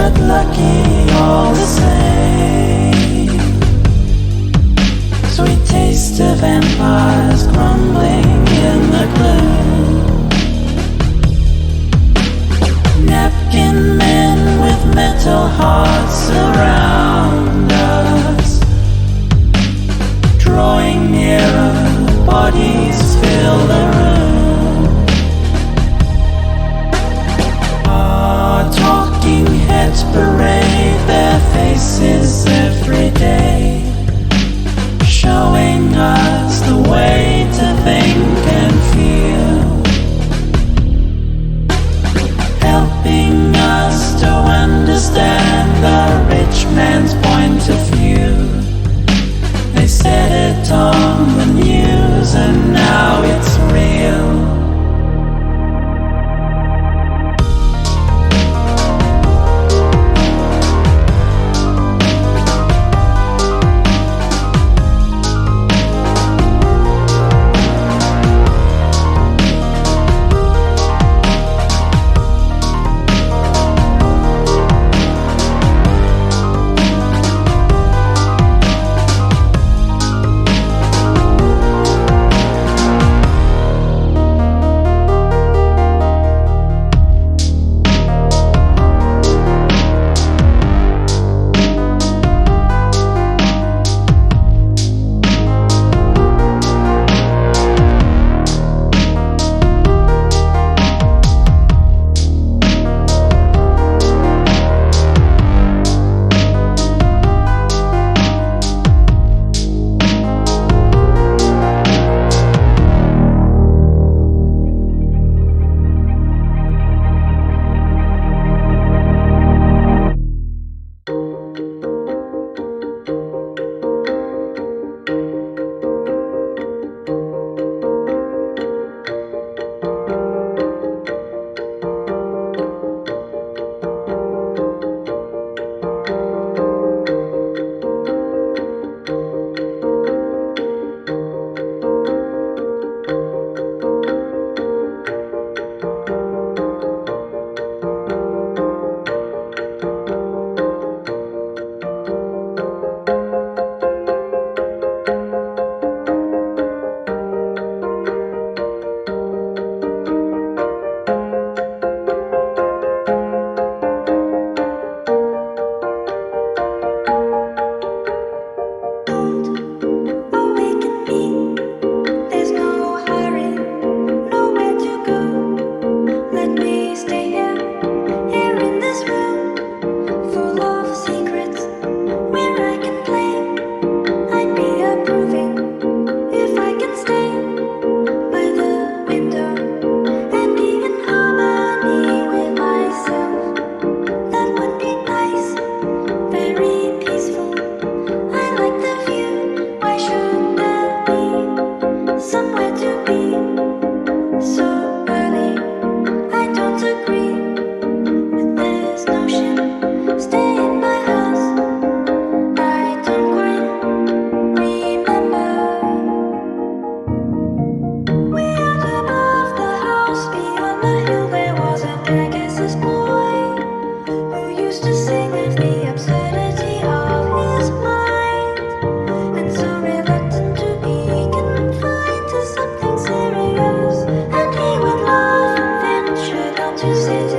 but lucky all the same. Sweet taste of vampires crumbling in the gloom. Napkin men with metal hearts around us, drawing nearer, bodies fill the room. Our talking heads parade their faces every day, showing us the way to think and feel, helping us to understand the rich man's point of view. They said it on the news and now it's real. To say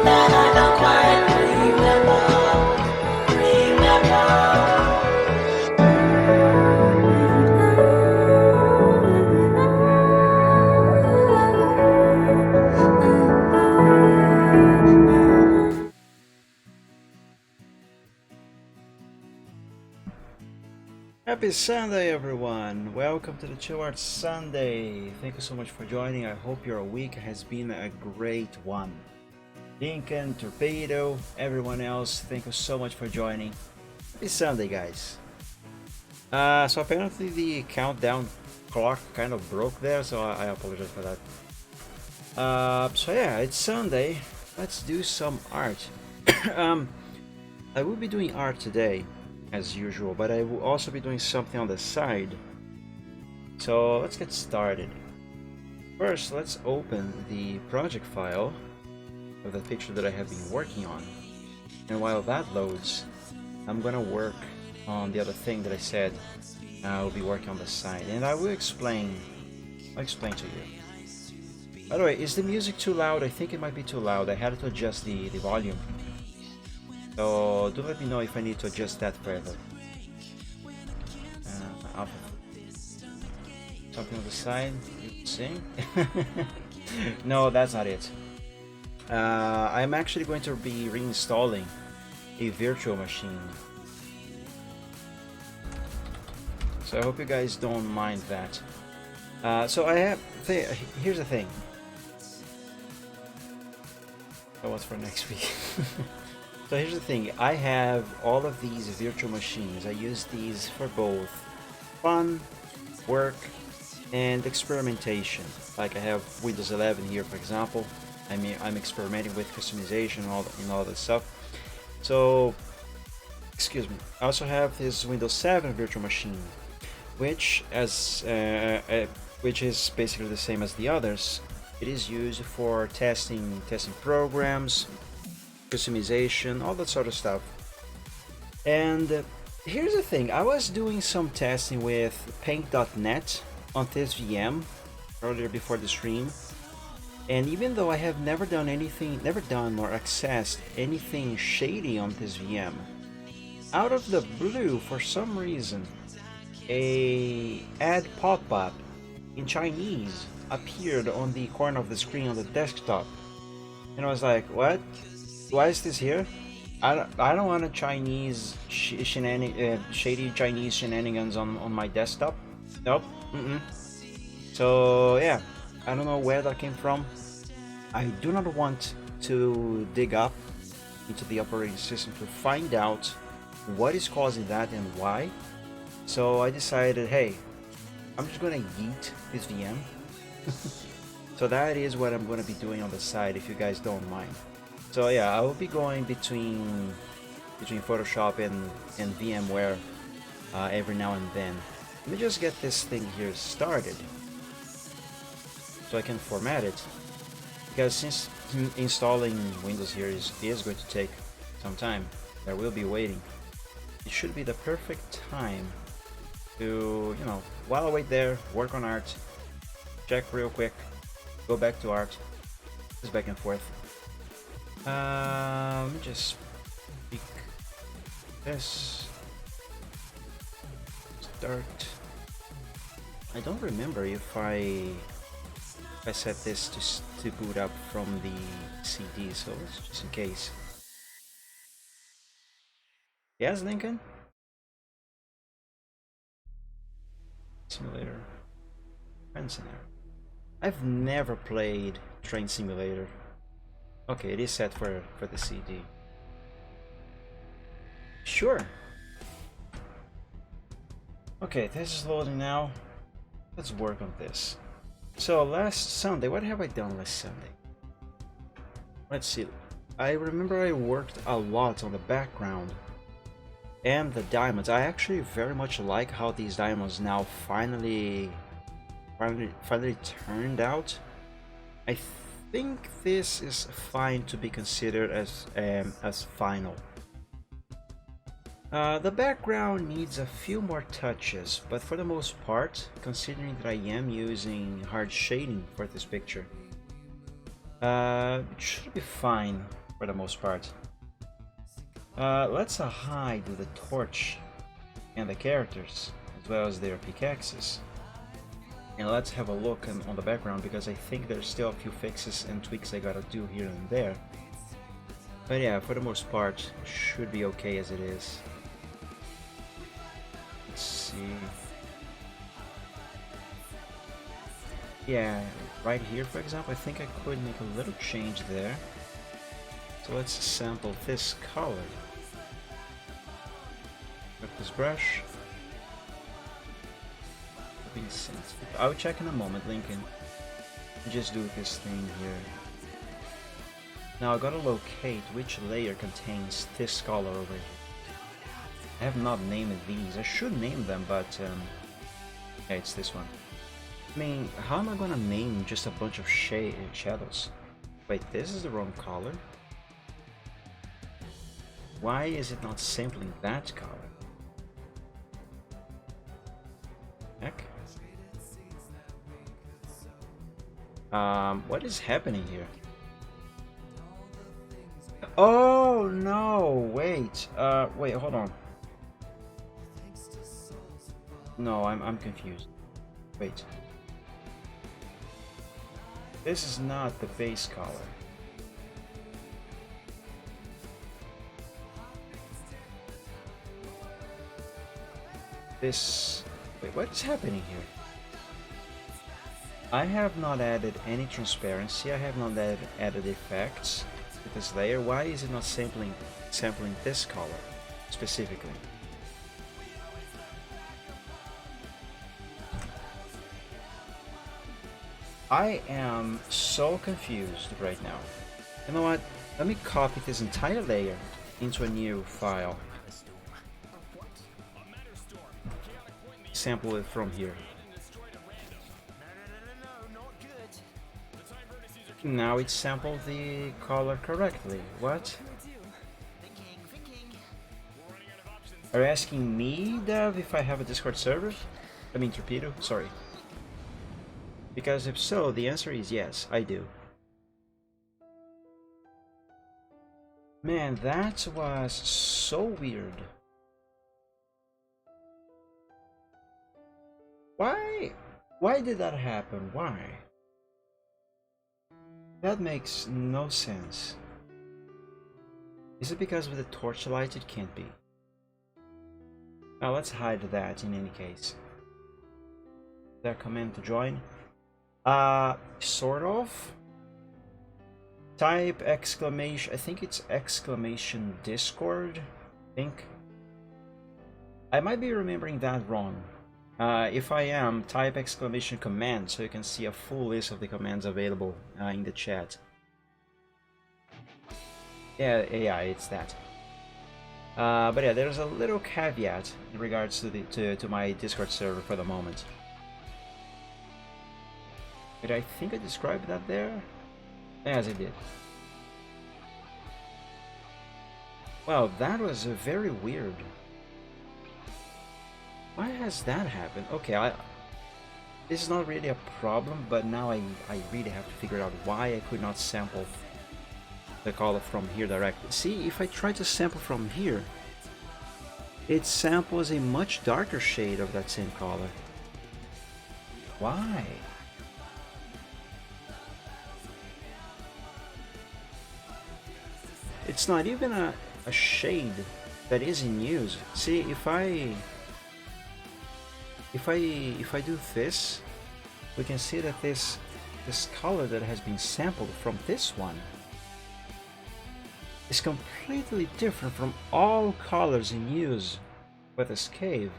that I don't quite Happy Sunday, everyone! Welcome to the Chill Art Sunday. Thank you so much for joining. I hope your week has been a great one. Lincoln, Torpedo, everyone else, thank you so much for joining. Happy Sunday, guys. So apparently the countdown clock kind of broke there, so I apologize for that. So yeah, it's Sunday. Let's do some art. I will be doing art today, as usual, but I will also be doing something on the side. So let's get started. First, let's open the project file of the picture that I have been working on. And while that loads, I'm gonna work on the other thing that I said I'll be working on the side, and I'll explain to you. By the way, is the music too loud? I think it might be too loud. I had to adjust the volume. So do let me know if I need to adjust that further. Something on the side, you sing? No, that's not it. I'm actually going to be reinstalling a virtual machine. So I hope you guys don't mind that. So I have, here's the thing. That was for next week. So here's the thing, I have all of these virtual machines. I use these for both fun, work, and experimentation. Like I have Windows 11 here, for example. I'm experimenting with customization and all that stuff. So, excuse me. I also have this Windows 7 virtual machine, which is basically the same as the others. It is used for testing programs, customization, all that sort of stuff. And here's the thing, I was doing some testing with paint.net on this VM earlier before the stream, and even though I have never done or accessed anything shady on this VM, out of the blue, for some reason, a ad pop-up in Chinese appeared on the corner of the screen on the desktop, and I was like, what? Why is this here? I don't want a Chinese shady Chinese shenanigans on my desktop. Nope. So yeah, I don't know where that came from. I do not want to dig up into the operating system to find out what is causing that and why. So I decided, hey, I'm just gonna yeet this VM. So that is what I'm gonna be doing on the side, if you guys don't mind. So yeah, I will be going between Photoshop and VMware every now and then. Let me just get this thing here started so I can format it, because since installing Windows here is going to take some time, I will be waiting. It should be the perfect time to, you know, while I wait there, work on art, check real quick, go back to art, just back and forth. Just pick this, start. I don't remember if I set this to boot up from the CD, so it's just in case. Yes, Lincoln? Simulator. Train Simulator. I've never played Train Simulator. Okay, it is set for the CD. Sure. Okay, this is loading now. Let's work on this. So last Sunday, what have I done last Sunday? Let's see. I remember I worked a lot on the background and the diamonds. I actually very much like how these diamonds now finally turned out. I think this is fine to be considered as final. The background needs a few more touches, but for the most part, considering that I am using hard shading for this picture, it should be fine. for the most part. Let's hide the torch and the characters, as well as their pickaxes. And let's have a look on the background, because I think there's still a few fixes and tweaks I gotta do here and there. But yeah, for the most part, should be okay as it is. Let's see. Yeah, right here, for example, I think I could make a little change there. So let's sample this color. Grab this brush. I'll check in a moment, Lincoln. Just do this thing here. Now I gotta locate which layer contains this color over here. I have not named these. I should name them, but yeah, it's this one. I mean, how am I gonna name just a bunch of shadows? Wait, this is the wrong color. Why is it not sampling that color? Heck. What is happening here? Oh no! Wait. Wait. Hold on. No, I'm confused. Wait. This is not the base color. This... Wait, what is happening here? I have not added any transparency, I have not added effects to this layer. Why is it not sampling this color specifically? I am so confused right now. You know what? Let me copy this entire layer into a new file. Sample it from here. Now it sampled the color correctly. What? Are you asking me, Dev, if I have a Discord server? I mean Torpedo, sorry. Because if so, the answer is yes, I do. Man, that was so weird. Why did that happen? Why? That makes no sense. Is it because with the torchlight? It can't be. Now let's hide that in any case. That command to join. Sort of. Type exclamation, I think it's exclamation Discord, I think. I might be remembering that wrong. If I am, type exclamation command so you can see a full list of the commands available in the chat. Yeah, it's that. But yeah, there's a little caveat in regards to my Discord server for the moment. Did I think I described that there? Yes, I did. Well, that was very weird. Why has that happened? Okay, this is not really a problem, but now I really have to figure out why I could not sample the color from here directly. See, if I try to sample from here, it samples a much darker shade of that same color. Why? It's not even a shade that is in use. See, if I do this, we can see that this color that has been sampled from this one is completely different from all colors in use with this cave.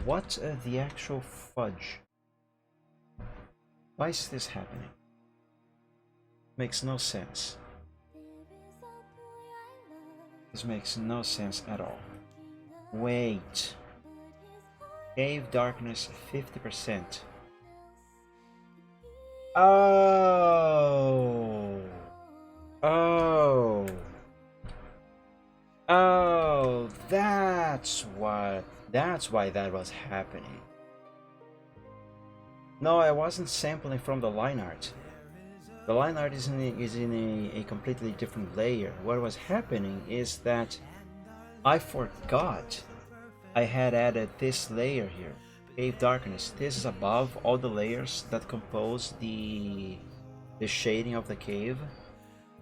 What the actual fudge? Why is this happening? Makes no sense. This makes no sense at all. Wait. Cave darkness 50%. Oh. Oh. Oh, that's why that was happening. No, I wasn't sampling from the line art. The line art is in a completely different layer. What was happening is that I forgot I had added this layer here, Cave Darkness. This is above all the layers that compose the shading of the cave.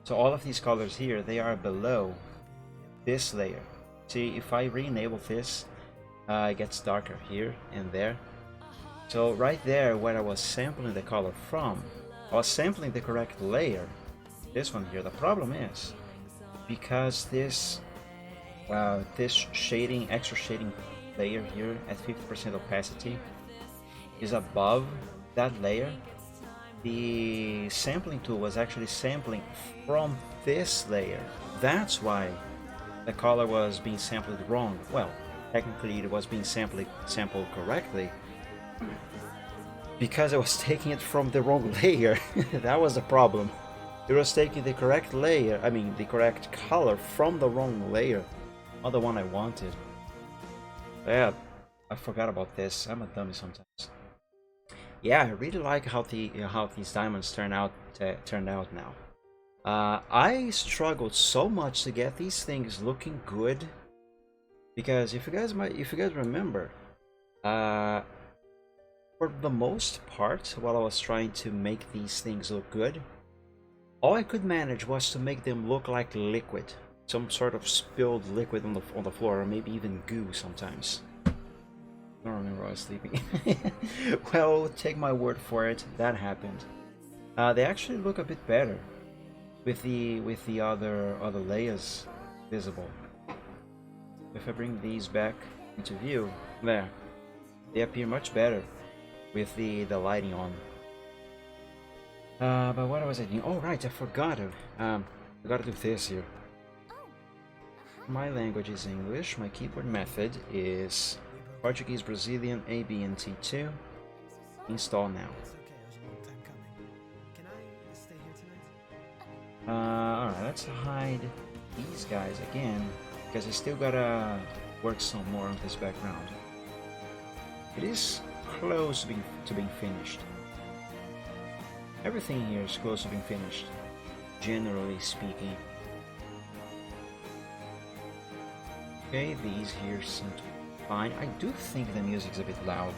So all of these colors here, they are below this layer. See, if I re-enable this, it gets darker here and there. So right there, where I was sampling the color from, I was sampling the correct layer. This one here. The problem is, because this shading, extra shading layer here at 50% opacity is above that layer, the sampling tool was actually sampling from this layer. That's why the color was being sampled wrong. Well, technically it was being sampled correctly, because I was taking it from the wrong layer. That was the problem. It was taking the correct layer, I mean the correct color from the wrong layer, not the one I wanted. Yeah, I forgot about this. I'm a dummy sometimes. Yeah, I really like how these diamonds turned out now. I struggled so much to get these things looking good, because if you guys remember, for the most part, while I was trying to make these things look good, all I could manage was to make them look like liquid, some sort of spilled liquid on the floor, or maybe even goo sometimes. I don't remember I was sleeping. Well, take my word for it, that happened. They actually look a bit better with the other layers visible. If I bring these back into view, there, they appear much better with the lighting on. But what was I doing? Oh right, I forgot to do this here. My language is English. My keyboard method is Portuguese, Brazilian, A, B, and T2. Install now. Alright, let's hide these guys again, because I still gotta work some more on this background. It is close to being finished. Everything here is close to being finished, generally speaking. Okay, these here seem to be fine. I do think the music's a bit loud.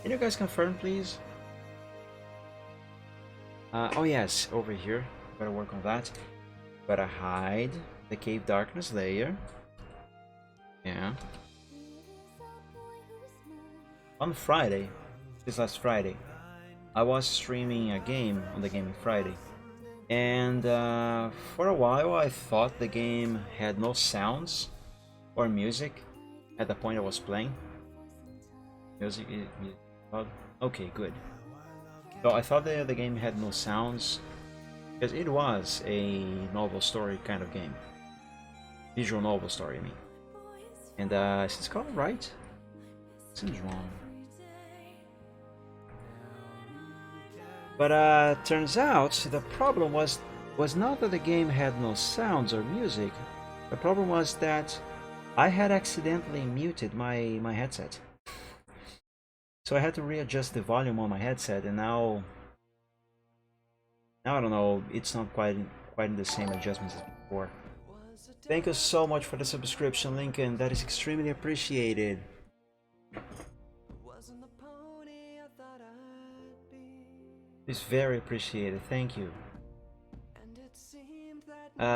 Can you guys confirm, please? Oh yes, over here. Gotta work on that. Gotta hide the Cave Darkness layer. Yeah. On Friday, this last Friday, I was streaming a game on the Gaming Friday, and for a while I thought the game had no sounds or music at the point I was playing. Music, okay, good. So I thought the game had no sounds, because it was a novel story kind of game. Visual novel story, I mean. And is this called right? Seems wrong. But turns out the problem was not that the game had no sounds or music. The problem was that I had accidentally muted my headset. So I had to readjust the volume on my headset, and now I don't know, it's not quite in the same adjustments as before. Thank you so much for the subscription, Lincoln. That is extremely appreciated. It's very appreciated. Thank you.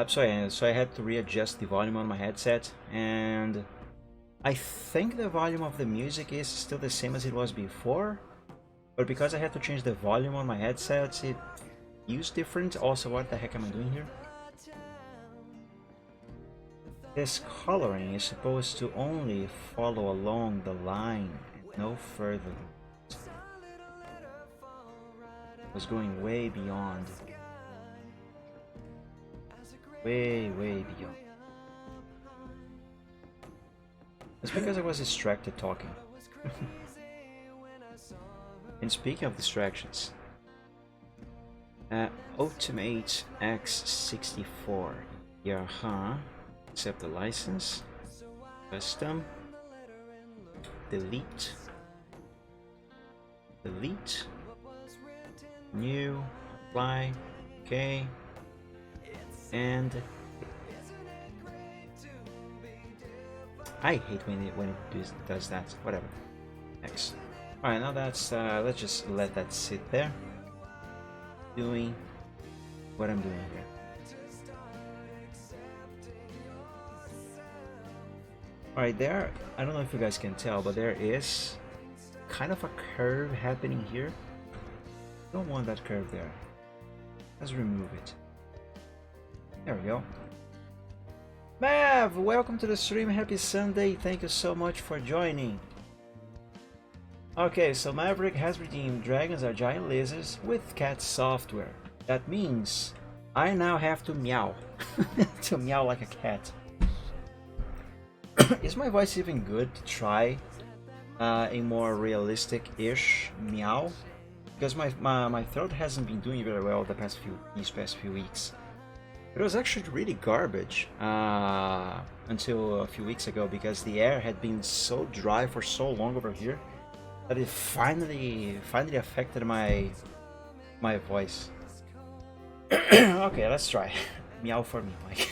So I had to readjust the volume on my headset, and I think the volume of the music is still the same as it was before, but because I had to change the volume on my headset, it used different. Also, what the heck am I doing here? This coloring is supposed to only follow along the line and no further. It was going way beyond. Way beyond. It's because I was distracted talking. And speaking of distractions, Ultimate X64. Yeah, accept the license. Custom. Delete. New. Fly. Okay. And I hate when it does that. Whatever. Next. Alright, now that's let's just let that sit there. Doing what I'm doing here. Alright, there, I don't know if you guys can tell, but there is kind of a curve happening here. Don't want that curve there. Let's remove it. There we go. Mav, welcome to the stream. Happy Sunday. Thank you so much for joining. Okay, so Maverick has redeemed dragons are giant lizards with cat software. That means I now have to meow. To meow like a cat. Is my voice even good to try a more realistic-ish meow? Because my throat hasn't been doing very well these past few weeks. It was actually really garbage until a few weeks ago, because the air had been so dry for so long over here that it finally affected my voice. Okay, let's try. Meow for me, Mike.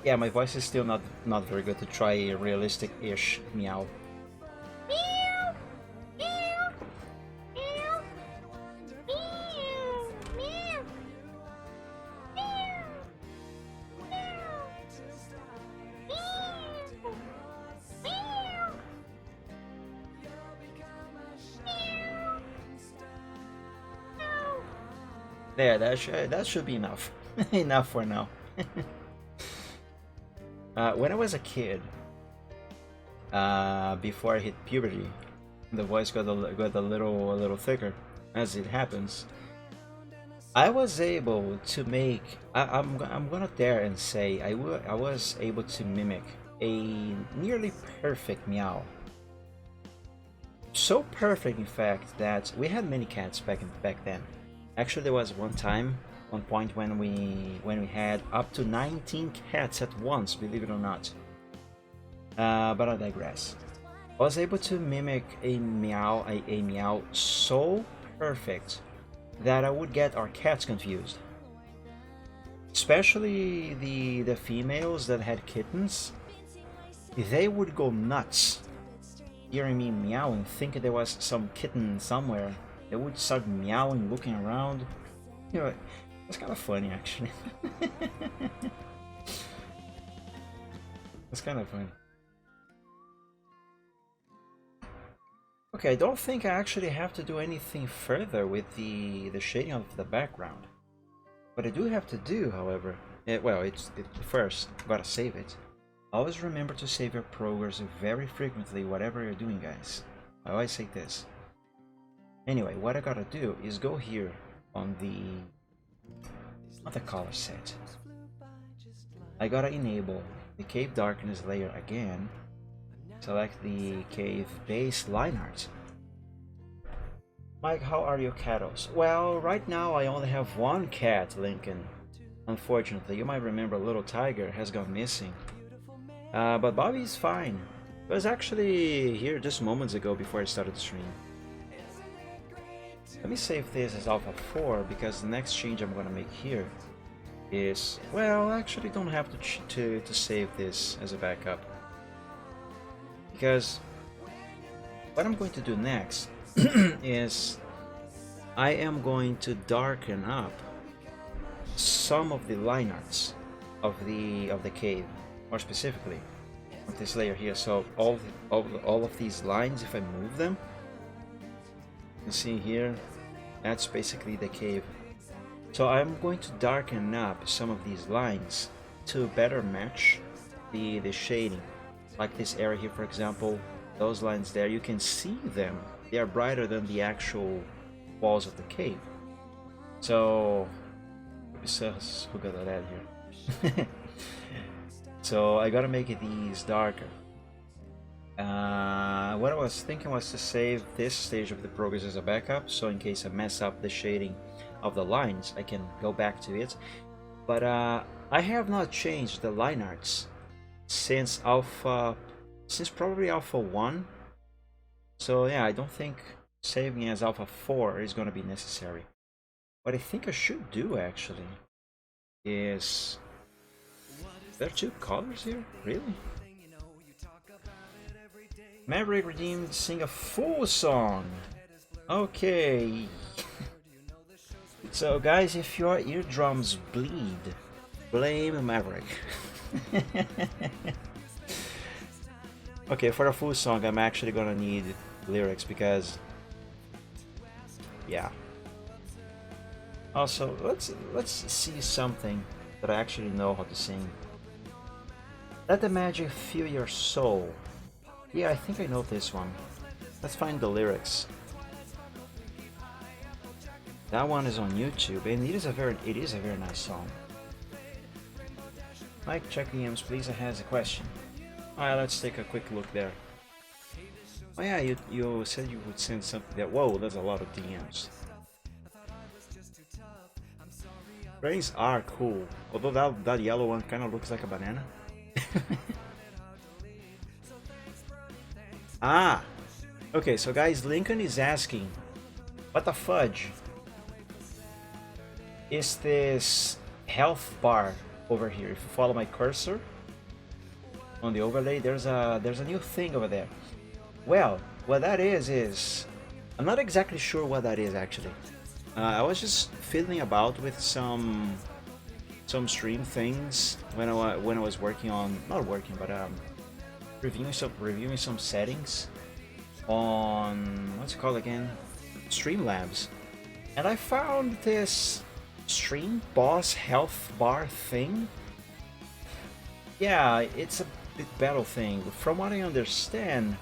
Yeah, my voice is still not very good to try a realistic-ish meow. There, that should be enough. Enough for now. When I was a kid, before I hit puberty, the voice got a little thicker, as it happens. I was able to make. I'm gonna dare and say I was able to mimic a nearly perfect meow. So perfect, in fact, that we had many cats back then. Actually, there was one point when we had up to 19 cats at once, believe it or not. But I digress. I was able to mimic a meow so perfect that I would get our cats confused. Especially the females that had kittens. They would go nuts hearing me meow and think there was some kitten somewhere. They would start meowing, looking around. You know, it's kind of funny, actually. It's kind of funny. Okay, I don't think I actually have to do anything further with the shading of the background. What I do have to do, however, first, gotta save it. Always remember to save your progress very frequently, whatever you're doing, guys. I always say this. Anyway, what I gotta do is go here on the color set. I gotta enable the cave darkness layer again. Select the cave base line art. Mike, how are your catos? Well, right now I only have one cat, Lincoln. Unfortunately, you might remember little Tiger has gone missing. But Bobby's fine. He was actually here just moments ago before I started the stream. Let me save this as Alpha 4, because the next change I'm gonna make here is, well, I actually don't have to save this as a backup. Because what I'm going to do next is I am going to darken up some of the line arts of the cave, more specifically of this layer here. So all of these lines, if I move them, you see here, that's basically the cave. So I'm going to darken up some of these lines to better match the shading. Like this area here, for example, those lines there, you can see them. They are brighter than the actual walls of the cave. So, who got that here? So I gotta make these darker. What I was thinking was to save this stage of the progress as a backup, so in case I mess up the shading of the lines, I can go back to it. But I have not changed the line arts since probably Alpha 1. So yeah, I don't think saving as Alpha 4 is going to be necessary. What I think I should do actually is... There are two colors here? Really? Maverick Redeemed sing a full song. Okay. So guys, if your eardrums bleed, blame Maverick. Okay, for a full song I'm actually gonna need lyrics because... yeah. Also, let's see something that I actually know how to sing. Let the magic fill your soul. Yeah, I think I know this one. Let's find the lyrics. That one is on YouTube, and it is a very nice song. Mike, check DMs, please. I has a question. Alright, let's take a quick look there. Oh yeah, you said you would send something there. Whoa, there's a lot of DMs. Brains are cool, although that yellow one kind of looks like a banana. Ah! Okay, so guys, Lincoln is asking, what the fudge is this health bar over here? If you follow my cursor on the overlay, there's a new thing over there. Well, what that is I'm not exactly sure what that is actually. I was just fiddling about with some stream things when I was working on, not working, but reviewing some settings on, what's it called again, Streamlabs, and I found this stream boss health bar thing. Yeah, it's a bit battle thing. From what I understand,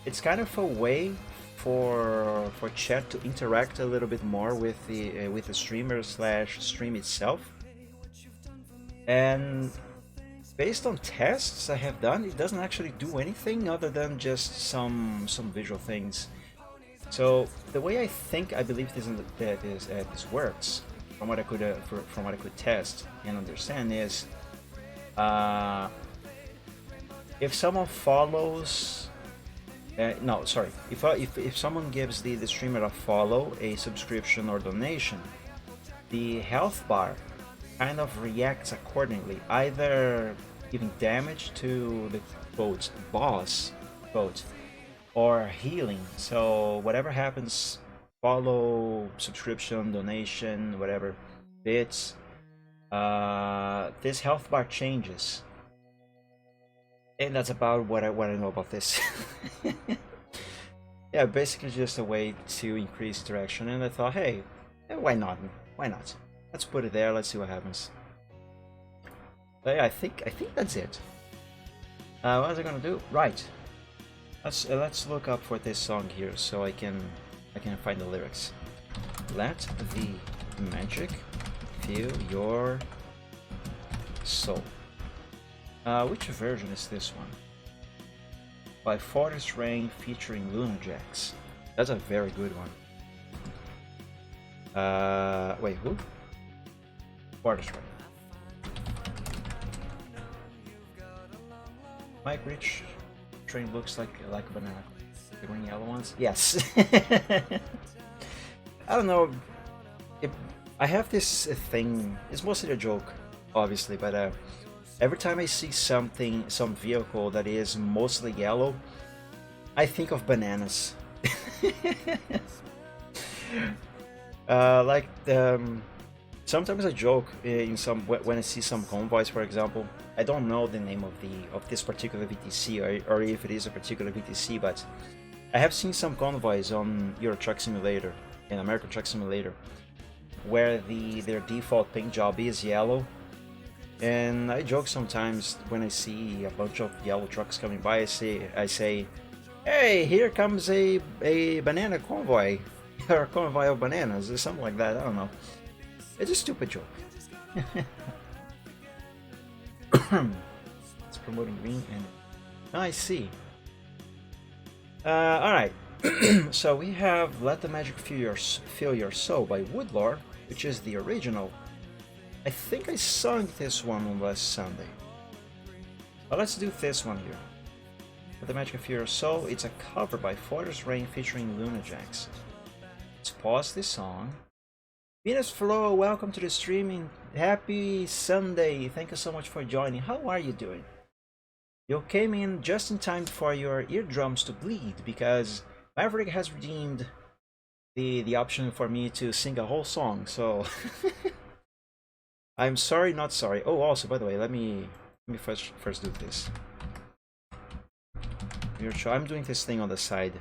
it's kind of a way for chat to interact a little bit more with the streamer / stream itself. And based on tests I have done, it doesn't actually do anything other than just some visual things. So the way I believe this works, from what I could test and understand, is if someone follows. No, sorry. If someone gives the streamer a follow, a subscription, or donation, the health bar kind of reacts accordingly, either giving damage to the quote boss quote or healing. So whatever happens, follow, subscription, donation, whatever bits, this health bar changes. And that's about what I know about this. Yeah, basically just a way to increase interaction, and I thought, hey, why not? Why not? Let's put it there. Let's see what happens. But yeah, I think that's it. What was I gonna do? Right. Let's look up for this song here so I can find the lyrics. Let the magic fill your soul. Which version is this one? By Forest Rain featuring Lunajax. That's a very good one. Wait, who? Forest Rain. Mike Rich train looks like a banana. The green yellow ones? Yes. I don't know. I have this thing. It's mostly a joke, obviously, but every time I see some vehicle that is mostly yellow, I think of bananas. Sometimes I joke when I see some convoys, for example. I don't know the name of this particular VTC or if it is a particular VTC, but I have seen some convoys on Euro Truck Simulator and American Truck Simulator where their default paint job is yellow. And I joke sometimes when I see a bunch of yellow trucks coming by. I say, "Hey, here comes a banana convoy, or a convoy of bananas," or something like that. I don't know. It's a stupid joke. It's promoting green and I see. All right. So we have "Let the Magic Fill Your Soul" by Woodlore, which is the original I think I sung this one on last Sunday. But let's do this one here. For the Magic of Your Soul, it's a cover by Forest Rain featuring Luna Jax. Let's pause this song. Venus Flo, welcome to the streaming. Happy Sunday. Thank you so much for joining. How are you doing? You came in just in time for your eardrums to bleed because Maverick has redeemed the option for me to sing a whole song, so I'm sorry, not sorry. Oh, also, by the way, let me first do this. I'm doing this thing on the side.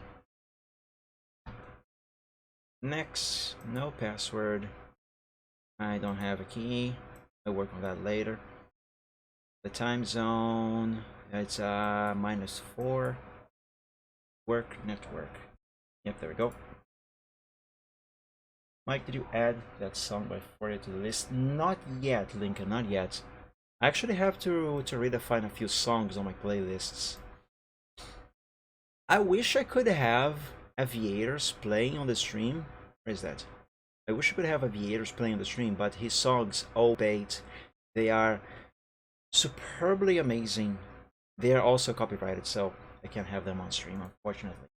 Next, no password. I don't have a key. I'll work on that later. The time zone, it's -4. Work network. Yep, there we go. Mike, did you add that song by Fourier to the list? Not yet, Lincoln, not yet. I actually have to redefine a few songs on my playlists. I wish I could have Aviators playing on the stream. Where is that? I wish I could have Aviators playing on the stream, but his songs, all bait, they are superbly amazing. They are also copyrighted, so I can't have them on stream, unfortunately.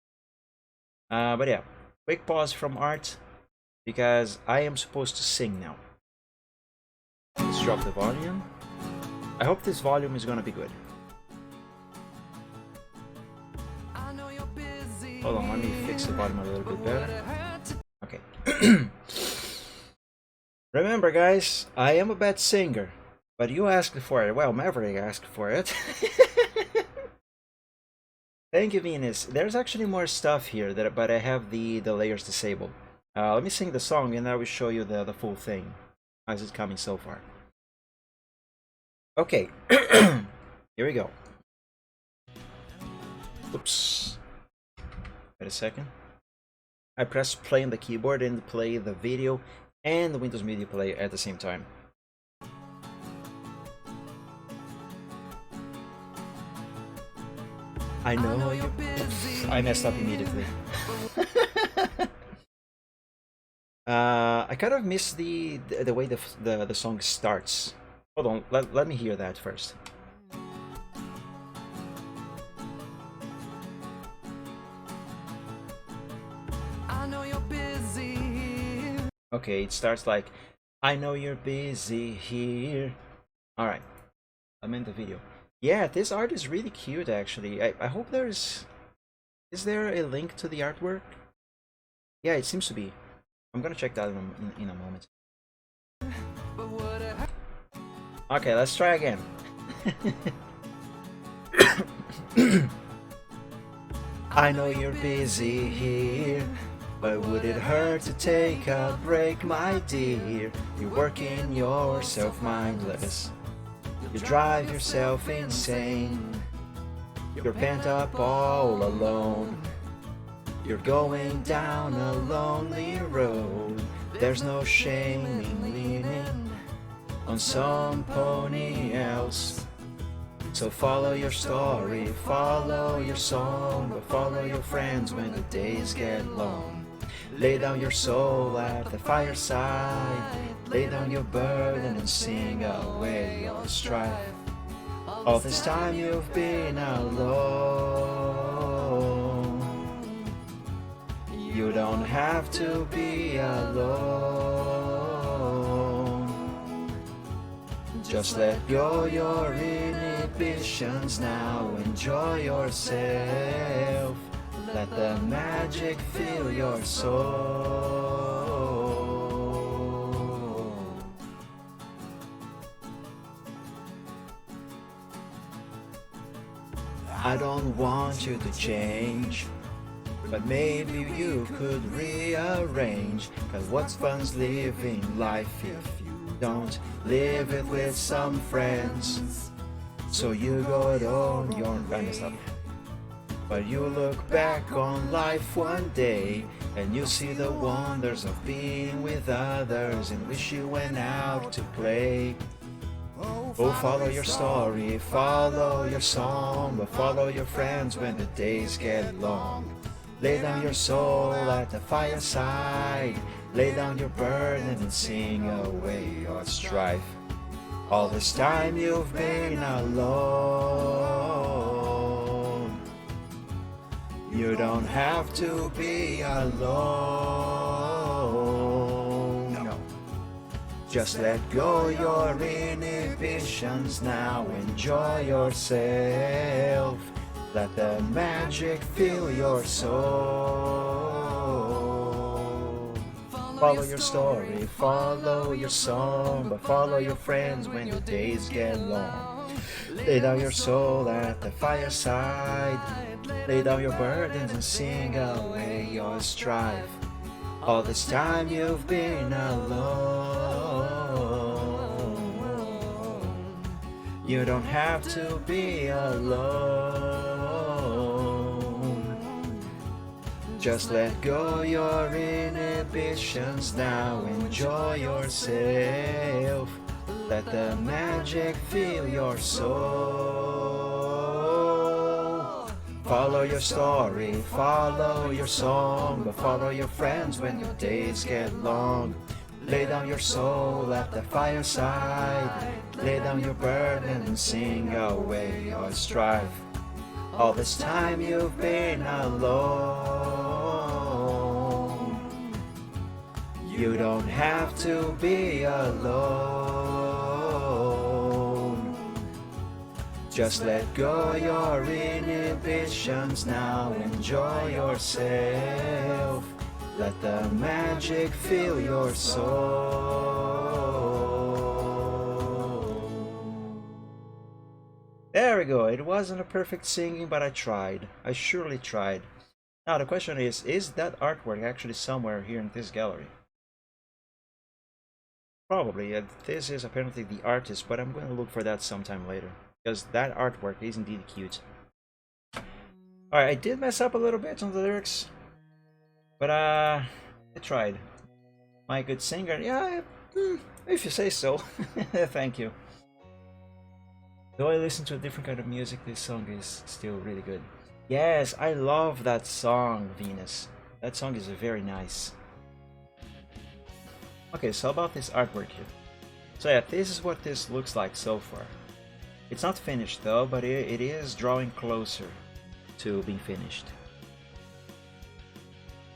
But yeah, quick pause from art, because I am supposed to sing now. Let's drop the volume. I hope this volume is gonna be good. Hold on, let me fix the volume a little bit better. Okay. Remember, guys, I am a bad singer, but you asked for it. Well, Maverick asked for it. Thank you, Venus. There's actually more stuff here, but I have the layers disabled. Let me sing the song and I will show you the full thing as it's coming so far. Okay, here we go. Oops. Wait a second. I press play on the keyboard and play the video and the Windows Media Player at the same time. I know you're busy. I messed up immediately. I kind of miss the way the song starts. Hold on, let me hear that first. I know you're busy. Okay, it starts like, I know you're busy here. Alright, I'm in the video. Yeah, this art is really cute actually. I hope is there a link to the artwork? Yeah, it seems to be. I'm gonna check that in a moment. Okay, let's try again. I know you're busy here, but would it hurt to take a break, my dear? You're working yourself mindless. You drive yourself insane. You're pent up all alone. You're going down a lonely road. There's no shame in leaning on some pony else. So follow your story, follow your song, but follow your friends when the days get long. Lay down your soul at the fireside. Lay down your burden and sing away your strife. All this time you've been alone. You don't have to be alone. Just let go your inhibitions now. Enjoy yourself. Let the magic fill your soul. I don't want you to change, but maybe you could rearrange. Cause what's fun's living life if you don't live it with some friends? So you go it on your own. But you look back on life one day and you see the wonders of being with others and wish you went out to play. Oh, follow your story, follow your song, but follow your friends when the days get long. Lay down your soul at the fireside. Lay down your burden and sing away your strife. All this time you've been alone. You don't have to be alone. No. Just let go your inhibitions now. Enjoy yourself. Let the magic fill your soul. Follow your story, follow your song, but follow your friends when your days get long. Lay down your soul at the fireside. Lay down your burdens and sing away your strife. All this time you've been alone. You don't have to be alone. Just let go your inhibitions now. Enjoy yourself. Let the magic fill your soul. Follow your story, follow your song, but follow your friends when your days get long. Lay down your soul at the fireside. Lay down your burden and sing away your strife. All this time you've been alone. You don't have to be alone. Just let go your inhibitions now. Enjoy yourself. Let the magic fill your soul. There we go. It wasn't a perfect singing, but I tried. I surely tried. Now the question is that artwork actually somewhere here in this gallery? Probably. This is apparently the artist, but I'm going to look for that sometime later. Because that artwork is indeed cute. Alright, I did mess up a little bit on the lyrics. But I tried. Am I a good singer? Yeah, if you say so. Thank you. Though I listen to a different kind of music, this song is still really good. Yes, I love that song, Venus. That song is very nice. Okay, so about this artwork here. So yeah, this is what this looks like so far. It's not finished though, but it is drawing closer to being finished.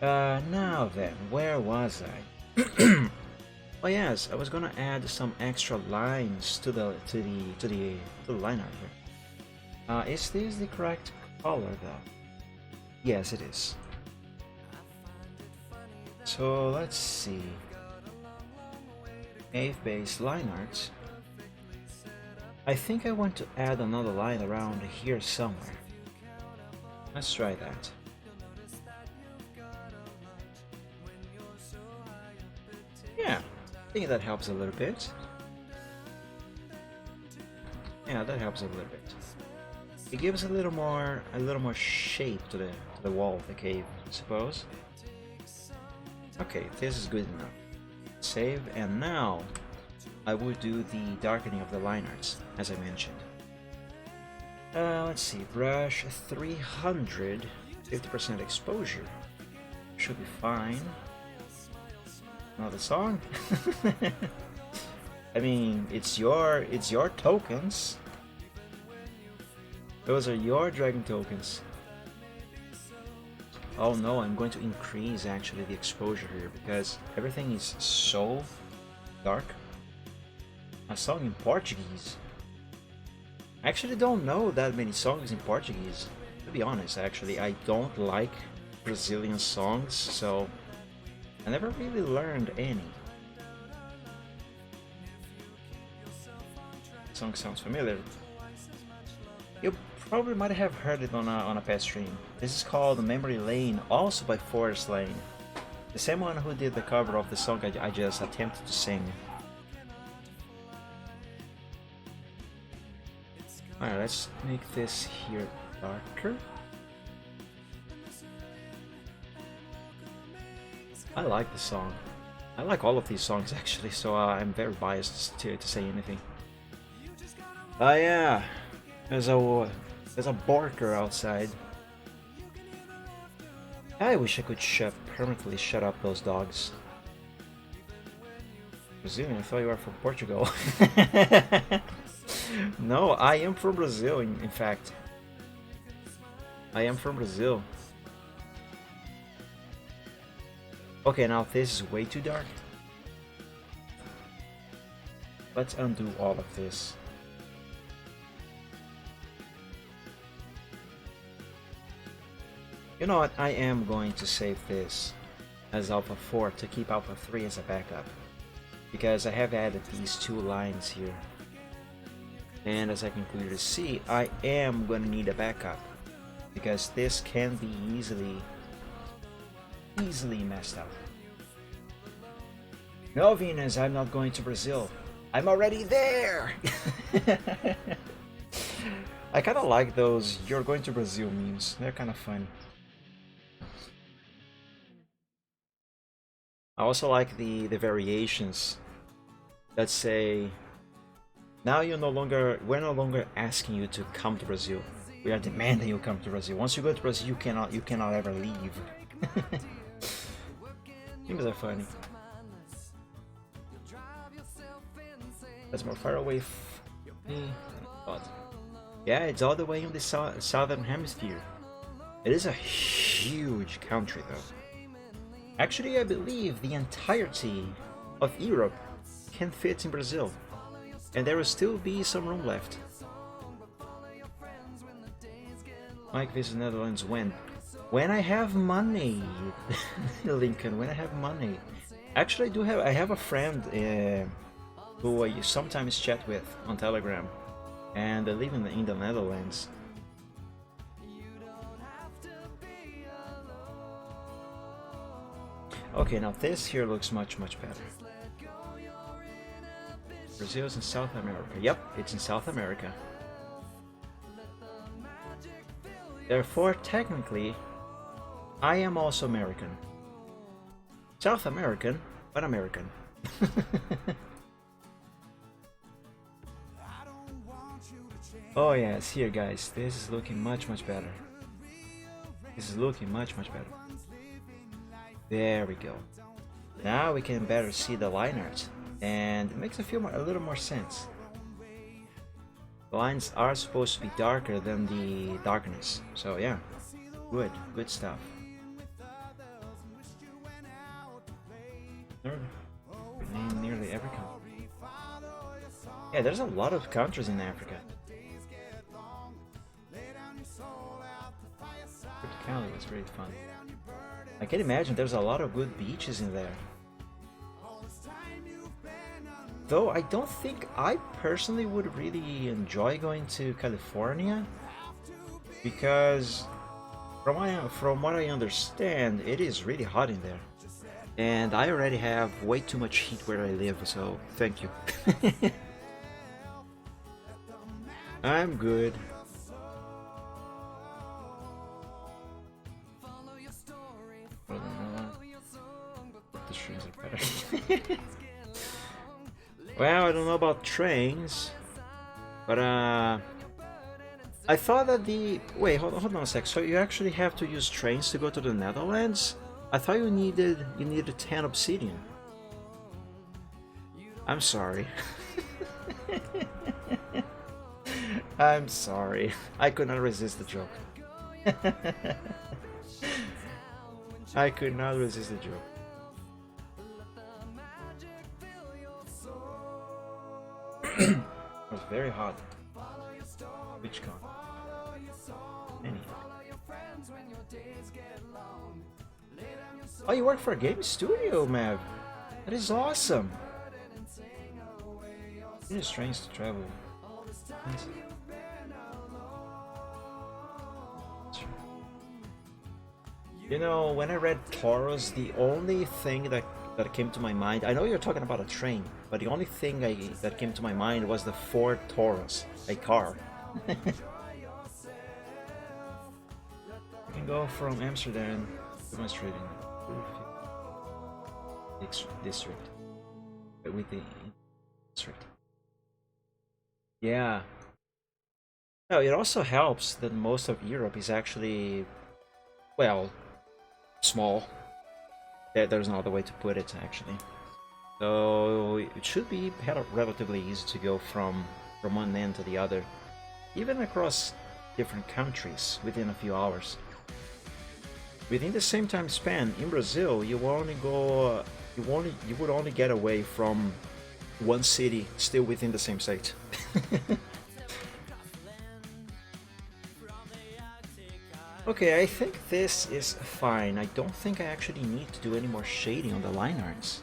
Now then, where was I? Oh yes, I was gonna add some extra lines to the line art here. Is this the correct color though? Yes, it is. So let's see. Wave base line art. I think I want to add another line around here somewhere. Let's try that. Yeah, I think that helps a little bit. Yeah, that helps a little bit. It gives a little more shape to the wall of the cave, I suppose. Okay, this is good enough. Save, and now I will do the darkening of the line arts, as I mentioned. Let's see, brush 300, 50% exposure. Should be fine. Another song? I mean, it's your tokens. Those are your dragon tokens. Oh no, I'm going to increase actually the exposure here because everything is so dark. A song in Portuguese. I actually don't know that many songs in Portuguese. To be honest, actually, I don't like Brazilian songs, so I never really learned any. The song sounds familiar. You probably might have heard it on a past stream. This is called Memory Lane, also by Forest Lane. The same one who did the cover of the song I just attempted to sing. Alright, let's make this here darker. I like the song. I like all of these songs actually, so I'm very biased to say anything. Oh yeah, there's a barker outside. I wish I could permanently shut up those dogs. Brazilian? I thought you were from Portugal. No, I am from Brazil, in fact. I am from Brazil. Okay, now this is way too dark. Let's undo all of this. You know what? I am going to save this as Alpha 4 to keep Alpha 3 as a backup. Because I have added these two lines here. And as I can clearly see, I am going to need a backup. Because this can be easily messed up. No, Venus, I'm not going to Brazil. I'm already there! I kind of like those "you're going to Brazil" memes. They're kind of fun. I also like the variations that say, now we're no longer asking you to come to Brazil. We are demanding you come to Brazil. Once you go to Brazil, you cannot ever leave. Things are funny. That's more far away. Yeah, it's all the way in the southern hemisphere. It is a huge country, though. Actually, I believe the entirety of Europe can fit in Brazil, and there will still be some room left. Mike visits Netherlands when? When I have money, Lincoln. When I have money. Actually, I have a friend who I sometimes chat with on Telegram, and they live in the Netherlands. Okay, now this here looks much better. Brazil is in South America. Yep, it's in South America. Therefore, technically, I am also American. South American, but American. Oh yes, here guys, this is looking much better. This is looking much better. There we go. Now we can better see the line art, and it makes it feel a little more sense. The lines are supposed to be darker than the darkness, so yeah, good stuff. Name nearly every country. Yeah, there's a lot of countries in Africa. County was great fun. I can imagine there's a lot of good beaches in there. Though I don't think I personally would really enjoy going to California, because from what I understand, it is really hot in there. And I already have way too much heat where I live, so thank you. I'm good. The trains are better. Well, I don't know about trains, but I thought that wait, hold on a sec. So you actually have to use trains to go to the Netherlands? I thought you needed 10 obsidian. I'm sorry. I'm sorry. I could not resist the joke. I could not resist the joke. It was very hot. Which con? Any. Oh, you work for a game studio, Mav. That is awesome. It is strange to travel. You know, when I read Taurus, the only thing that came to my mind, I know you're talking about a train, but the only thing that came to my mind was the Ford Taurus, a car. You can go from Amsterdam to demonstrating district with the district. Yeah. No, it also helps that most of Europe is actually, well, small. There's no other way to put it, actually. So it should be relatively easy to go from one end to the other, even across different countries within a few hours. Within the same time span in Brazil, you would only get away from one city still within the same state. Okay, I think this is fine. I don't think I actually need to do any more shading on the line arts.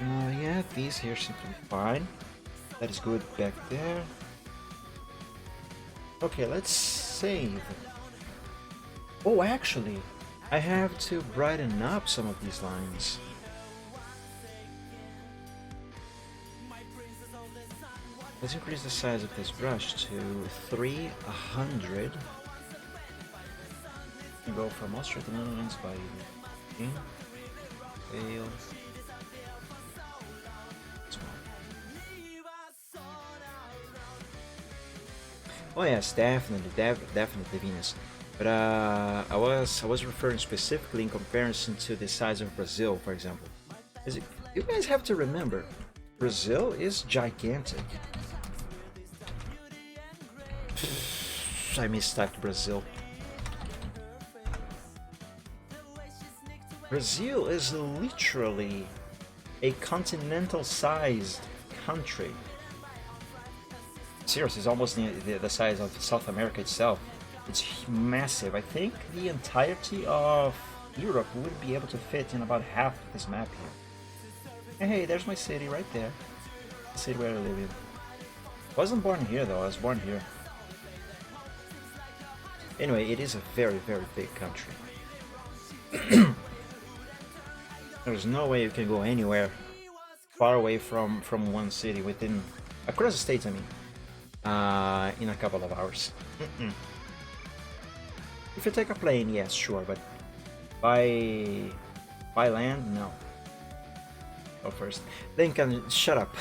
Yeah, these here seem to be fine. That is good back there. Okay, let's save. Oh, actually, I have to brighten up some of these lines. Let's increase the size of this brush to 300. And go from most of the lines by fail. Oh yes, definitely Venus. But I was referring specifically in comparison to the size of Brazil, for example. You guys have to remember, Brazil is gigantic. I mistyped Brazil. Brazil is literally a continental-sized country. Seriously, it's almost the size of South America itself. It's massive. I think the entirety of Europe would be able to fit in about half of this map here. And hey, there's my city right there. The city where I live in. I wasn't born here though, I was born here. Anyway, it is a very, very big country. There's no way you can go anywhere far away from one city within... across the states, I mean. In a couple of hours. If you take a plane, yes, sure, but by land, no. Go first. Lincoln, shut up.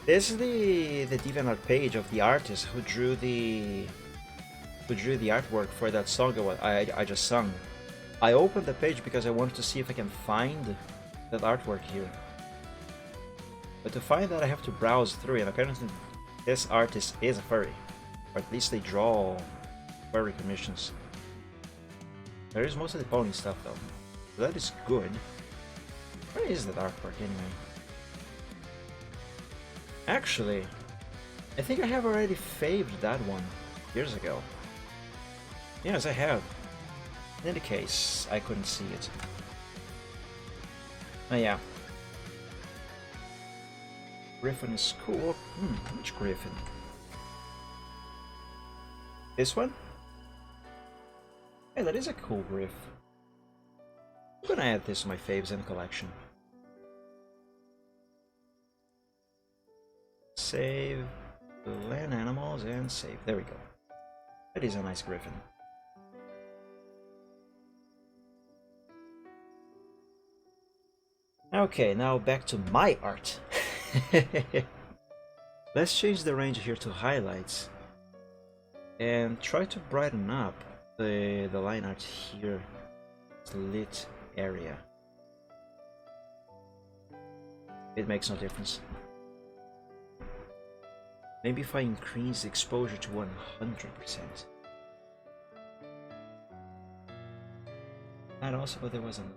This is the DeviantArt page of the artist who drew the artwork for that song I just sung. I opened the page because I wanted to see if I can find that artwork here. But to find that, I have to browse through, and apparently this artist is a furry, or at least they draw furry commissions. There is most of the pony stuff though, so that is good. Where is that artwork anyway? Actually, I think I have already faved that one years ago. Yes, I have. In any case, I couldn't see it. Oh yeah. Griffin is cool. Which Griffin? This one? Hey, that is a cool Griff. I'm gonna add this to my faves in collection. Save the land animals and save. There we go. That is a nice Griffin. Okay, now back to my art. Let's change the range here to highlights and try to brighten up the line art here, the lit area. It makes no difference. Maybe if I increase the exposure to 100%. That also, but there wasn't.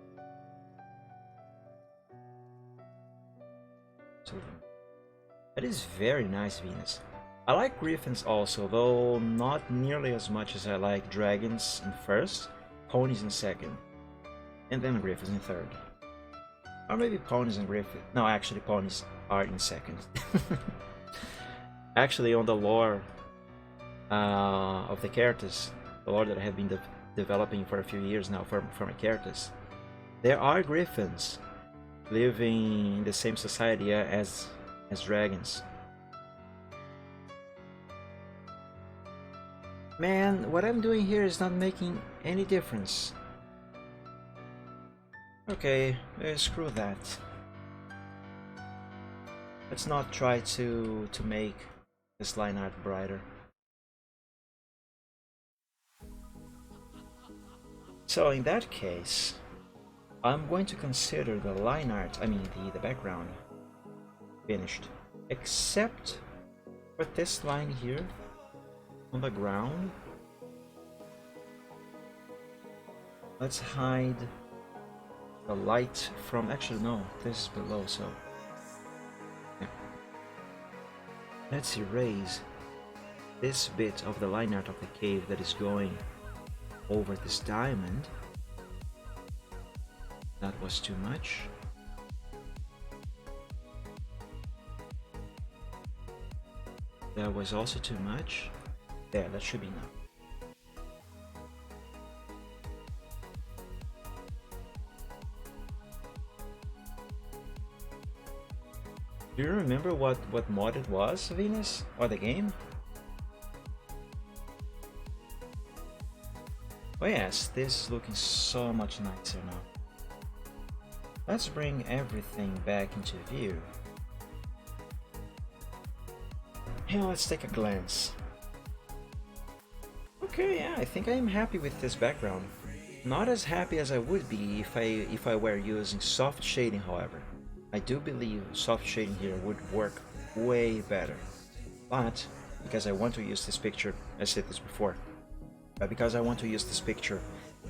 That is very nice, Venus. I like griffins also, though not nearly as much as I like dragons in first, ponies in second, and then griffins in third. Or maybe ponies and griffins. No, actually ponies are in second. Actually, on the lore of the characters, the lore that I have been developing for a few years now for my characters, there are griffins living in the same society as dragons. Man, what I'm doing here is not making any difference. Okay, screw that. Let's not try to make this line art brighter. So in that case, I'm going to consider the line art, I mean the background, finished. Except for this line here on the ground. Let's hide the light from, actually no, this is below, so yeah. Let's erase this bit of the line art of the cave that is going over this diamond. That was too much. That was also too much. There, that should be enough. Do you remember what mod it was, Venus? Or the game? Oh yes, this is looking so much nicer now. Let's bring everything back into view. Here, let's take a glance. Okay, yeah, I think I am happy with this background. Not as happy as I would be if I were using soft shading, however. I do believe soft shading here would work way better. But, because I want to use this picture, I said this before, but because I want to use this picture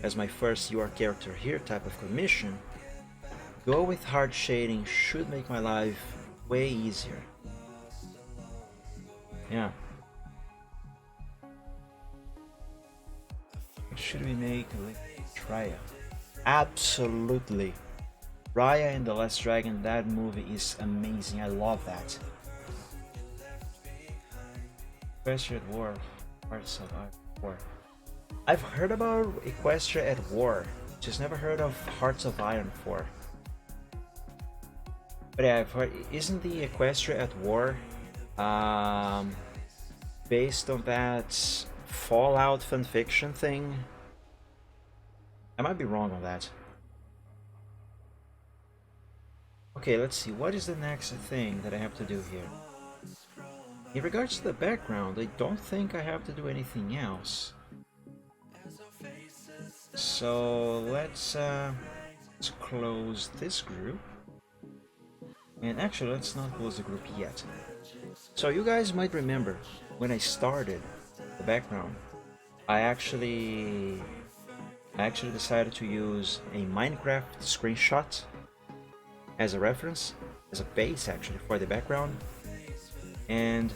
as my first your character here type of commission, go with hard shading should make my life way easier. Yeah. What should we make? Raya. Absolutely. Raya and the Last Dragon, that movie is amazing. I love that. Equestria at War. Hearts of War. I've heard about Equestria at War. Just never heard of Hearts of Iron 4. But yeah, I've heard, isn't the Equestria at War based on that Fallout fanfiction thing? I might be wrong on that. Okay, let's see, what is the next thing that I have to do here? In regards to the background, I don't think I have to do anything else. So let's close this group. And actually, let's not close the group yet. So you guys might remember, when I started the background, I actually decided to use a Minecraft screenshot as a reference, as a base actually for the background. And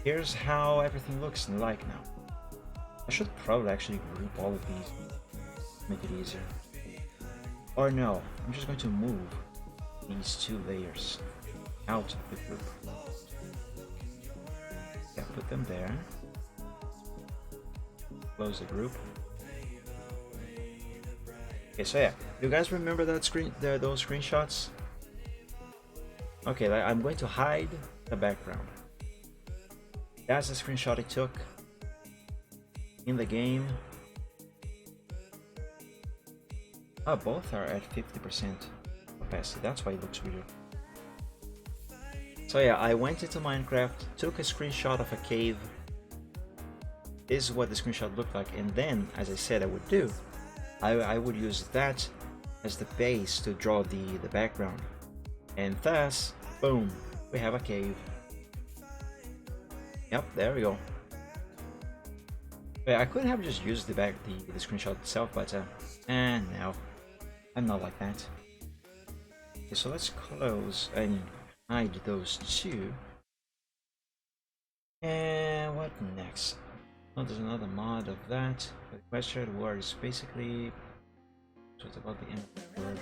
here's how everything looks like now. I should probably actually group all of these, make it easier. Or no, I'm just going to move these two layers out of the group. Yeah, put them there. Close the group. Okay, so yeah, you guys remember that those screenshots? Okay, I'm going to hide the background. That's the screenshot I took in the game. Oh, both are at 50% opacity. That's why it looks weird. So yeah, I went into Minecraft, took a screenshot of a cave. This is what the screenshot looked like, and then, as I said I would do, I would use that as the base to draw the background. And thus, boom, we have a cave. Yep, there we go. I couldn't have just used the screenshot itself, but no, I'm not like that. Okay, so let's close and hide those two. And what next? Oh, there's another mod of that. The Equestria War is basically, so it's about the end of the world,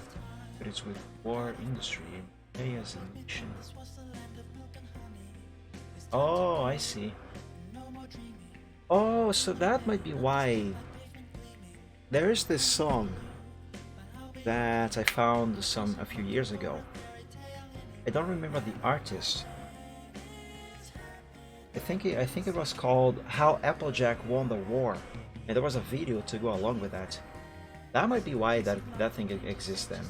but it's with war industry and pay as a nation. Oh, I see. Oh, so that might be why there is this song that I found a few years ago. I don't remember the artist. I think it was called How Applejack Won the War, and there was a video to go along with that. That might be why that thing exists then.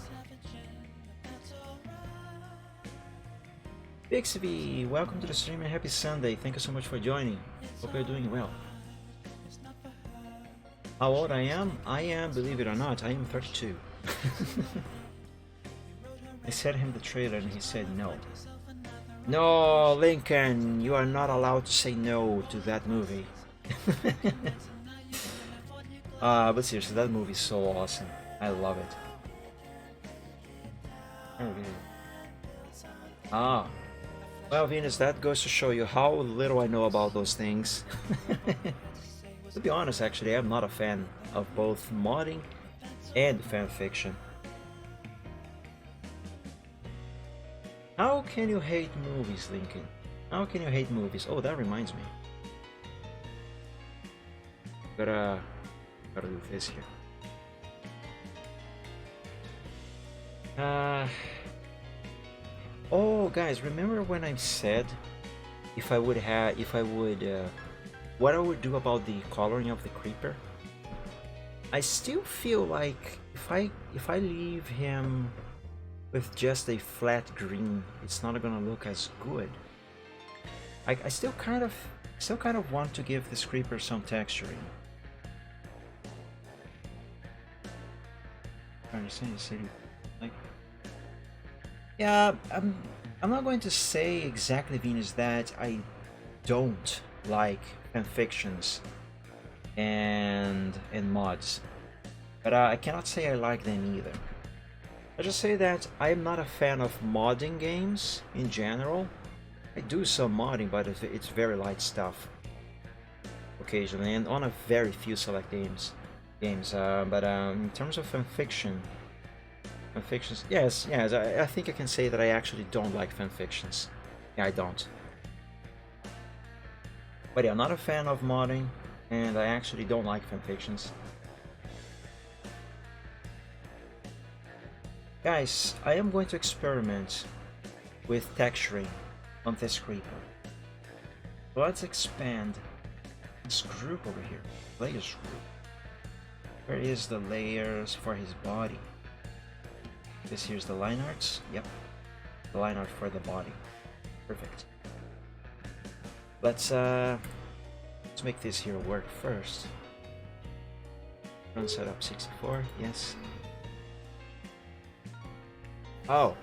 Bixby, welcome to the stream and happy Sunday. Thank you so much for joining. Hope you're doing well. How old I am? I am, believe it or not, I am 32. I sent him the trailer and he said no. No, Lincoln, you are not allowed to say no to that movie. But seriously, that movie is so awesome. I love it. Ah. Well, Venus, that goes to show you how little I know about those things. To be honest, actually, I'm not a fan of both modding and fan fiction. How can you hate movies, Lincoln? How can you hate movies? Oh, that reminds me. Gotta do this here. Oh, guys, remember when I said what I would do about the coloring of the creeper? I still feel like if I leave him with just a flat green, it's not gonna look as good. I still kind of want to give this creeper some texturing. I understand you said like, yeah, I'm not going to say exactly, Venus, that I don't like fanfictions and mods, but I cannot say I like them either. I just say that I'm not a fan of modding games in general. I do some modding, but it's very light stuff occasionally, and on a very few select games. But in terms of fanfictions, yes, I think I can say that I actually don't like fanfictions. Yeah, I don't. But yeah, I'm not a fan of modding, and I actually don't like fanfictions. Guys, I am going to experiment with texturing on this creeper. So let's expand this group over here, layers group. Where is the layers for his body? This here's the line arts. Yep, the line art for the body. Perfect. Let's make this here work first. Run setup 64. Yes. Oh.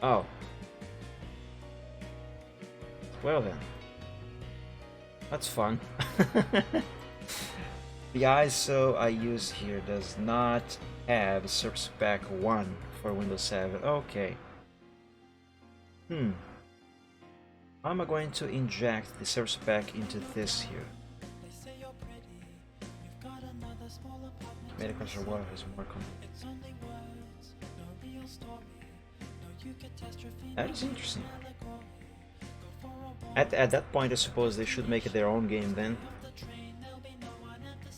Oh. Well then. That's fun. The ISO I use here does not have Surface Pack 1 for Windows 7. Okay. How am I going to inject the Surface Pack into this here? Medical water is more common. That is interesting. At that point, I suppose they should make it their own game then.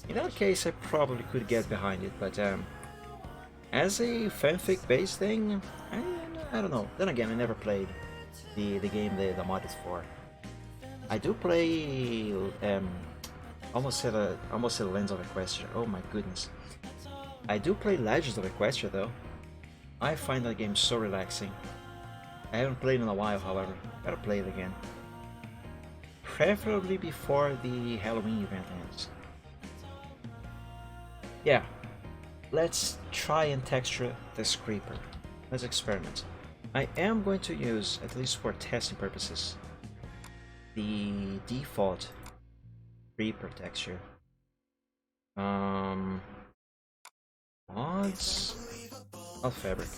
In that case, I probably could get behind it, but as a fanfic based thing, I don't know. Then again, I never played the game the mod is for. I do play almost said Lands of Equestria. Oh my goodness. I do play Legends of Equestria though. I find that game so relaxing. I haven't played in a while, however. Gotta play it again. Preferably before the Halloween event ends. Yeah, let's try and texture this creeper. Let's experiment. I am going to use, at least for testing purposes, the default creeper texture. Mods, not fabric,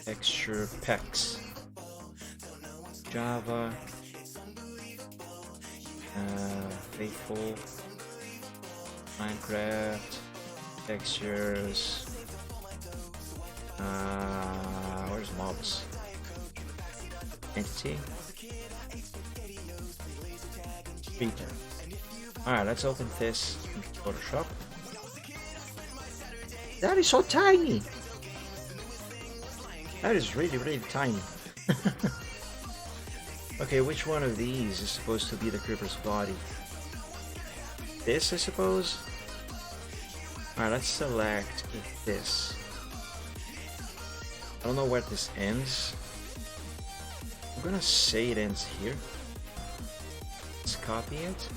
texture packs, Java, faithful, Minecraft. Textures. Where's mobs? Entity. Creeper. Alright, let's open this in Photoshop. That is so tiny! That is really, really tiny. Okay, which one of these is supposed to be the creeper's body? This, I suppose? Alright, let's select this. I don't know where this ends. I'm gonna say it ends here. Let's copy it.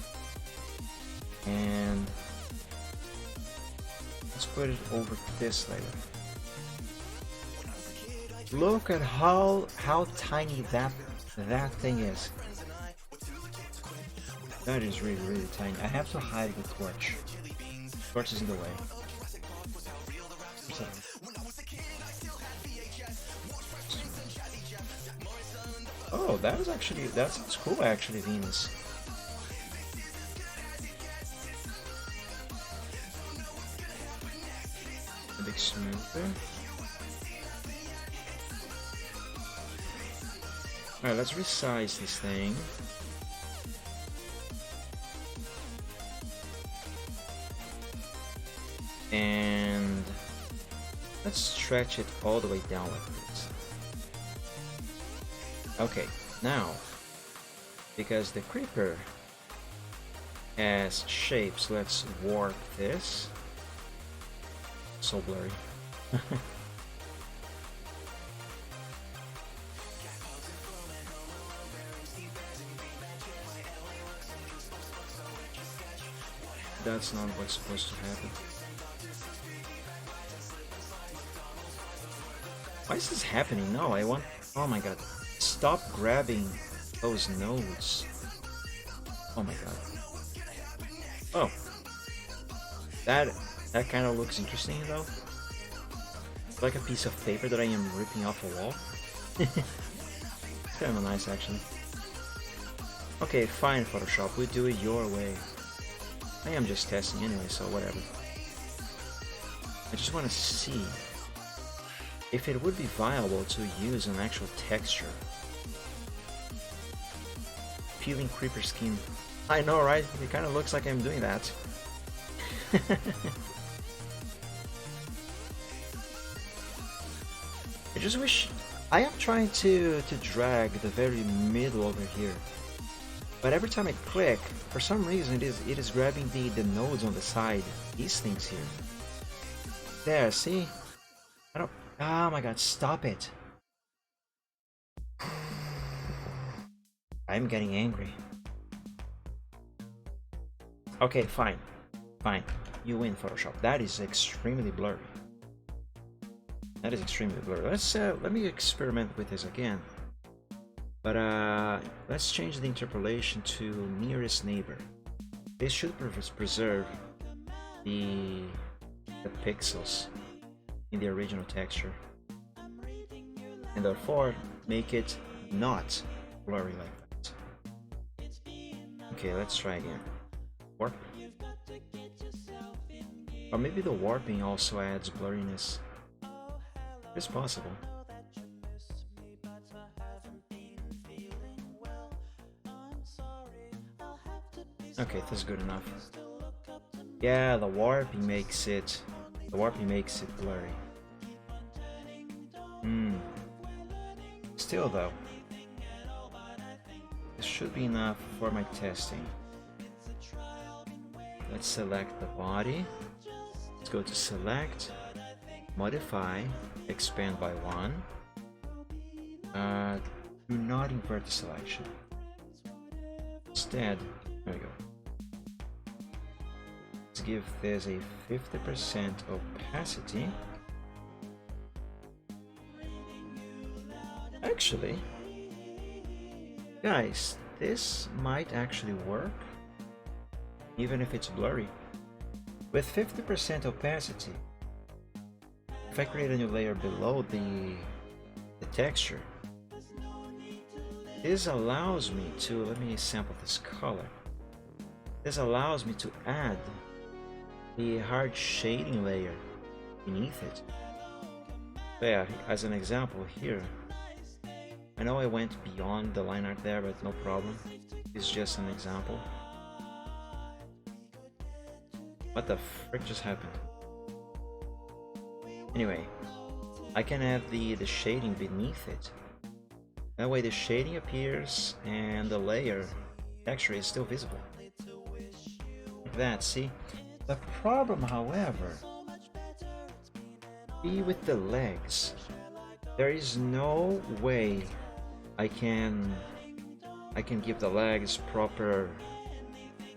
And Let's put it over this layer. Look at how tiny that thing is. That is really, really tiny. I have to hide the torch. Torch is in the way. Oh, that is actually, that's cool actually, Venus. A bit smoother. Alright, let's resize this thing. And let's stretch it all the way down like this. Okay, now, because the creeper has shapes, let's warp this. So blurry. That's not what's supposed to happen. Why is this happening? No, I want... Oh my god. Stop grabbing those nodes. Oh my god. Oh. That kind of looks interesting though. It's like a piece of paper that I am ripping off a wall. It's kind of nice actually. Okay, fine Photoshop, we do it your way. I am just testing anyway, so whatever. I just want to see if it would be viable to use an actual texture. Peeling creeper skin. I know, right? It kind of looks like I'm doing that. I just wish... I am trying to drag the very middle over here. But every time I click, for some reason it is grabbing the nodes on the side. These things here. There, see? I don't... Oh my god, stop it. I'm getting angry. Okay, fine. Fine. You win, Photoshop. That is extremely blurry. That is extremely blurry. Let me experiment with this again. But let's change the interpolation to nearest neighbor. This should preserve the pixels in the original texture, and therefore make it not blurry like that. Okay, let's try again. Warp. Or maybe the warping also adds blurriness. It's possible. Okay, that's good enough. Yeah, the warping makes it blurry. Still though, this should be enough for my testing. Let's select the body. Let's go to select, modify, expand by 1. Do not invert the selection. Instead, there we go. Let's give this a 50% opacity. Actually, guys, this might actually work, even if it's blurry. With 50% opacity, if I create a new layer below the texture, this allows me to, let me sample this color. This allows me to add the hard shading layer beneath it. So yeah, as an example here, I know I went beyond the line art there, but no problem. It's just an example. What the frick just happened? Anyway, I can add the shading beneath it. That way the shading appears and the layer texture is still visible. Like that, see? The problem, however, be with the legs. There is no way I can give the legs proper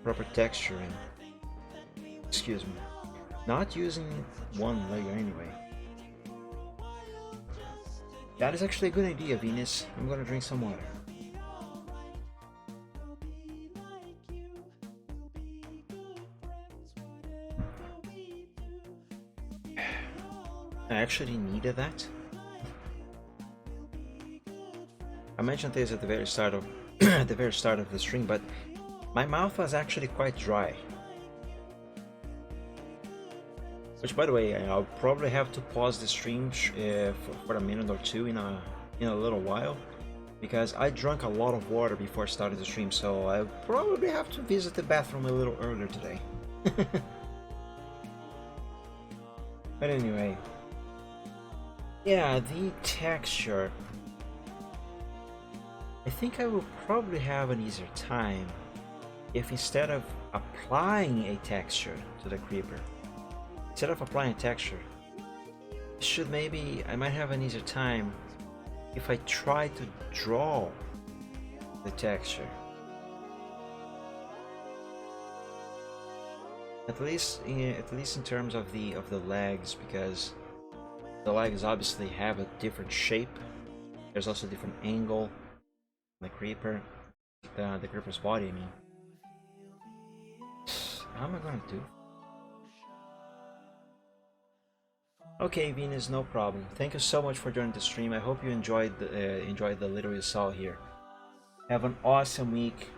texturing. Excuse me. not using one layer anyway. That is actually a good idea, Venus. I'm gonna drink some water. I actually needed that. I mentioned this at the very start of at the very start of the stream, but my mouth was actually quite dry. Which, by the way, I'll probably have to pause the stream for a minute or two in a little while, because I drank a lot of water before starting the stream, so I'll probably have to visit the bathroom a little earlier today. But anyway, yeah, the texture. I think I will probably have an easier time if instead of applying a texture to the creeper, instead of applying a texture, I might have an easier time if I try to draw the texture. At least in terms of the legs, because the legs obviously have a different shape. There's also a different angle. The creeper, the creeper's body. I mean, how am I gonna do? Okay, Venus, no problem. Thank you so much for joining the stream. I hope you enjoyed the little you saw here. Have an awesome week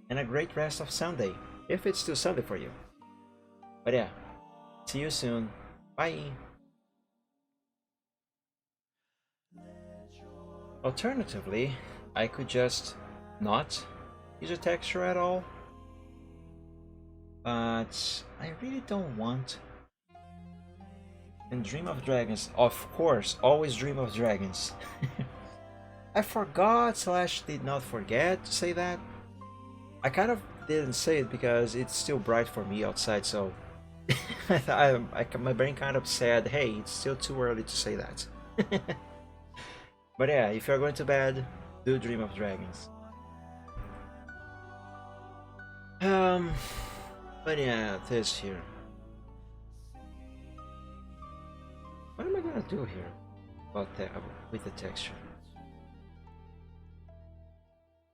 and a great rest of Sunday, if it's still Sunday for you. But yeah, see you soon. Bye. Alternatively, I could just not use a texture at all, but I really don't want. And Dream of Dragons, of course, always dream of dragons. I forgot / did not forget to say that. I kind of didn't say it because it's still bright for me outside, so my brain kind of said, hey, it's still too early to say that. But yeah, if you're going to bed, do Dream of Dragons. But yeah, this here. What am I gonna do here about that with the texture?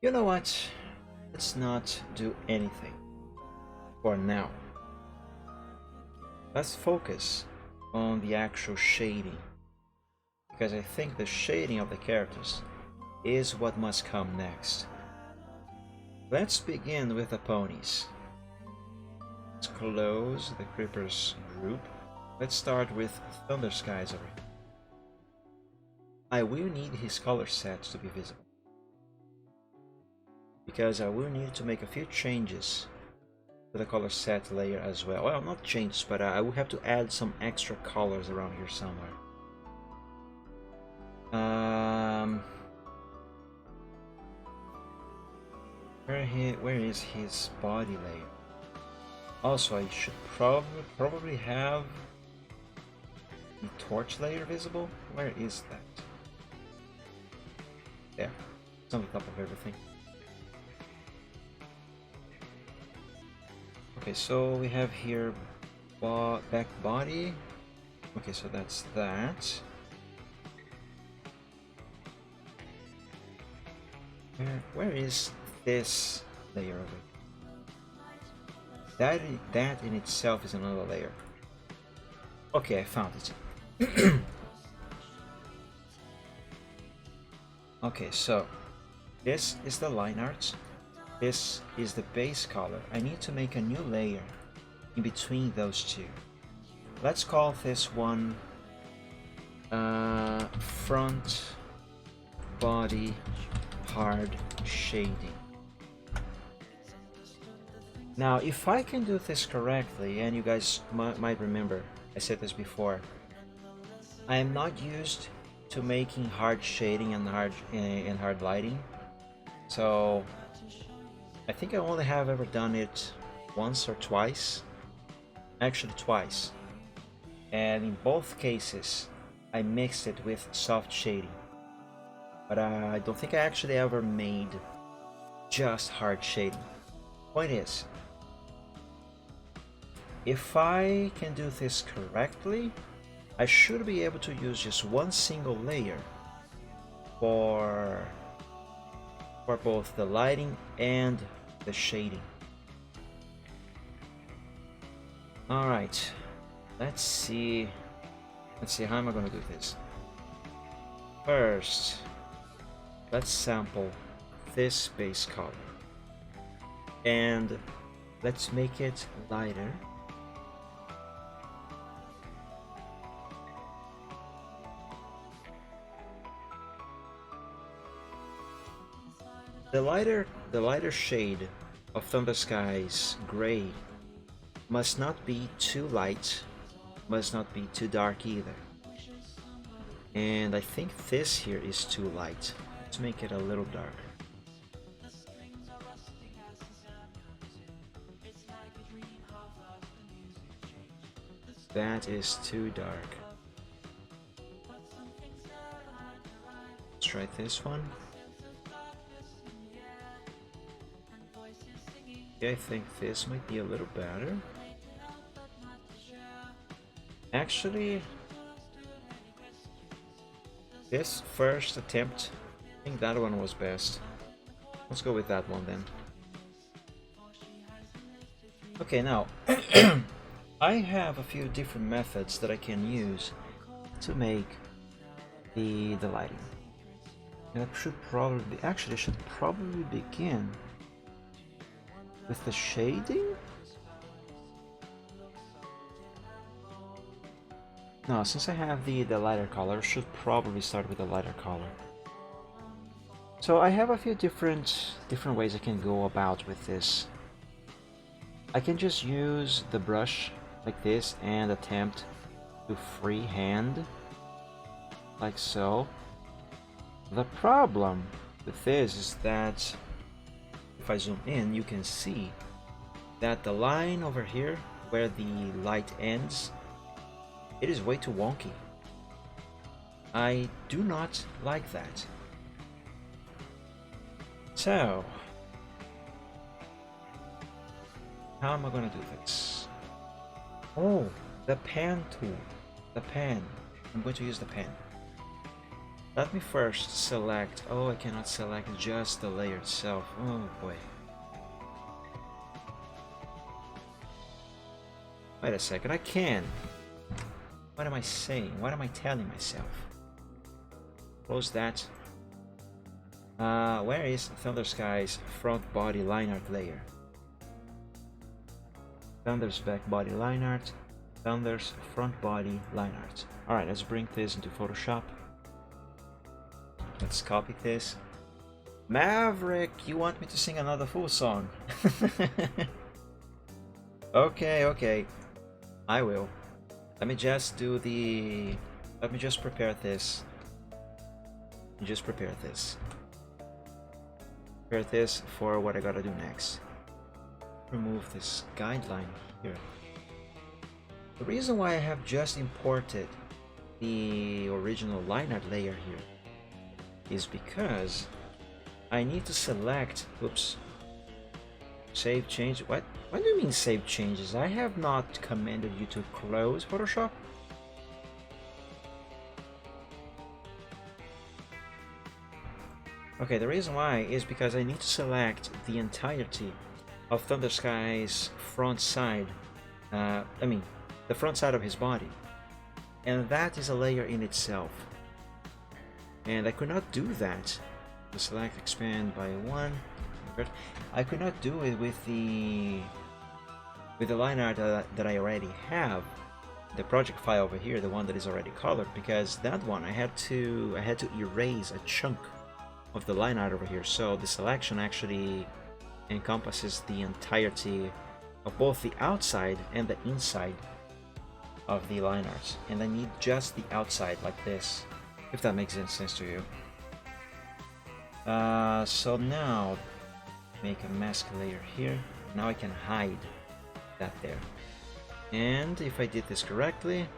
You know what? Let's not do anything for now. Let's focus on the actual shading, because I think the shading of the characters is what must come next. Let's begin with the ponies. Let's close the Creepers group. Let's start with Thunder Skies over here. I will need his color set to be visible, because I will need to make a few changes to the color set layer as well. Well, not changes, but I will have to add some extra colors around here somewhere. Where is his body layer? Also, I should probably have the torch layer visible. Where is that? There. It's on the top of everything. Okay, so we have here back body. Okay, so that's that. Where is this layer of it? That in itself is another layer. Okay, I found it. Okay, so this is the line art. This is the base color. I need to make a new layer in between those two. Let's call this one front body hard shading. Now, if I can do this correctly, and you guys might remember, I said this before, I am not used to making hard shading and hard lighting, so I think I only have ever done it once or twice, actually twice, and in both cases I mixed it with soft shading, but I don't think I actually ever made just hard shading. Point is, if I can do this correctly, I should be able to use just one single layer for both the lighting and the shading. All right, let's see how am I gonna do this. First, let's sample this base color and let's make it lighter. The lighter shade of Thunder Sky's gray must not be too light, must not be too dark either. And I think this here is too light. Let's make it a little darker. That is too dark. Let's try this one. Yeah, I think this might be a little better. Actually, this first attempt, I think that one was best. Let's go with that one then. Okay, now I have a few different methods that I can use to make the lighting. And I should probably begin with the shading? No, since I have the lighter color, I should probably start with the lighter color. So I have a few different ways I can go about with this. I can just use the brush like this and attempt to freehand like so. The problem with this is that if I zoom in, you can see that the line over here where the light ends, it is way too wonky. I do not like that. So, how am I gonna do this? Oh, the pen tool. The pen. I'm going to use the pen. Let me first select. Oh, I cannot select just the layer itself. Oh boy. Wait a second, I can. What am I saying? What am I telling myself? Close that. Where is Thunder Sky's front body line art layer? Thunder's back body line art. Thunder's front body line art. Alright, let's bring this into Photoshop. Let's copy this. Maverick, you want me to sing another full song? Okay. I will. Let me just prepare this. Prepare this for what I gotta do next. Remove this guideline here. The reason why I have just imported the original line art layer here is because I need to select, oops, save change. What do you mean save changes? I have not commanded you to close Photoshop. Okay, the reason why is because I need to select the entirety of Thunder Sky's front side, the front side of his body, and that is a layer in itself. And I could not do that. The select expand by one. I could not do it with the line art that I already have, the project file over here, the one that is already colored, because that one I had to erase a chunk of the line art over here. So the selection actually encompasses the entirety of both the outside and the inside of the line art, and I need just the outside like this, if that makes any sense to you. So now make a mask layer here. Now I can hide that there, and if I did this correctly,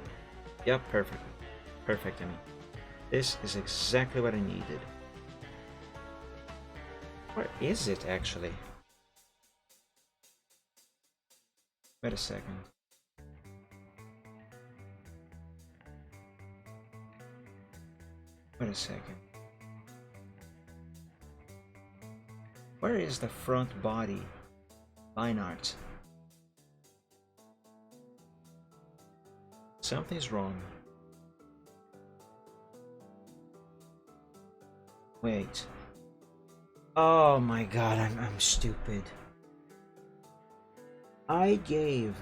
yep, perfect. I mean, this is exactly what I needed. Where is it actually? Wait a second. Wait a second. Where is the front body line art? Something's wrong. Wait. Oh my god, I'm stupid. I gave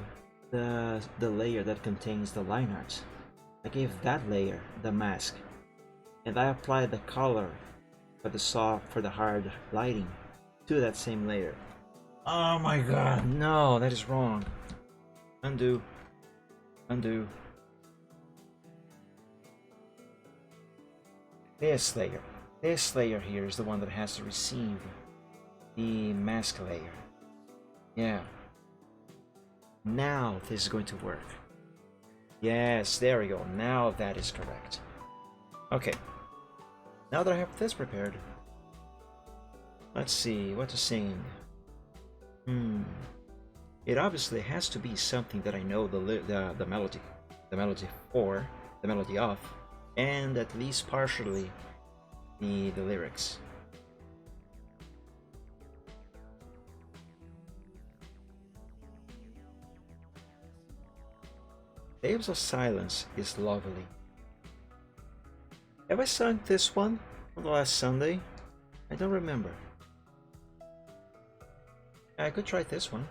the layer that contains the line art. I gave that layer the mask, and I applied the color for the hard lighting to that same layer. Oh my god, no, that is wrong. Undo. Undo. This layer here is the one that has to receive the mask layer. Yeah. Now this is going to work. Yes, there we go. Now that is correct. Okay. Now that I have this prepared, let's see what to sing. It obviously has to be something that I know the melody for, the melody of, and at least partially the lyrics. Days of Silence is lovely. Have I sung this one on the last Sunday? I don't remember. I could try this one.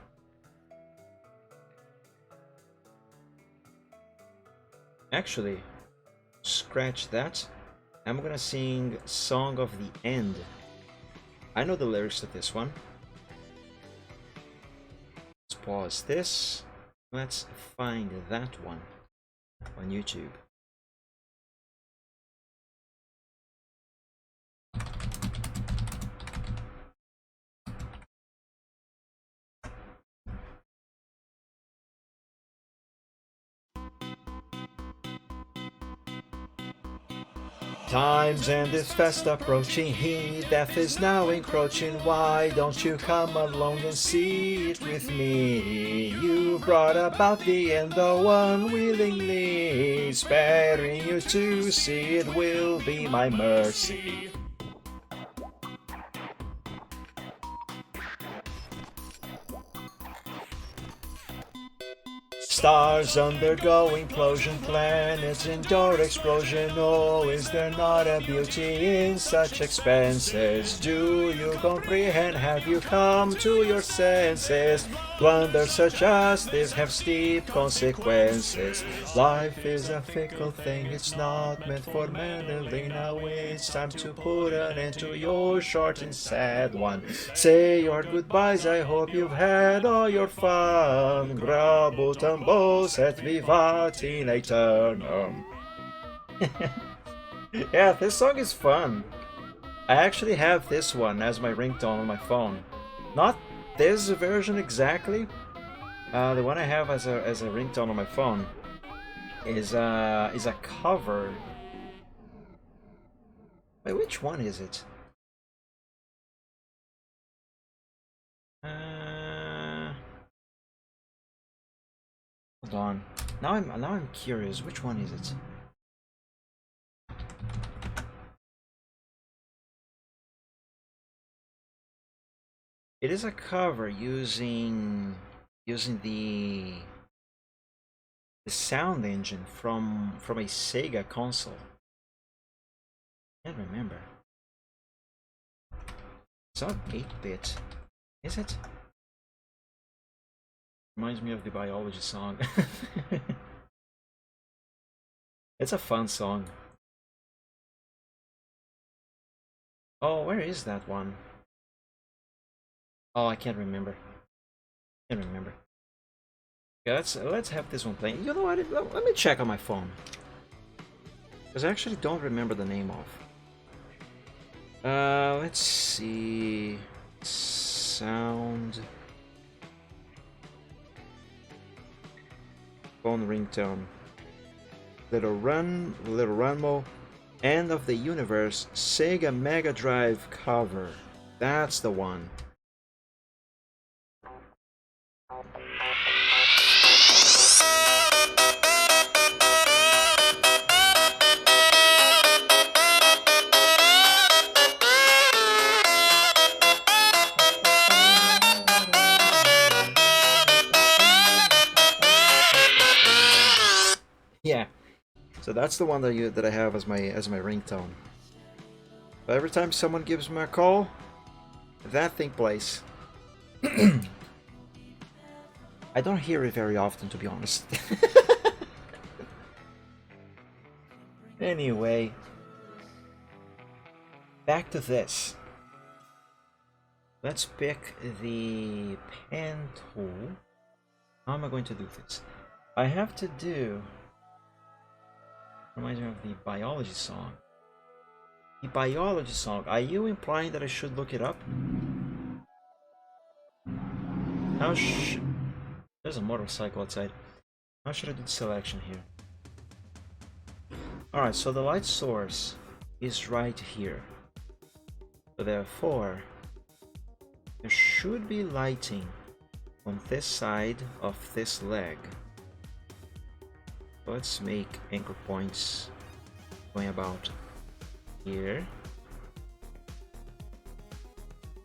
Actually, scratch that. I'm gonna sing Song of the End. I know the lyrics to this one. Let's pause this. Let's find that one on YouTube. Time's end is fast approaching, death is now encroaching. Why don't you come along and see it with me? You brought about the end, though unwillingly. Sparing you to see it will be my mercy. Stars undergoing implosion, planets endure explosion. Oh, is there not a beauty in such expenses? Do you comprehend? Have you come to your senses? Blunders such as this have steep consequences. Life is a fickle thing, it's not meant for meddling. Now it's time to put an end to your short and sad one. Say your goodbyes, I hope you've had all your fun. Grabut ambos et vivat in aeternum. Yeah, this song is fun. I actually have this one as my ringtone on my phone. Not this version exactly. The one I have as a ringtone on my phone is a cover. Wait, which one is it? Hold on. Now I'm curious. Which one is it? It is a cover using the sound engine from a Sega console. I can't remember. It's not 8-bit, is it? Reminds me of the biology song. It's a fun song. Oh, where is that one? Oh, I can't remember. Can't remember. Yeah, let's have this one playing. You know what? Let me check on my phone, because I actually don't remember the name of. Let's see. Sound. Phone ringtone. Little Runmo. End of the Universe. Sega Mega Drive cover. That's the one. Yeah. So that's the one that I have as my ringtone. But every time someone gives me a call, that thing plays. I don't hear it very often, to be honest. Anyway, back to this. Let's pick the pen tool. How am I going to do this? I have to do... Reminds me of the biology song. The biology song. Are you implying that I should look it up? How There's a motorcycle outside. How should I do the selection here? Alright, so the light source is right here. So therefore, there should be lighting on this side of this leg. Let's make anchor points going about here.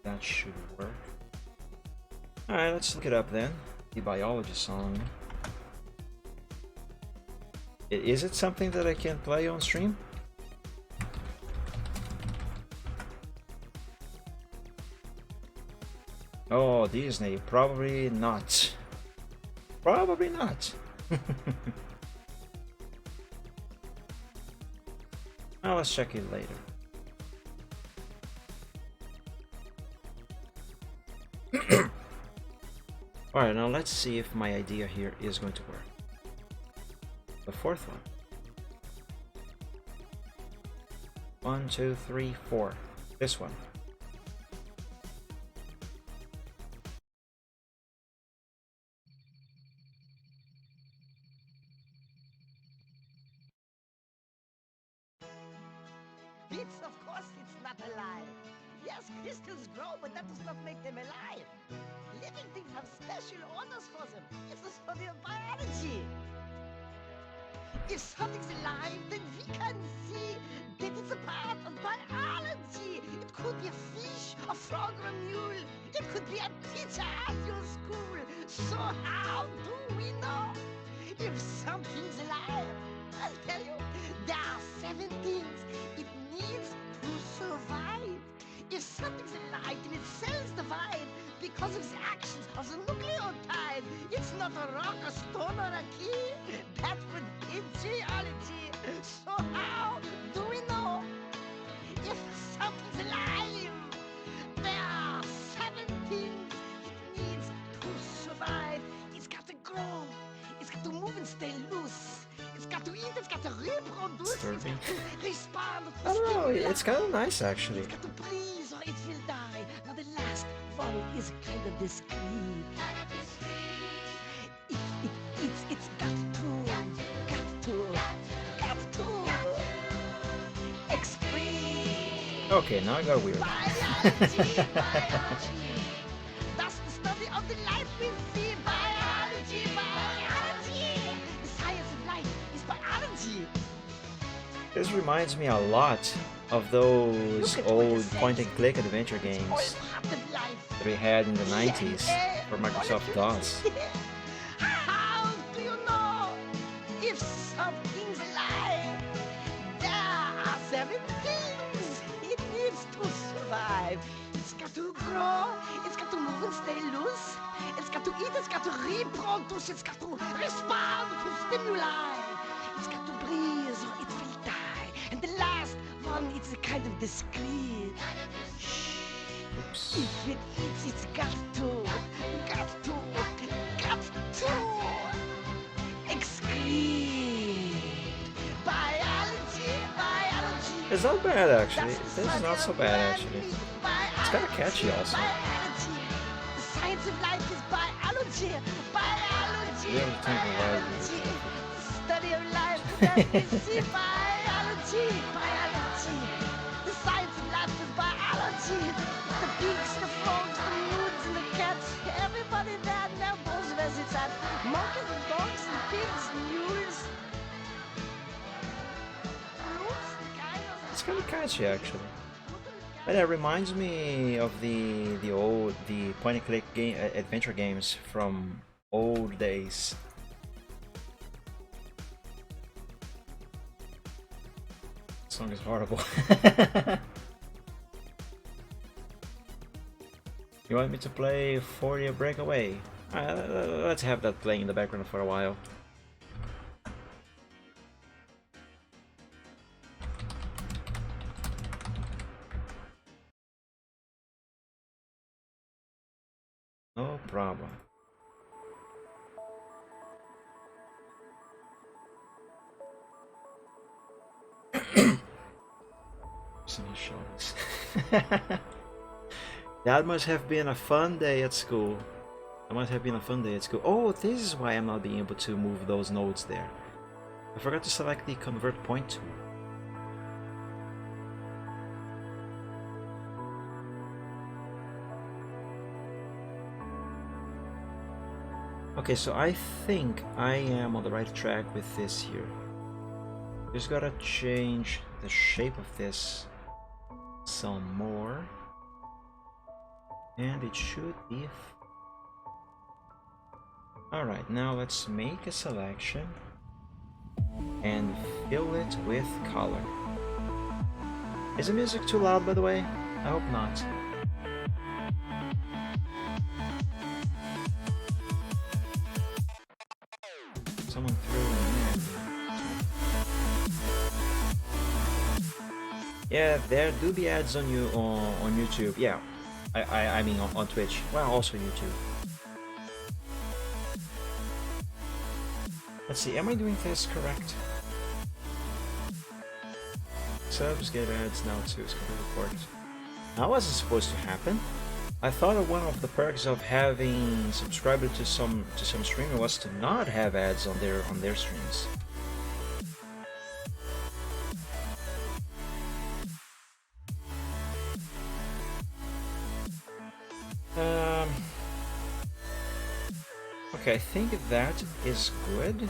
That should work. Alright, let's look it up then. The biology song. Is it something that I can play on stream? Oh, Disney, probably not. Probably not. Well, let's check it later. Alright, now let's see if my idea here is going to work. The fourth one. 1, 2, 3, 4. This one. Beats, of course, it's not alive. Yes, crystals grow, but that does not make them alive. Living things have special orders for them. It's the study of biology. If something's alive, then we can see that it's a part of biology. It could be a fish, a frog, or a mule. It could be a teacher at your school. So how do we know if something's alive? I'll tell you, there are 7 things it needs to survive. If something's alive, then its cells divide because of the actions of the nucleotide. It's not a rock, a stone, or a key. That would be geology. So how do we know if something's alive? There are 7 things it needs to survive. It's got to grow. It's got to move and stay loose. It's got to eat, it's got to reproduce, Disturbing. it's got to respond to I don't know, stimuli. it's kind of nice actually. It's got to breathe or it will die. Now the last one is kind of discreet. If it eats, it's got to excrete. Okay, now I got weird. Biology, biology. That's the study of the life we see. Biology, biology. The science of life is biology. This reminds me a lot of those old point-and-click adventure games that we had in the 90s for Microsoft DOS. How do you know if something's alive? There are 7 things it needs to survive. It's got to grow, it's got to move and stay loose, it's got to eat, it's got to reproduce, it's got to respond to stimuli, it's got to breathe or it will die. And the last one, it's a kind of discreet. Oops. If it eats, it's got to excrete. Biology, biology. It's not bad actually. That's This is not so bad actually. It's kind of catchy also. Biology. The science of life is biology. Biology. Yeah, I'm thinking about it. Biology. The study of life that we see. Biology. Biology. The science of life is biology. The pigs, the frogs, the moons, and the cats. Everybody there knows where it's at. Monkeys and dogs and pigs and mules. It's kind of catchy actually. And it reminds me of the point-and-click game adventure games from old days. song is horrible. You want me to play 40 Breakaway? Let's have that playing in the background for a while. No problem. Shorts. That must have been a fun day at school. That must have been a fun day at school. Oh, this is why I'm not being able to move those nodes there. I forgot to select the convert point tool. Okay, so I think I am on the right track with this here. Just gotta change the shape of this some more. And it should be... Alright, now let's make a selection and fill it with color. Is the music too loud, by the way? I hope not. Someone threw an ad. Yeah, there do be ads on you on YouTube. Yeah, I mean on Twitch. Well, also YouTube. Let's see, am I doing this correct? Subs get ads now too, it's completely correct. That wasn't supposed to happen. I thought that one of the perks of having subscribed to some streamer was to not have ads on their streams. Okay, I think that is good.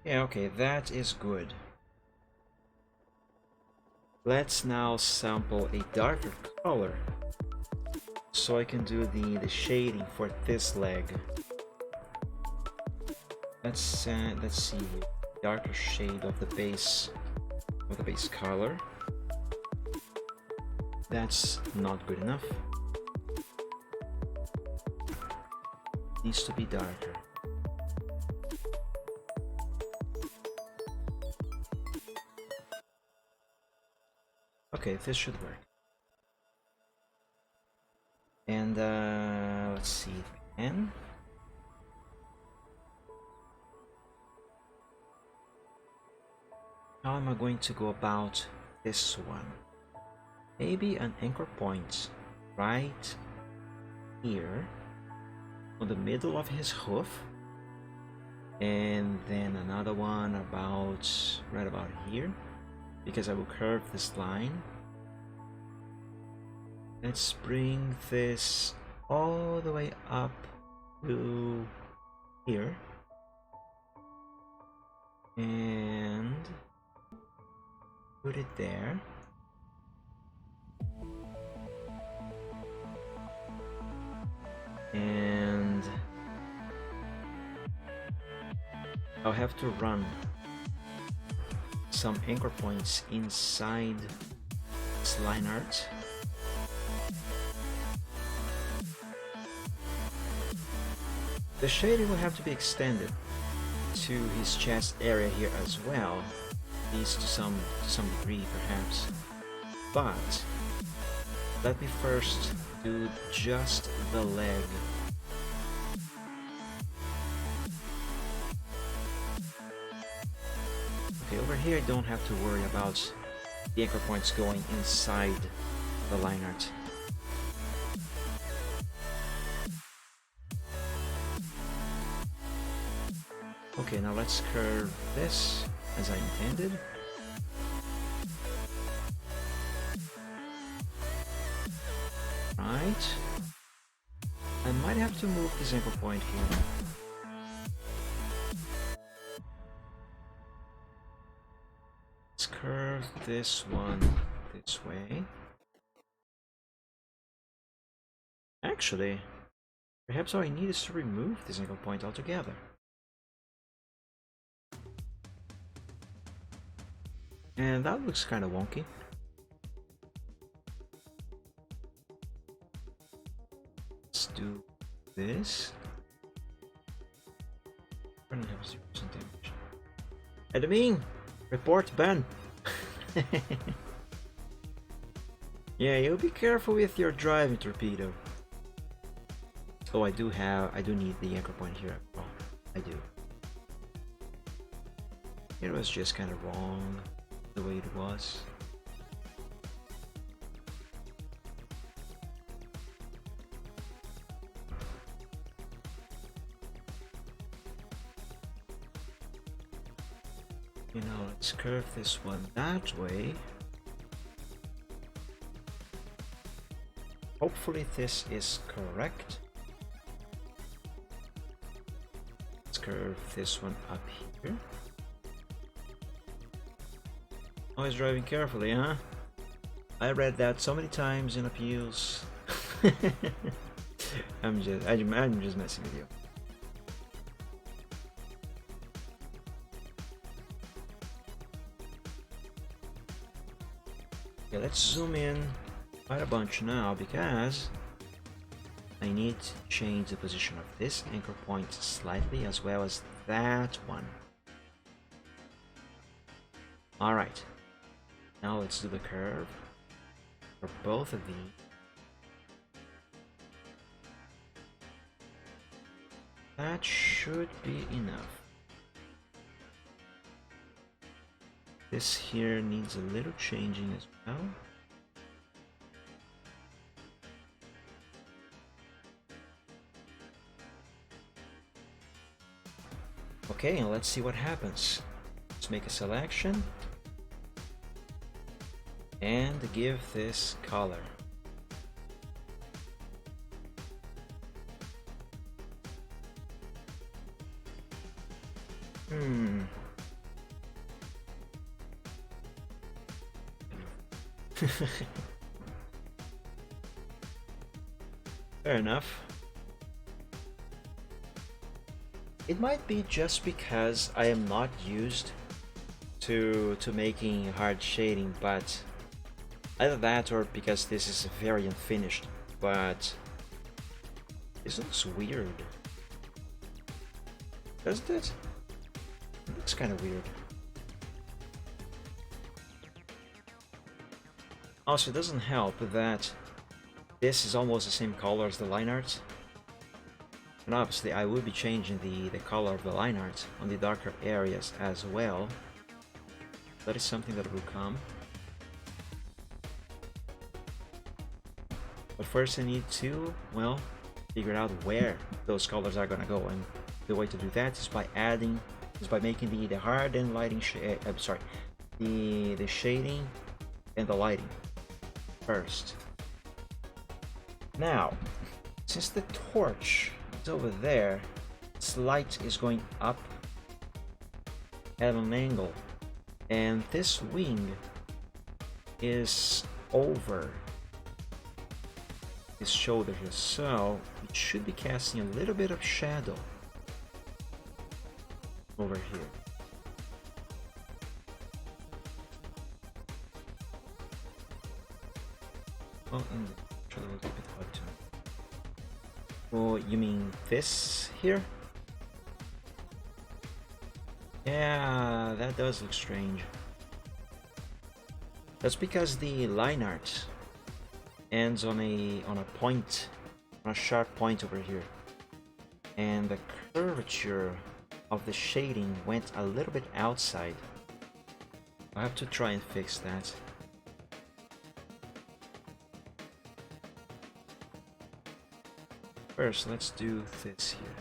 Yeah, okay, that is good. Let's now sample a darker color so I can do the shading for this leg. Let's see, darker shade of the base color. That's not good enough. Needs to be darker. Okay, this should work. And let's see, pen. How am I going to go about this one? Maybe an anchor point right here on the middle of his hoof, and then another one right about here, because I will curve this line. Let's bring this all the way up to here and put it there. And I'll have to run some anchor points inside this line art. The shading will have to be extended to his chest area here as well, at least to some degree perhaps. But let me first do just the leg. Okay, over here I don't have to worry about the anchor points going inside the line art. Okay, now let's curve this as I intended. Right. I might have to move this anchor point here. Let's curve this one this way. actually, perhaps all I need is to remove this anchor point altogether. And that looks kind of wonky. Let's do this. Currently have 0% damage. Admin! Report Ben! Yeah, you be careful with your driving, Torpedo. Oh, I do need the anchor point here. Oh, I do. It was just kind of wrong the way it was. You know, let's curve this one that way. Hopefully this is correct. Let's curve this one up here. Always driving carefully, huh? I read that so many times in appeals. I'm just messing with you. Okay, let's zoom in quite a bunch now because I need to change the position of this anchor point slightly as well as that one. Alright, now let's do the curve for both of these. That should be enough. This here needs a little changing as well. Okay, and let's see what happens. Let's make a selection and give this color. Fair enough. It might be just because I am not used to making hard shading, but either that or because this is very unfinished. But this looks weird, doesn't it? It looks kind of weird. Also, it doesn't help that this is almost the same color as the line art. And obviously I will be changing the color of the line art on the darker areas as well. That is something that will come. But first I need to, well, figure out where those colors are gonna go. And the way to do that is by making the hard and lighting the shading and the lighting first. Now, since the torch is over there, its light is going up at an angle, and this wing is over his shoulder here, so it should be casting a little bit of shadow over here. Oh, and a little bit hard to. Oh, you mean this here? Yeah, that does look strange. That's because the line art ends on a point, on a sharp point over here, and the curvature of the shading went a little bit outside. I have to try and fix that. First, let's do this here.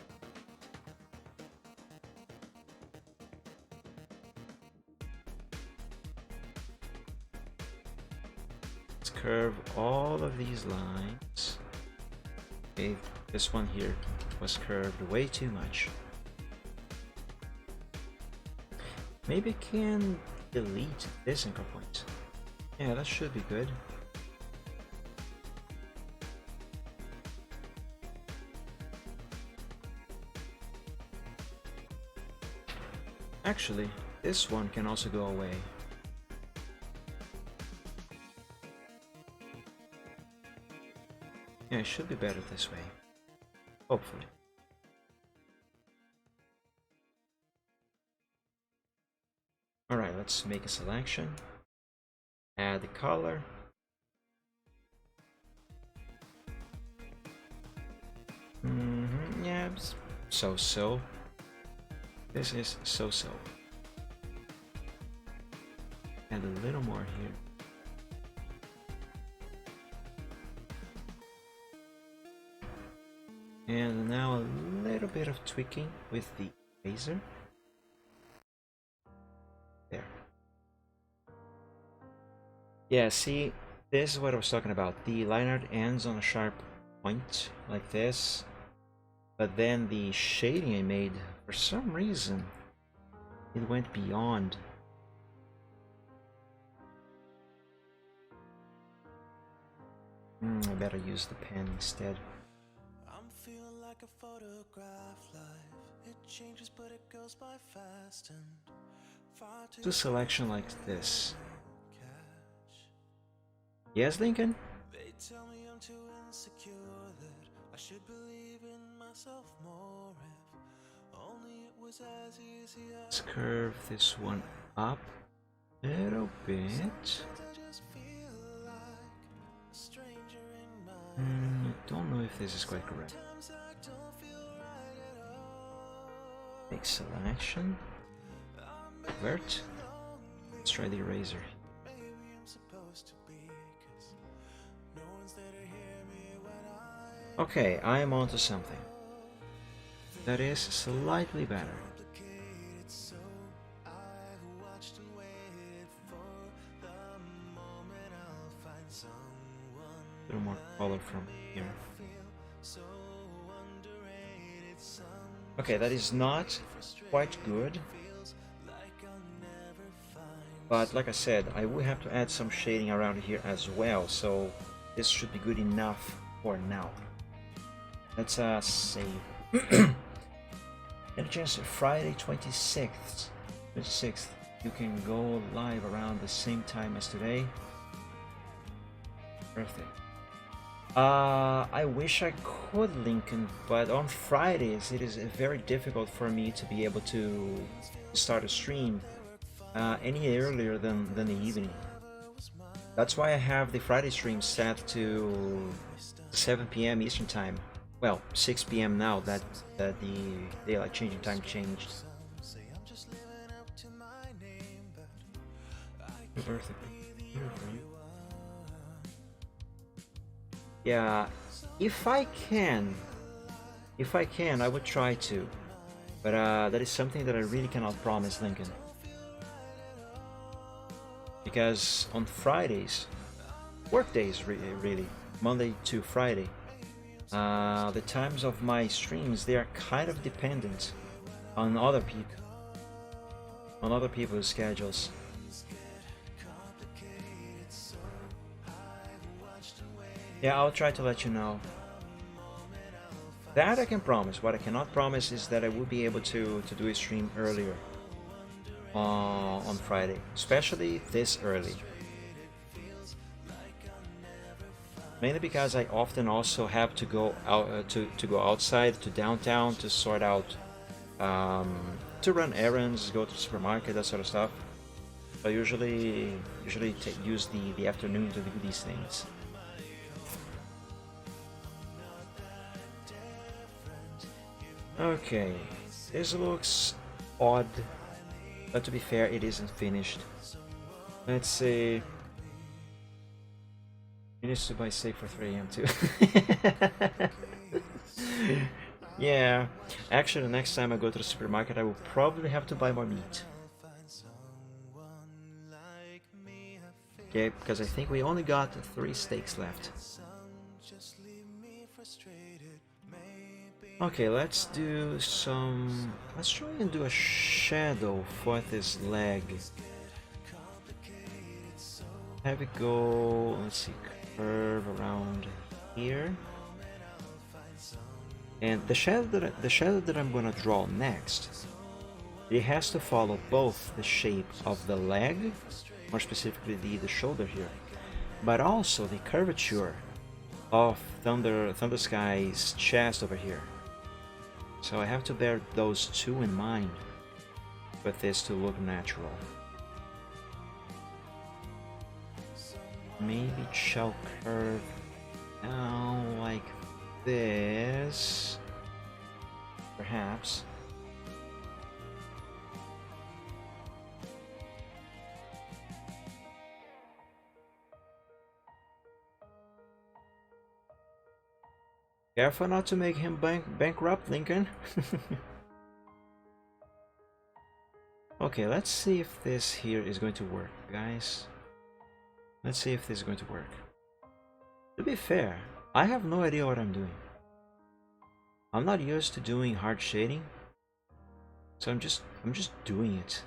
Let's curve all of these lines. Okay, this one here was curved way too much. Maybe I can delete this anchor point. Yeah, that should be good. Actually, this one can also go away. Yeah, it should be better this way. Hopefully. Alright, let's make a selection. Add the color. Yeah, so-so. This is so-so. Add a little more here. And now a little bit of tweaking with the laser. There. Yeah, see, this is what I was talking about. The line art ends on a sharp point, like this. But then the shading I made, for some reason, it went beyond. I better use the pen instead. I'm feeling like a photograph life. It changes but it goes by fast and far too Do a selection like this. catch. Yes, Lincoln? They tell me I'm too insecure, that I should believe in myself more. If only it was as easy Let's as curve this one up a little bit. I just feel like a stranger in my I don't know if this is quite correct. times I don't feel right at all. Make selection. Convert. Let's try the eraser. Maybe I'm supposed to be, 'cause no one's there to hear me when I Okay, I am onto something. That is slightly better. complicated, so I've watched and waited for the moment I'll find someone A little more color from here. so underrated. Some Okay, that is not quite good. like I'll never find. But like I said, I will have to add some shading around here as well, so this should be good enough for now. Let's save. And just Friday 26th. You can go live around the same time as today. Perfect. I wish I could, Lincoln, but on Fridays it is very difficult for me to be able to start a stream any earlier than the evening. That's why I have the Friday stream set to 7 p.m. Eastern time. Well, 6 p.m. now that the daylight changing time changed. Say I'm just living up to my name, but I Perfect. Here for you. Yeah, if I can, I would try to, but that is something that I really cannot promise, Lincoln. Because on Fridays, work days really, Monday to Friday, the times of my streams, they are kind of dependent on other people's schedules. Yeah, I'll try to let you know. That I can promise. What I cannot promise is that I will be able to do a stream earlier on Friday, especially this early. Mainly because I often also have to go out to go outside to downtown to sort out, to run errands, go to the supermarket, that sort of stuff. So I usually use the afternoon to do these things. Okay, this looks odd, but to be fair, it isn't finished. Let's see. It needs to buy steak for 3 a.m. too. Yeah, actually, the next time I go to the supermarket, I will probably have to buy more meat. Okay, because I think we only got 3 steaks left. Okay, let's try and do a shadow for this leg. Have it go, let's see, curve around here. And the shadow that I'm gonna draw next It has to follow both the shape of the leg, more specifically the shoulder here, but also the curvature of Thunder Sky's chest over here. So I have to bear those two in mind for this to look natural. Maybe choke curve down like this, perhaps. Careful not to make him bankrupt, Lincoln. Okay, let's see if this here is going to work, guys. Let's see if this is going to work. To be fair, I have no idea what I'm doing. I'm not used to doing hard shading, so I'm just doing it.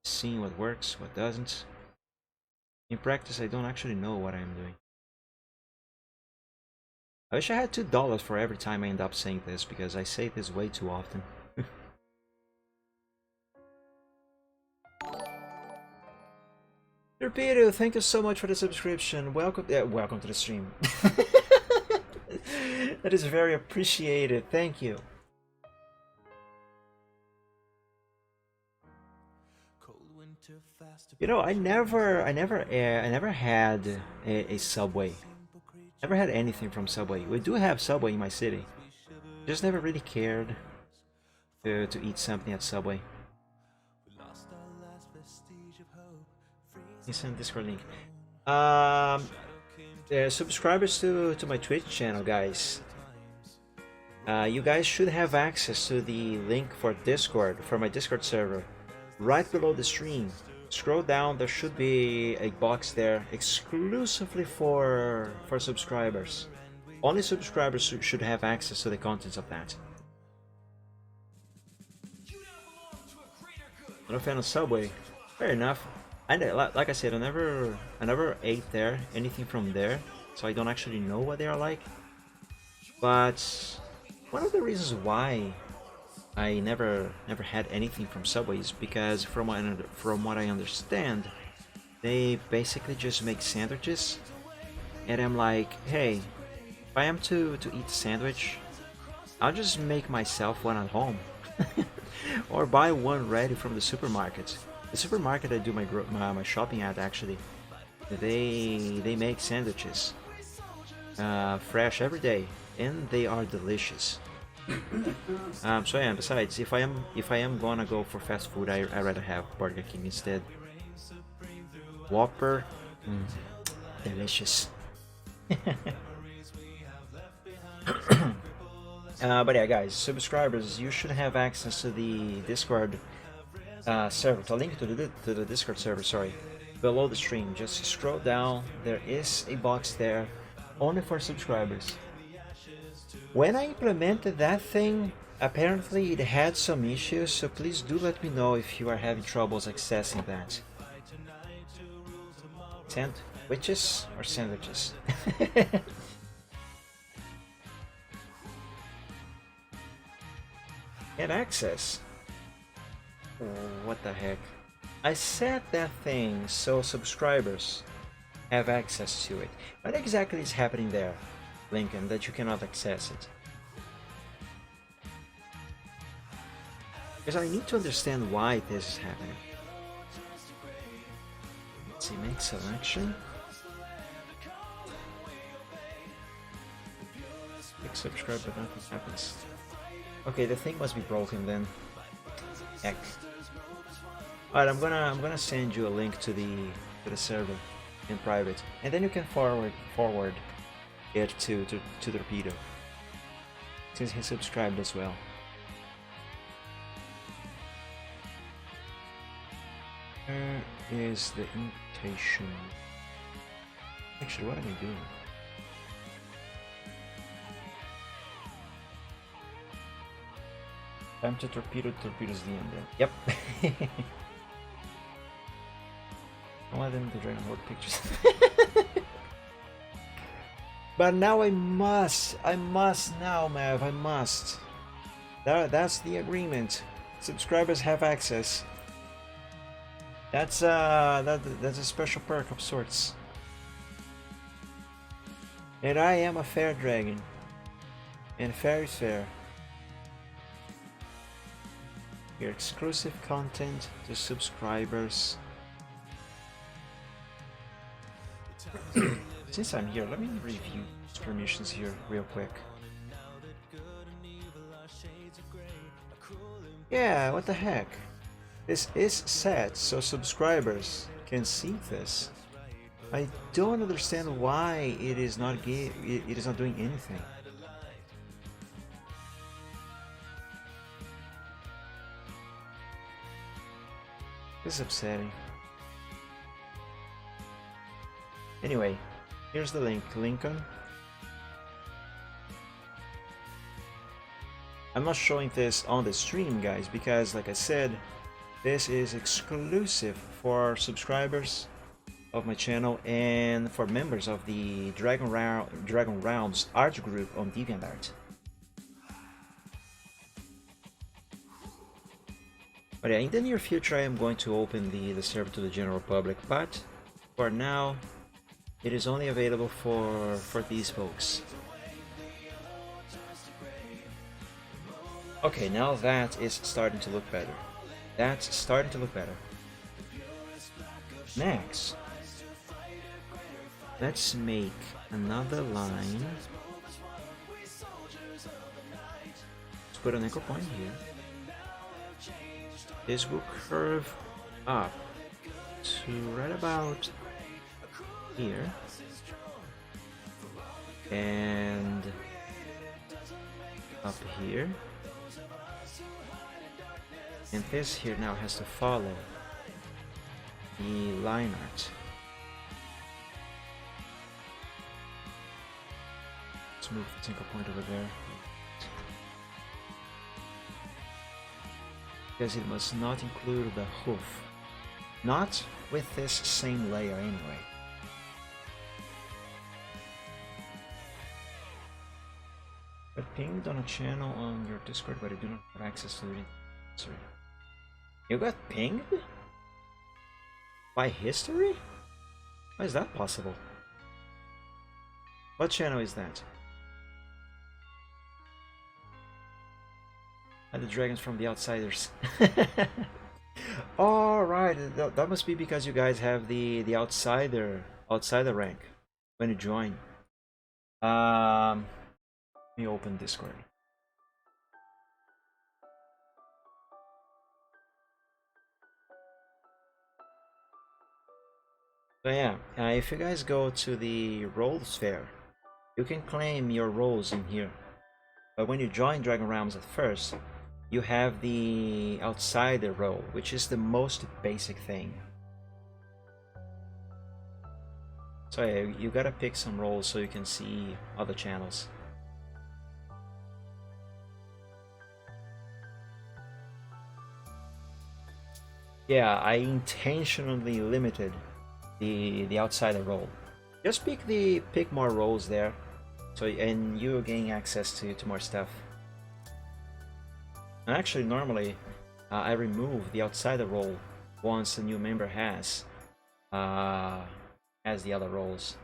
Seeing what works, what doesn't. In practice, I don't actually know what I'm doing. I wish I had $2 for every time I end up saying this, because I say this way too often. Torpedo, thank you so much for the subscription. Welcome to the stream. That is very appreciated. Thank you. You know, I never had a Subway. Never had anything from Subway. We do have Subway in my city. Just never really cared to eat something at Subway. You send Discord link. Subscribers to my Twitch channel, guys. You guys should have access to the link for Discord, for my Discord server, right below the stream. Scroll down, there should be a box there exclusively for subscribers. Only subscribers should have access to the contents of that. Not a fan of Subway. Fair enough. Like I said, I never ate there, anything from there, so I don't actually know what they are like. But one of the reasons why I never had anything from Subway is because from what I understand, they basically just make sandwiches, and I'm like, hey, if I am to eat a sandwich, I'll just make myself one at home, or buy one ready from the supermarket. The supermarket I do my shopping at, actually, they make sandwiches fresh every day, and they are delicious. So yeah, besides, if I am gonna go for fast food, I rather have Burger King instead. Whopper, delicious. But yeah, guys, subscribers, you should have access to the Discord server. To link to the Discord server, sorry, below the stream. Just scroll down. There is a box there, only for subscribers. When I implemented that thing, apparently it had some issues, so please do let me know if you are having troubles accessing that. Sandwiches or sandwiches? Get access? What the heck? I set that thing so subscribers have access to it. What exactly is happening there, Lincoln, that you cannot access it? Because I need to understand why this is happening. Let's see, make selection. Click subscribe, but nothing happens. Okay, the thing must be broken then. Heck. Alright, I'm gonna send you a link to the server in private, and then you can forward it to Torpedo, since he subscribed as well. Where is the invitation? Actually, what am I doing? Time to torpedo's the end then. Yep. I want them to Dragon Lord pictures. But now I must now, Mav, I must. That's the agreement. subscribers have access. That's that's a special perk of sorts. And I am a fair dragon. And fair is fair. Your exclusive content to subscribers. Since I'm here, let me review permissions here real quick. Yeah, what the heck? This is set so subscribers can see this. I don't understand why it is not it is not doing anything. This is upsetting. Anyway, here's the link. Lincoln. I'm not showing this on the stream, guys, because like I said, this is exclusive for subscribers of my channel and for members of the Dragon Rounds art group on DeviantArt. But yeah, in the near future I am going to open the server to the general public, but for now it is only available for these folks. Okay, now that is starting to look better. That's starting to look better. Next, let's make another line. Let's put an anchor point here. This will curve up to right about here. And up here. And this here now has to follow the line art. Let's move the single point over there. Because it must not include the hoof. Not with this same layer anyway. But pinged on a channel on your Discord, but I do not have access to it. Sorry. You got pinged? By history? How is that possible? What channel is that? The dragons from the outsiders. Alright, that must be because you guys have the outsider rank when you join. Let me open Discord. So yeah, if you guys go to the roles fair, you can claim your roles in here. But when you join Dragon Realms at first, you have the outsider role, which is the most basic thing. So yeah, you gotta pick some roles so you can see other channels. Yeah, I intentionally limited the outsider role. Just pick more roles there, so and you gain access to more stuff. And actually, normally I remove the outsider role once a new member has the other roles.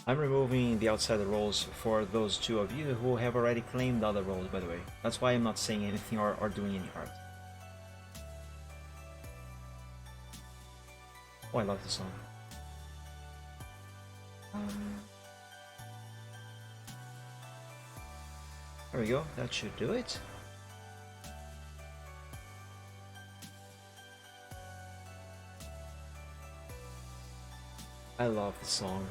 I'm removing the outsider roles for those two of you who have already claimed other roles, by the way. That's why I'm not saying anything or doing any art. Oh, I love the song. There we go, that should do it. I love the song.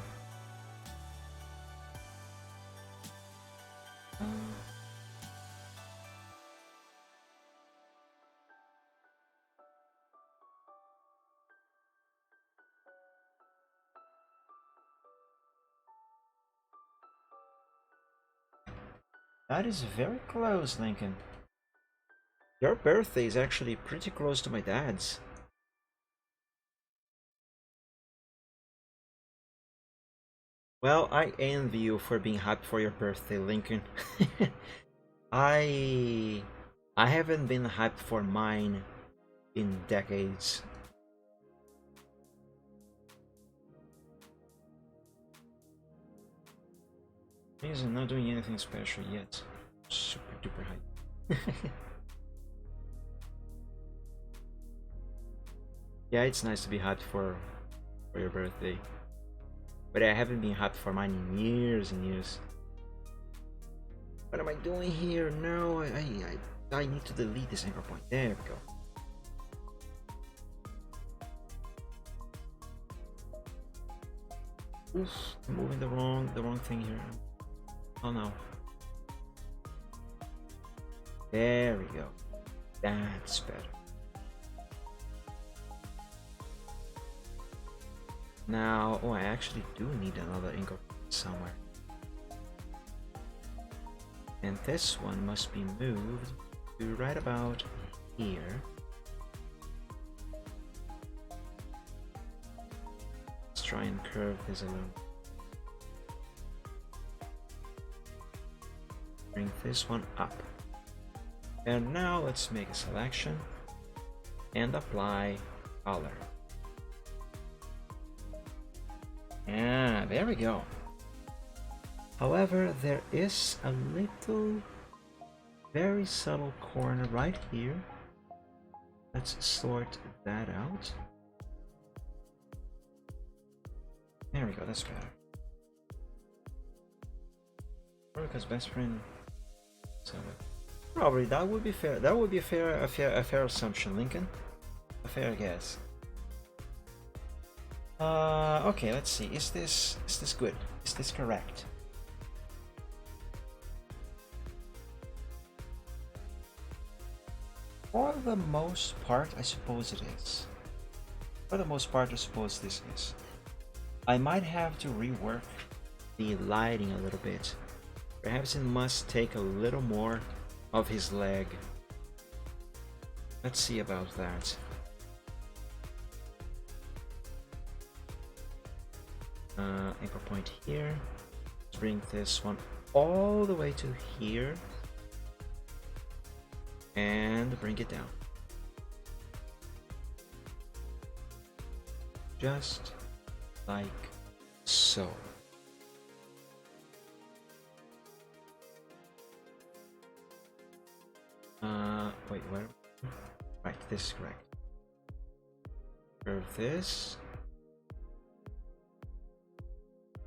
That is very close, Lincoln. Your birthday is actually pretty close to my dad's. Well, I envy you for being happy for your birthday, Lincoln. I I haven't been happy for mine in decades. I'm not doing anything special yet. Super duper hype. Yeah, it's nice to be happy for your birthday. But I haven't been happy for mine in years and years. What am I doing here? No, I need to delete this anchor point. There we go. Oof, I'm moving the wrong thing here. Oh no. There we go. That's better. Now, oh, I actually do need another anchor point somewhere. And this one must be moved to right about here. Let's try and curve this a little. Bring this one up. And now let's make a selection and apply color. Yeah, there we go. However, there is a little, very subtle corner right here. Let's sort that out. There we go, that's better. Because best friend. So probably that would be fair. That would be a fair assumption, Lincoln. A fair guess. Okay, let's see. Is this good? Is this correct? For the most part, I suppose it is. For the most part, I suppose this is. I might have to rework the lighting a little bit. Perhaps it must take a little more of his leg. Let's see about that. Anchor point here. Let's bring this one all the way to here. And bring it down. Just like so. Wait, where? Right, this is correct. Curve this.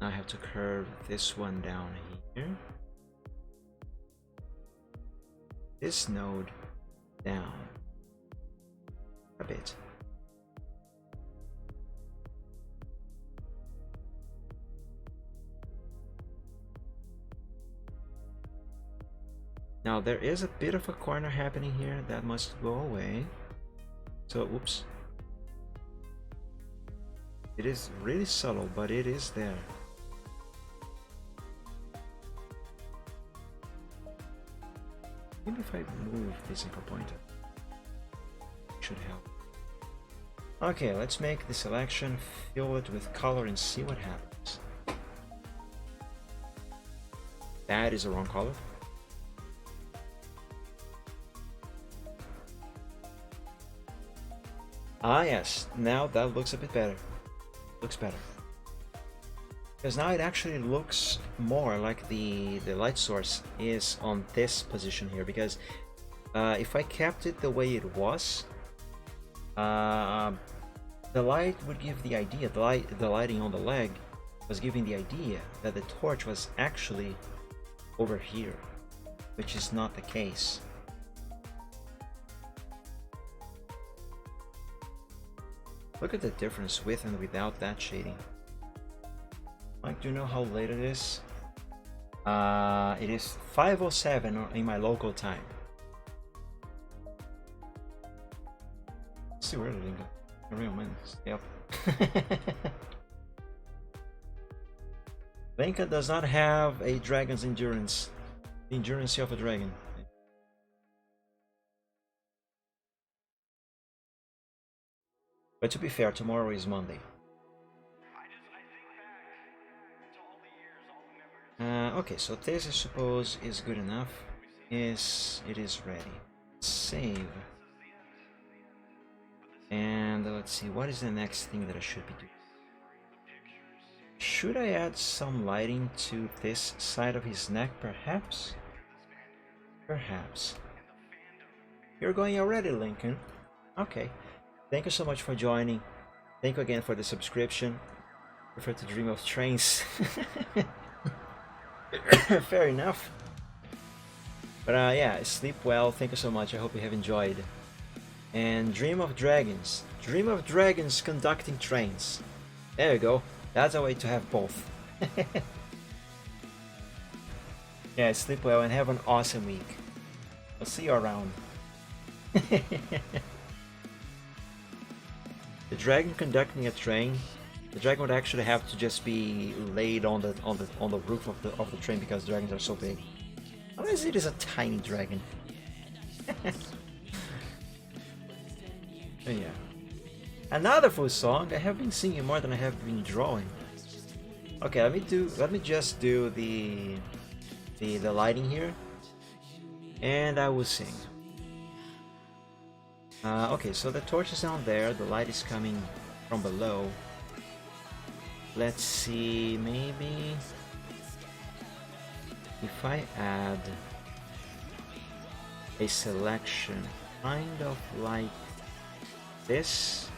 Now I have to curve this one down here. This node down a bit. Now there is a bit of a corner happening here that must go away. So, oops. It is really subtle, but it is there. Maybe if I move this anchor pointer, it should help. Okay, let's make the selection, fill it with color and see what happens. That is the wrong color. Ah yes, now that looks a bit better. Looks better. Because now it actually looks more like the light source is on this position here. Because if I kept it the way it was, the light would give the idea, the lighting on the leg was giving the idea that the torch was actually over here, which is not the case. Look at the difference with and without that shading. Mike, do you know how late it is? It is 5:07 in my local time. Let's see where did it go? The real man, stay up. Lincoln does not have a dragon's endurance. The endurance of a dragon. But to be fair, tomorrow is Monday. Okay, so this I suppose is good enough. Yes, it is ready. Save. And let's see, what is the next thing that I should be doing? Should I add some lighting to this side of his neck, perhaps? Perhaps. You're going already, Lincoln. Okay. Thank you so much for joining. Thank you again for the subscription. Prefer to dream of trains. Fair enough. But yeah, sleep well. Thank you so much. I hope you have enjoyed. And dream of dragons. Dream of dragons conducting trains. There you go. That's a way to have both. Yeah, sleep well and have an awesome week. I'll see you around. The dragon conducting a train. The dragon would actually have to just be laid on the roof of the train because dragons are so big. Unless it is a tiny dragon. Oh, yeah. Another full song. I have been singing more than I have been drawing. Okay, let me just do the lighting here, and I will sing. Okay, so the torch is down there. The light is coming from below. Let's see, maybe if I add a selection kind of like this.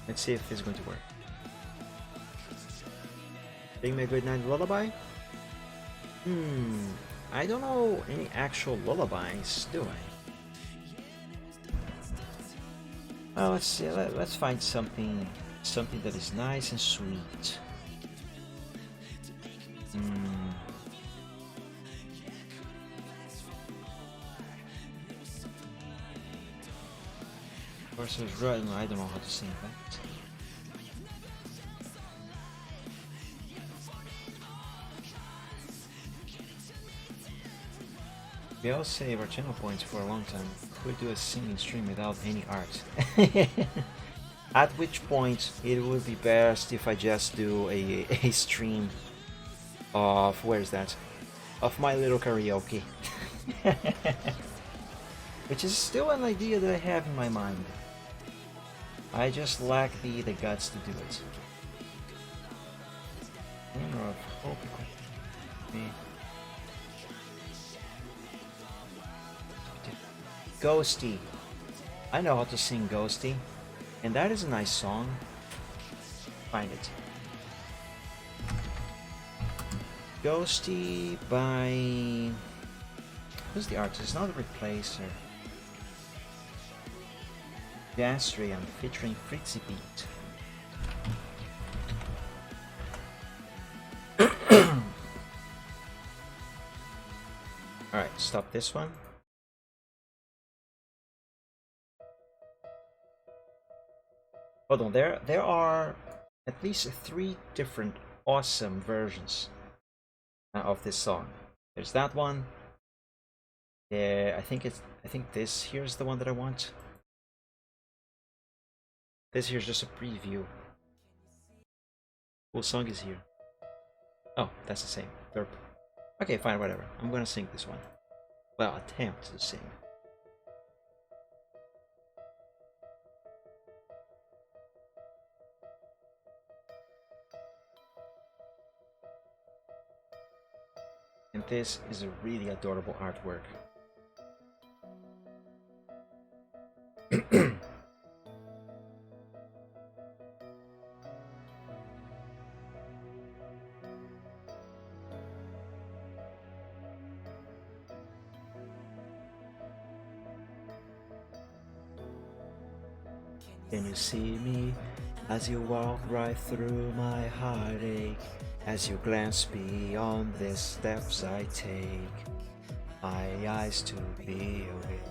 Let's see if this is going to work. Sing me a good night lullaby? I don't know any actual lullabies, do I? Well, let's see. Let's find something that is nice and sweet. Of course, I don't know how to sing that. We all save our channel points for a long time. We do a singing stream without any art. At which point it would be best if I just do a stream of, where is that? Of my little karaoke. Which is still an idea that I have in my mind. I just lack the guts to do it. Ghosty. I know how to sing Ghosty, and that is a nice song. Find it. Ghosty by... Who's the artist? Not a Replacer. Gastrian featuring Fritzy Beat. Alright, stop this one. Hold on, there are at least 3 different awesome versions of this song. There's that one. Yeah, I think this here's the one that I want. This here's just a preview. Full song is here. Oh, that's the same. Derp. Okay, fine, whatever. I'm gonna sing this one. Well, attempt to sing. And this is a really adorable artwork. Can you see me as you walk right through my heartache? As you glance beyond the steps I take, my eyes to be awake.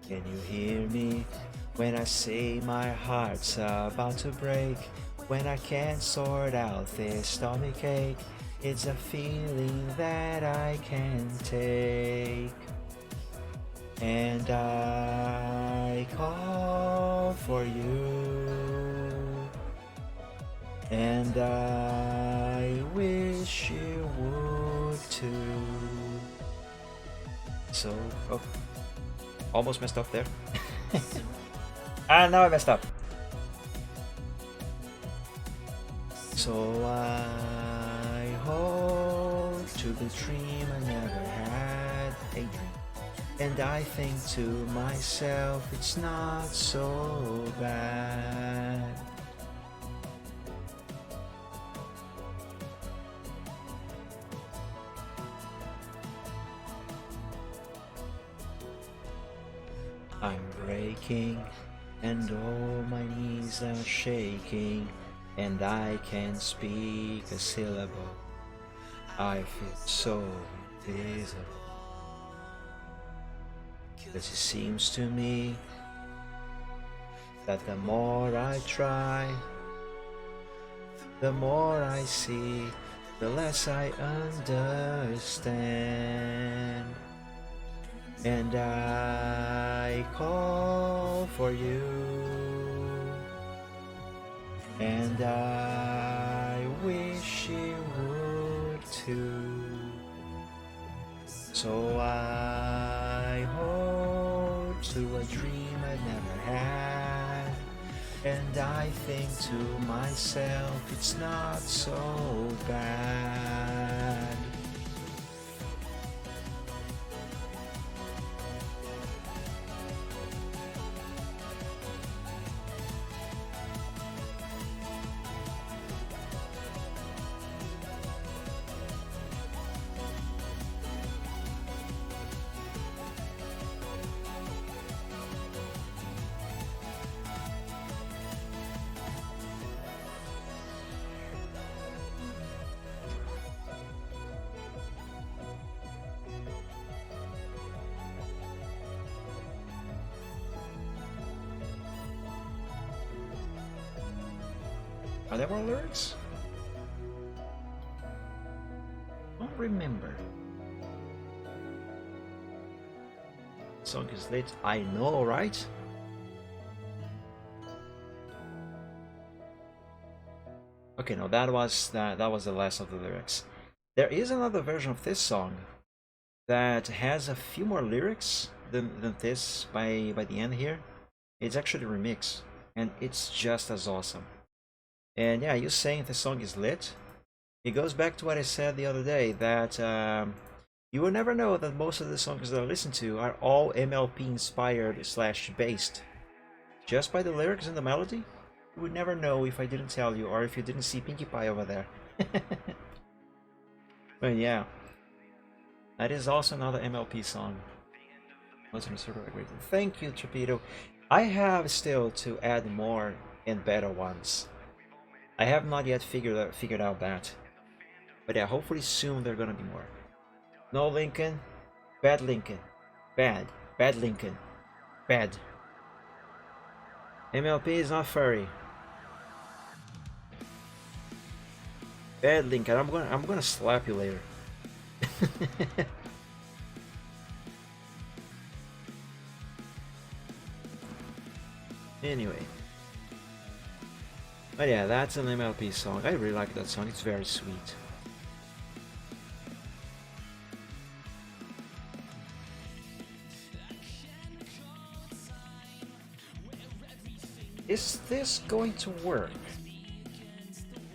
Can you hear me when I say my heart's about to break? When I can't sort out this stomach ache, it's a feeling that I can't take. And I for you, and I wish you would too. So, oh, almost messed up there. Ah, now I messed up. So I hold to the dream I never had, a dream. And I think to myself, it's not so bad. I'm breaking, and all my knees are shaking, and I can't speak a syllable. I feel so invisible. Because it seems to me that the more I try, the more I see, the less I understand. And I call for you, and I wish you would too. So I hold to a dream I never had, and I think to myself, it's not so bad. Are there more lyrics? Don't remember. Song is late. I know, right? Okay, no, that was the last of the lyrics. There is another version of this song that has a few more lyrics than this by the end here. It's actually a remix, and it's just as awesome. And yeah, you saying the song is lit? It goes back to what I said the other day, that you will never know that most of the songs that I listen to are all MLP inspired / based. Just by the lyrics and the melody, you would never know if I didn't tell you, or if you didn't see Pinkie Pie over there. But yeah, that is also another MLP song. Thank you, Torpedo. I have still to add more and better ones. I have not yet figured out that. But yeah, hopefully soon there are gonna be more. No Lincoln, bad Lincoln, bad Lincoln, bad. MLP is not furry. Bad Lincoln, I'm gonna slap you later. Anyway. But yeah, that's an MLP song. I really like that song, it's very sweet. Is this going to work?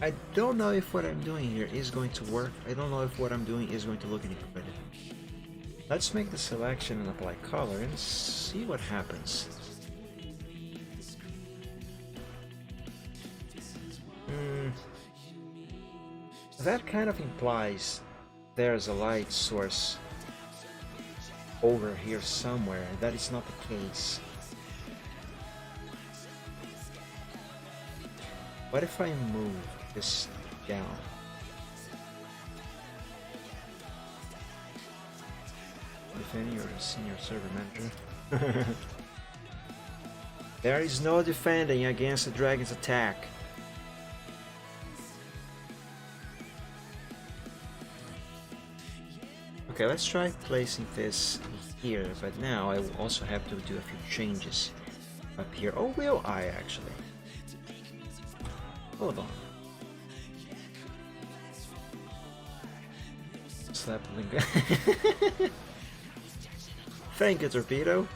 I don't know if what I'm doing here is going to work. I don't know if what I'm doing is going to look any good. Let's make the selection and apply color and see what happens. That kind of implies there's a light source over here somewhere. That is not the case. What if I move this down? Defending your senior server manager. There is no defending against the dragon's attack. Okay, let's try placing this here, but now I will also have to do a few changes. up here. Oh, will I actually? Hold on. Slap link. Thank you, Torpedo.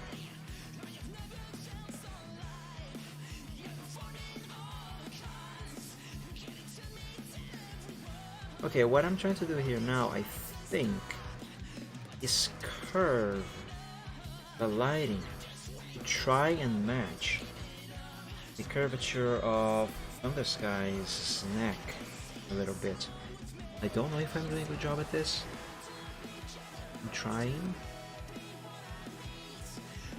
Okay, what I'm trying to do here now, I think, is curve the lighting to try and match the curvature of Thundersky's neck a little bit. I don't know if I'm doing a good job at this. I'm trying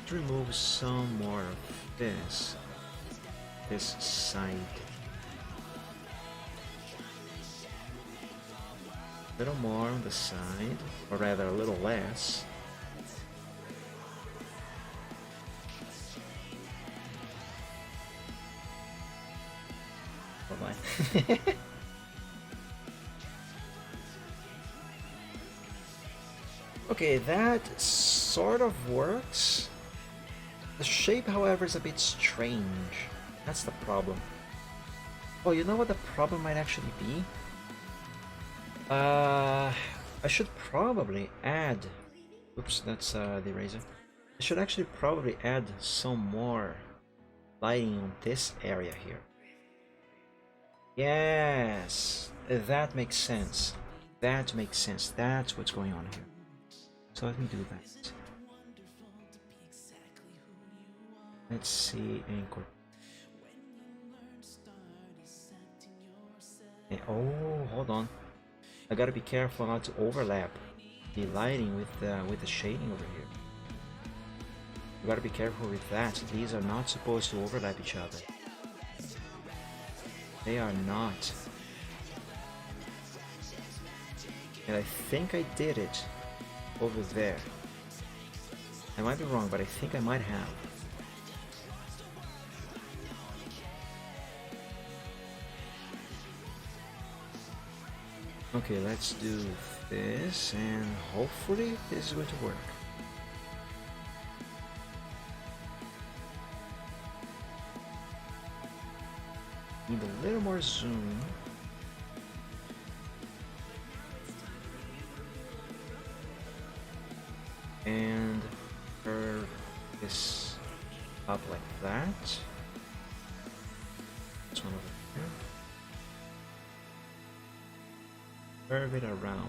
to remove some more of this side. A little more on the side, or rather a little less. Hold on. Okay, that sort of works. The shape, however, is a bit strange. That's the problem. Oh, you know what the problem might actually be? I should probably add... Oops, that's the eraser. I should actually probably add some more lighting on this area here. Yes, that makes sense. That makes sense. That's what's going on here. So let me do that. Let's see, anchor. Oh, hold on. I gotta be careful not to overlap the lighting with the shading over here. You gotta be careful with that. These are not supposed to overlap each other. They are not. And I think I did it over there. I might be wrong, but I think I might have. Okay, let's do this, and hopefully this is going to work. Need a little more zoom. And curve this up like that. This one over here. Curve it around.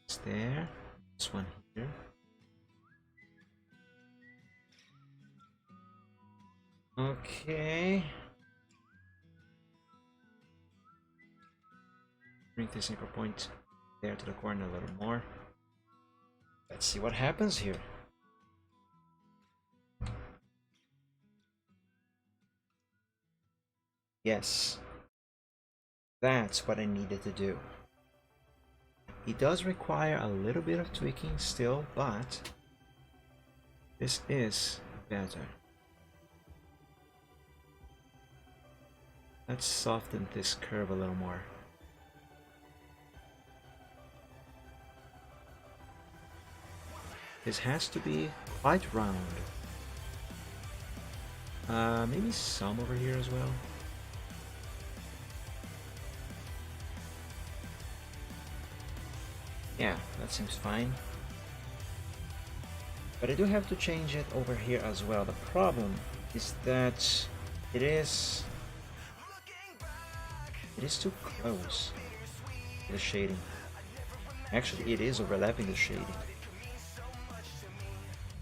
It's there. This one here. Okay. Bring this anchor point there to the corner a little more. Let's see what happens here. Yes, that's what I needed to do. It does require a little bit of tweaking still, but this is better. Let's soften this curve a little more. This has to be quite round. Maybe some over here as well. Yeah, that seems fine. But I do have to change it over here as well. The problem is that it is too close to the shading. Actually, it is overlapping the shading.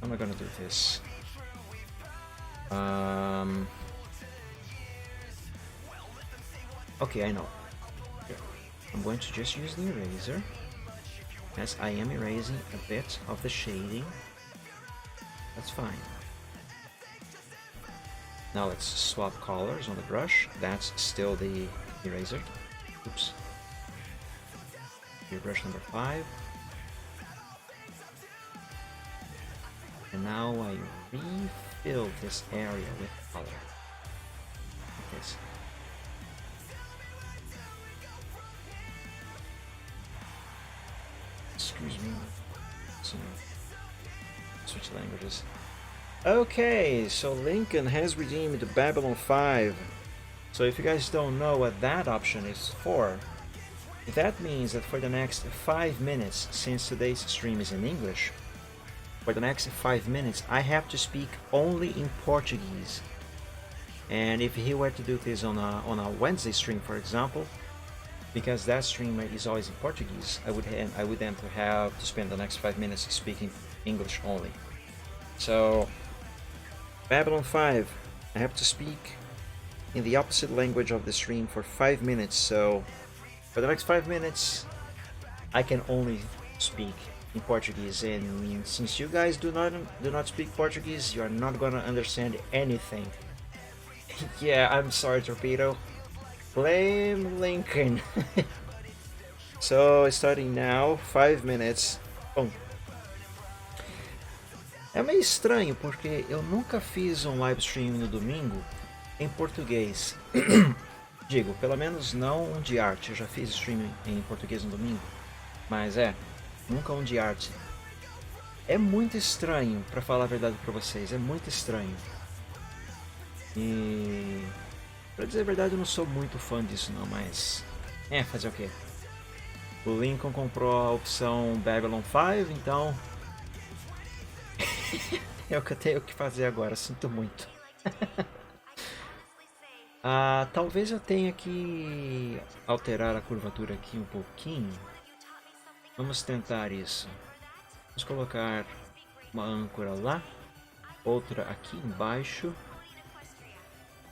How am I gonna do this? Okay, I know. Here. I'm going to just use the eraser, as I am erasing a bit of the shading. That's fine. Now let's swap colors on the brush. That's still the eraser. Oops. Your brush number 5. And now I refill this area with color. Like this. excuse me. Switch languages. Okay, so Lincoln has redeemed Babylon 5. So if you guys don't know what that option is for, that means that for the next 5 minutes, since today's stream is in English, for the next 5 minutes I have to speak only in Portuguese. And if he were to do this on a Wednesday stream, for example, because that stream is always in Portuguese, I would then have to spend the next 5 minutes speaking English only. So Babylon 5, I have to speak in the opposite language of the stream for 5 minutes. So for the next 5 minutes I can only speak in Portuguese, and since you guys do not speak Portuguese, you are not gonna understand anything. Yeah, I'm sorry, Torpedo. Blame Lincoln. So starting now, 5 minutes. Bom, é meio estranho porque eu nunca fiz um live stream no domingo em português. Digo, pelo menos não um de arte. Eu já fiz stream em português no domingo, mas nunca um de arte. É muito estranho, pra falar a verdade pra vocês, é muito estranho. E pra dizer a verdade, eu não sou muito fã disso não, mas fazer o quê? O Lincoln comprou a opção Babylon 5, então é o que eu tenho que fazer agora, sinto muito. Talvez eu tenha que alterar a curvatura aqui um pouquinho. Vamos tentar isso. Vamos colocar uma âncora lá, outra aqui embaixo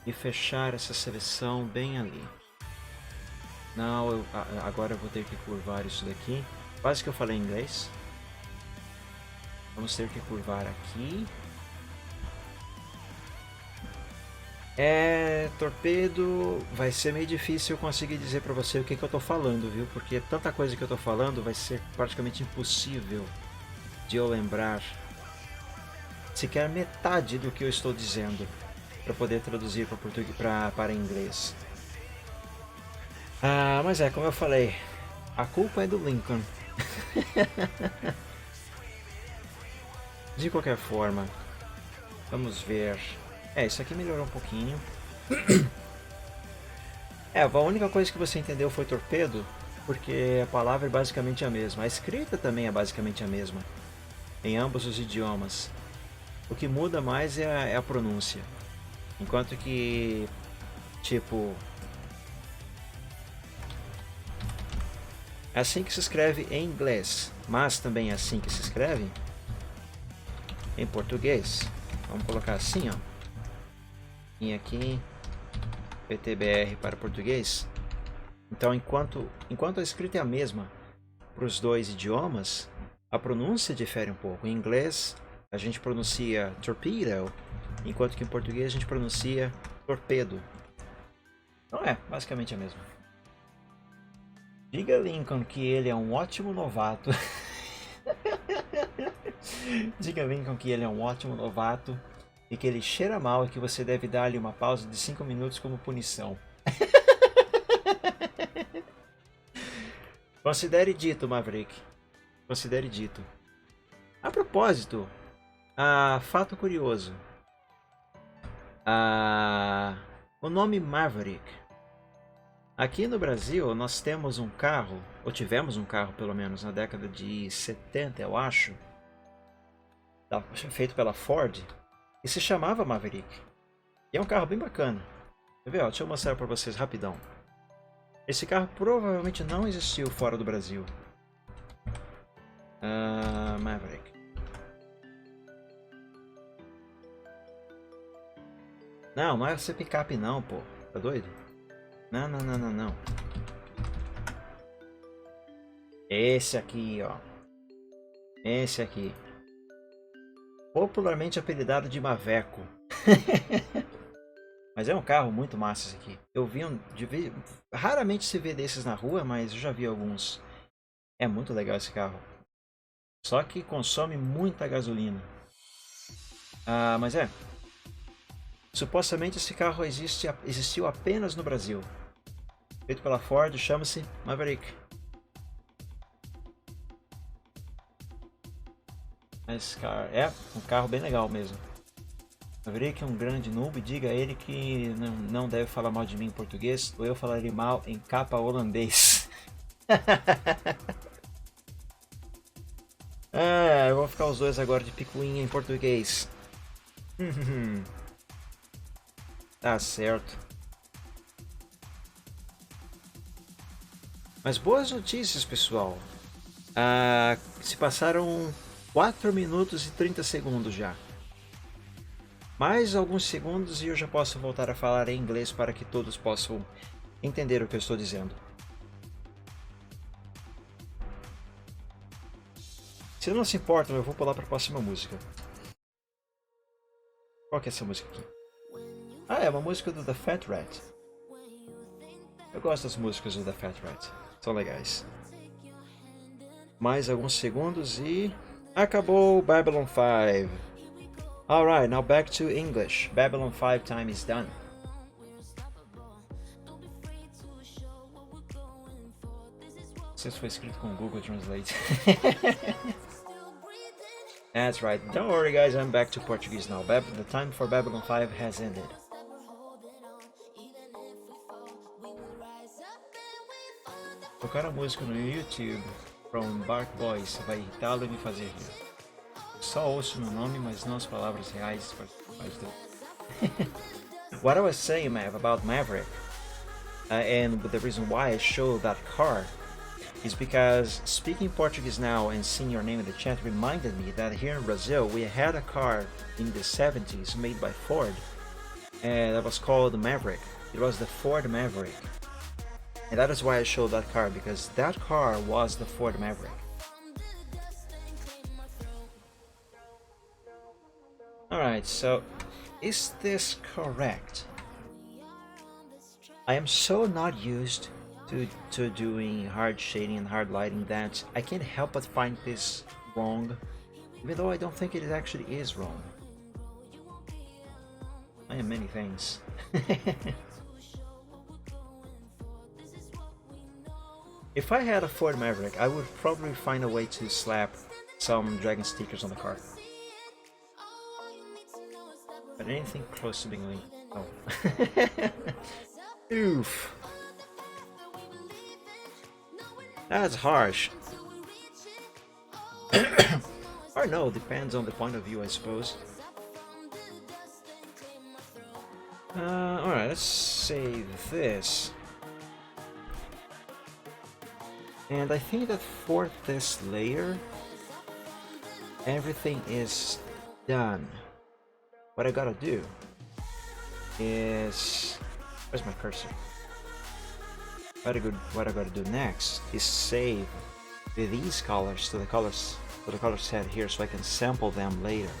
e fechar essa seleção bem ali. Não, agora eu vou ter que curvar isso daqui. Quase que eu falei em inglês. Vamos ter que curvar aqui. Torpedo, vai ser meio difícil eu conseguir dizer pra você o que eu tô falando, viu? Porque tanta coisa que eu tô falando vai ser praticamente impossível de eu lembrar sequer metade do que eu estou dizendo para poder traduzir para português, para inglês. Mas como eu falei, a culpa é do Lincoln. De qualquer forma, vamos ver. Isso aqui melhorou um pouquinho. A única coisa que você entendeu foi torpedo, porque a palavra é basicamente a mesma. A escrita também é basicamente a mesma, em ambos os idiomas. O que muda mais é a pronúncia. Enquanto que, tipo, é assim que se escreve em inglês, mas também é assim que se escreve em português. Vamos colocar assim, ó. E aqui, PTBR para português. Então, enquanto a escrita é a mesma para os dois idiomas, a pronúncia difere um pouco. Em inglês, a gente pronuncia torpedo, enquanto que em português a gente pronuncia torpedo. Então basicamente a mesma. Diga Lincoln que ele é um ótimo novato. Diga Lincoln que ele é um ótimo novato e que ele cheira mal e que você deve dar-lhe uma pausa de 5 minutos como punição. Considere dito, Maverick. Considere dito. A propósito, fato curioso. O nome Maverick. Aqui no Brasil nós temos um carro, ou tivemos um carro pelo menos na década de 70, eu acho, feito pela Ford, e se chamava Maverick. E é um carro bem bacana. Quer ver? Deixa eu mostrar para vocês rapidão. Esse carro provavelmente não existiu fora do Brasil. Maverick. Não é ser picape não, pô. Tá doido? Não. Esse aqui, ó. Esse aqui. Popularmente apelidado de Maveco. Mas é um carro muito massa esse aqui. Raramente se vê desses na rua, mas eu já vi alguns. É muito legal esse carro. Só que consome muita gasolina. Mas supostamente esse carro existiu apenas no Brasil. Feito pela Ford, chama-se Maverick. Esse carro é um carro bem legal mesmo. Haveria que um grande noob diga a ele que não deve falar mal de mim em português, ou eu falaria mal em capa holandês. Eu vou ficar os dois agora de picuinha em português. Tá certo. Mas boas notícias, pessoal. Se passaram 4 minutos e 30 segundos já. Mais alguns segundos e eu já posso voltar a falar em inglês para que todos possam entender o que eu estou dizendo. Se não se importam, eu vou pular para a próxima música. Qual que é essa música aqui? É uma música do The Fat Rat. Eu gosto das músicas do The Fat Rat. São legais. Mais alguns segundos e... acabou Babylon 5. Alright, now back to English. Babylon 5 time is done. Isso foi escrito com Google Translate. That's right. Don't worry guys, I'm back to Portuguese now. The time for Babylon 5 has ended. Tocar a música no YouTube from Bark Boys vai irritá-lo e me fazer rir. Só ouço no nome, mas não as palavras reais do... What I was saying, Mav, about Maverick, and the reason why I showed that car, is because speaking Portuguese now and seeing your name in the chat reminded me that here in Brazil we had a car in the 70s made by Ford, and that was called the Maverick. It was the Ford Maverick. And that is why I showed that car, because that car was the Ford Maverick. Alright, so is this correct? I am so not used to doing hard shading and hard lighting that I can't help but find this wrong, even though I don't think it actually is wrong. I am many things. If I had a Ford Maverick, I would probably find a way to slap some Dragon stickers on the car. But anything close to being linked. Oh. Oof. That's harsh. Or no, depends on the point of view, I suppose. Alright, let's save this. And I think that for this layer, everything is done. What I gotta do is... where's my cursor? What I gotta do next is save these colors to the color set here so I can sample them later.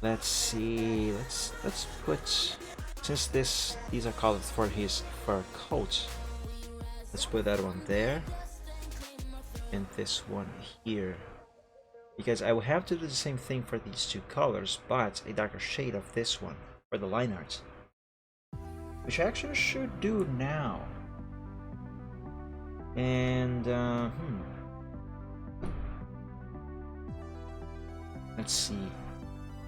Let's see, let's put, since these are colors for his fur coat, let's put that one there and this one here, because I will have to do the same thing for these two colors, but a darker shade of this one for the line art, which I actually should do now. And let's see,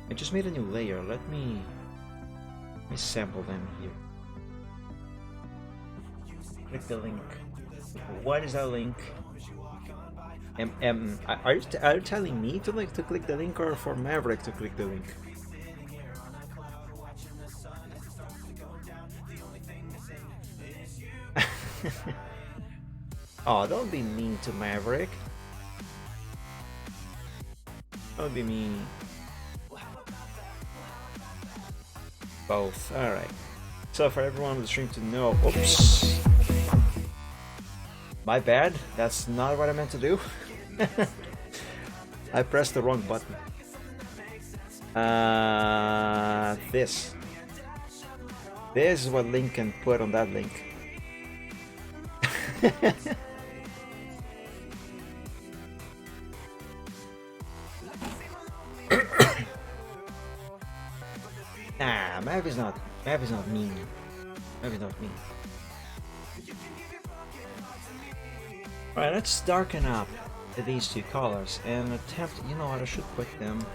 I just made a new layer. Let me sample them here. Click the link. What is that link? Are you telling me to click the link, or for Maverick to click the link? Oh, don't be mean to Maverick. Don't be mean. Both. Alright. So for everyone on the stream to know... Oops. My bad. That's not what I meant to do. I pressed the wrong button. This. This is what Link can put on that link. Nah, Mav is not mean. Mav is not mean. Alright, let's darken up these two colors and attempt, you know what, I should put them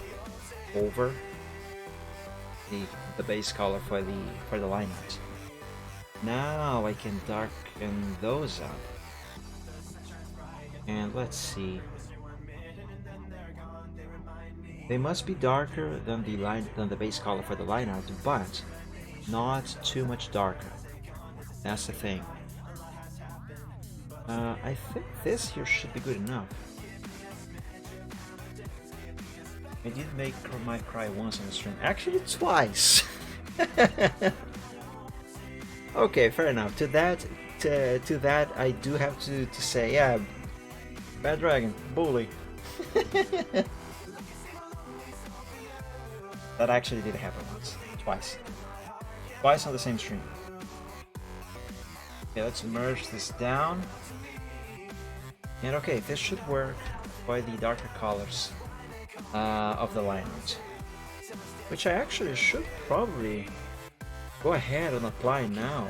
over the base color for the line art. Now I can darken those up. And let's see. They must be darker than the base color for the line art, but not too much darker. That's the thing. I think this here should be good enough. I did make my cry once on the stream. Actually, twice. Okay, fair enough. To that, I do have to say, yeah, bad dragon, bully. That actually did happen once, twice on the same stream. Okay, let's merge this down. And okay, this should work for the darker colors of the line art, which I actually should probably go ahead and apply now.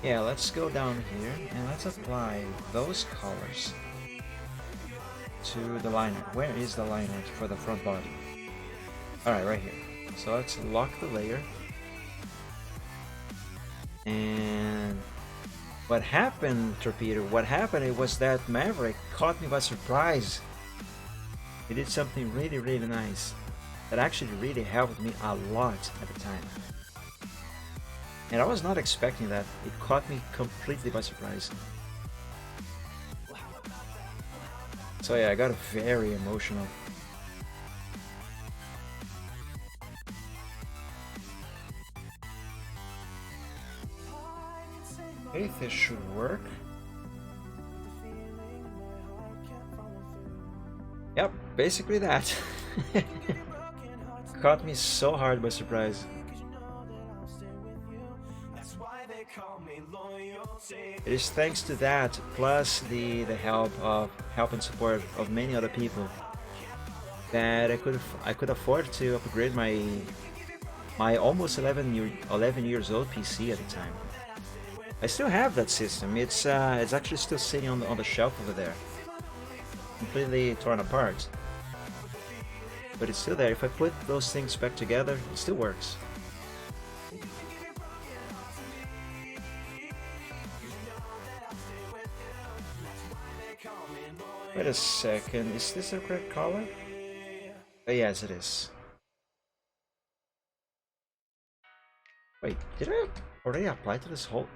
Yeah, let's go down here and let's apply those colors to the line art. Where is the line art for the front body? Alright, right here. So let's lock the layer. And what happened, Torpedo? What happened, it was that Maverick caught me by surprise. He did something really, really nice that actually really helped me a lot at the time. And I was not expecting that. It caught me completely by surprise. So yeah, I got very emotional. Okay, this should work. Yep, basically that. Caught me so hard by surprise. It is thanks to that, plus the help and support of many other people, that I could afford to upgrade my almost 11 years old PC at the time. I still have that system. It's actually still sitting on the shelf over there, completely torn apart. But it's still there. If I put those things back together, it still works. Wait a second, is this the correct color? Oh, yes, it is. Wait, did I already apply to this whole...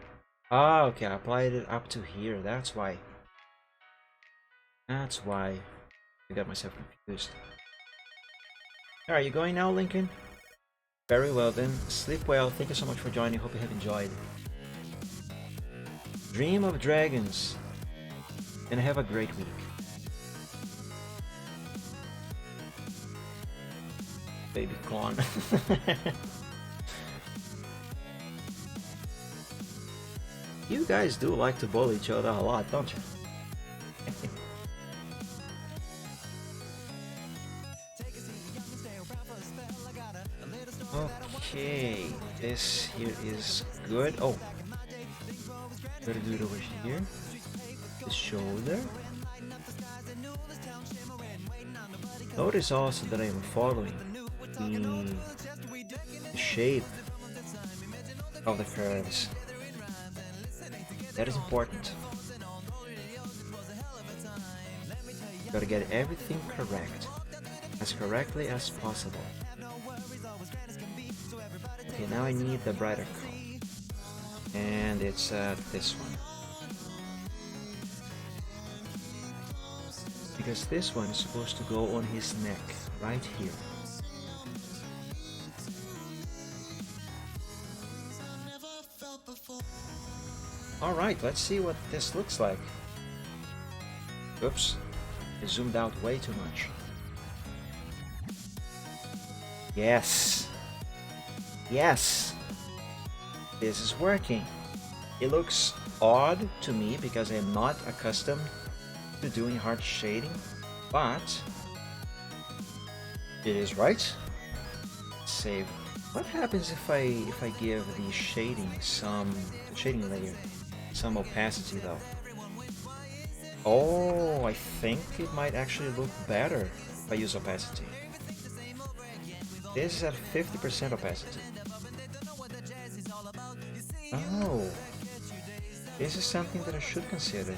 Ah, okay, I applied it up to here, that's why. That's why I got myself confused. Alright, you going now, Lincoln? Very well then, sleep well, thank you so much for joining, hope you have enjoyed. Dream of dragons, and have a great week. Baby corn. You guys do like to bully each other a lot, don't you? Okay, this here is good. Oh, gotta do it over here. The shoulder. Notice also that I am following the shape of the curves. That is important. Gotta get everything correct, as correctly as possible. Okay, now I need the brighter color, and it's this one, because this one is supposed to go on his neck right here. Alright, let's see what this looks like. Oops, I zoomed out way too much. Yes! Yes! This is working. It looks odd to me because I am not accustomed to doing hard shading, but it is right. Save. What happens if I give the shading layer some opacity though? Oh, I think it might actually look better if I use opacity. This is at 50% opacity. Oh, this is something that I should consider.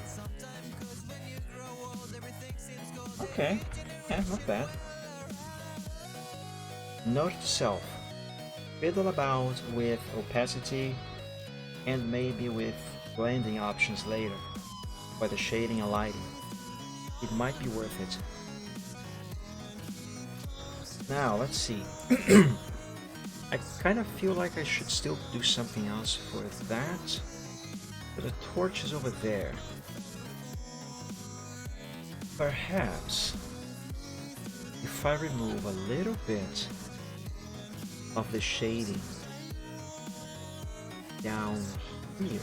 Okay, yeah, not bad. Note to self, fiddle about with opacity and maybe with blending options later for the shading and lighting. It might be worth it. Now, let's see. I kind of feel like I should still do something else for that. But the torch is over there. Perhaps if I remove a little bit of the shading down here,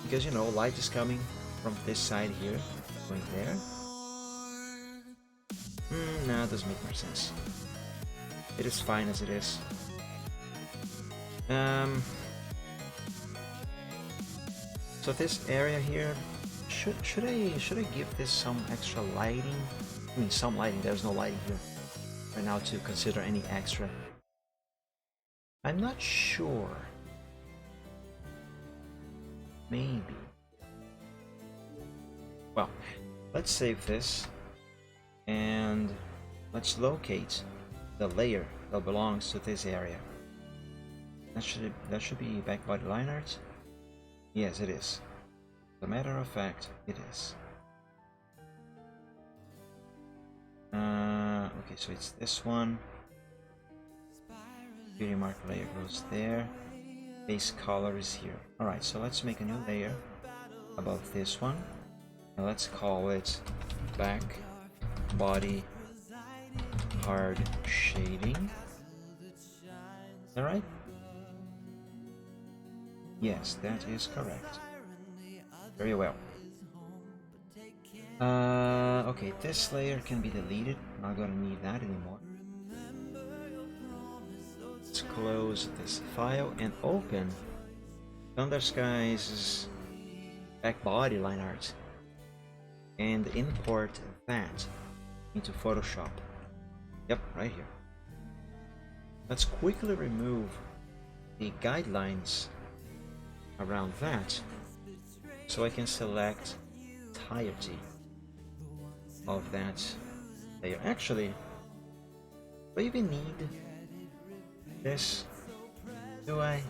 because you know light is coming from this side here, going there. No, it doesn't make more sense. It is fine as it is. So this area here, should I give this some extra lighting? I mean, some lighting. There's no lighting here right now to consider any extra. I'm not sure. Maybe. Well, let's save this and let's locate the layer that belongs to this area. That should be back body line art. Yes, it is. As a matter of fact, it is. Okay, so it's this one. Beauty marker layer goes there. Base color is here. Alright, so let's make a new layer above this one. And let's call it back body hard shading. Is that right? Yes, that is correct. Very well. Okay, this layer can be deleted. I'm not gonna need that anymore. Let's close this file and open Thunder Skies back body line art and import that into Photoshop. Yep, right here. Let's quickly remove the guidelines around that so I can select entirety of that layer. Actually, do I even need this? Do I? I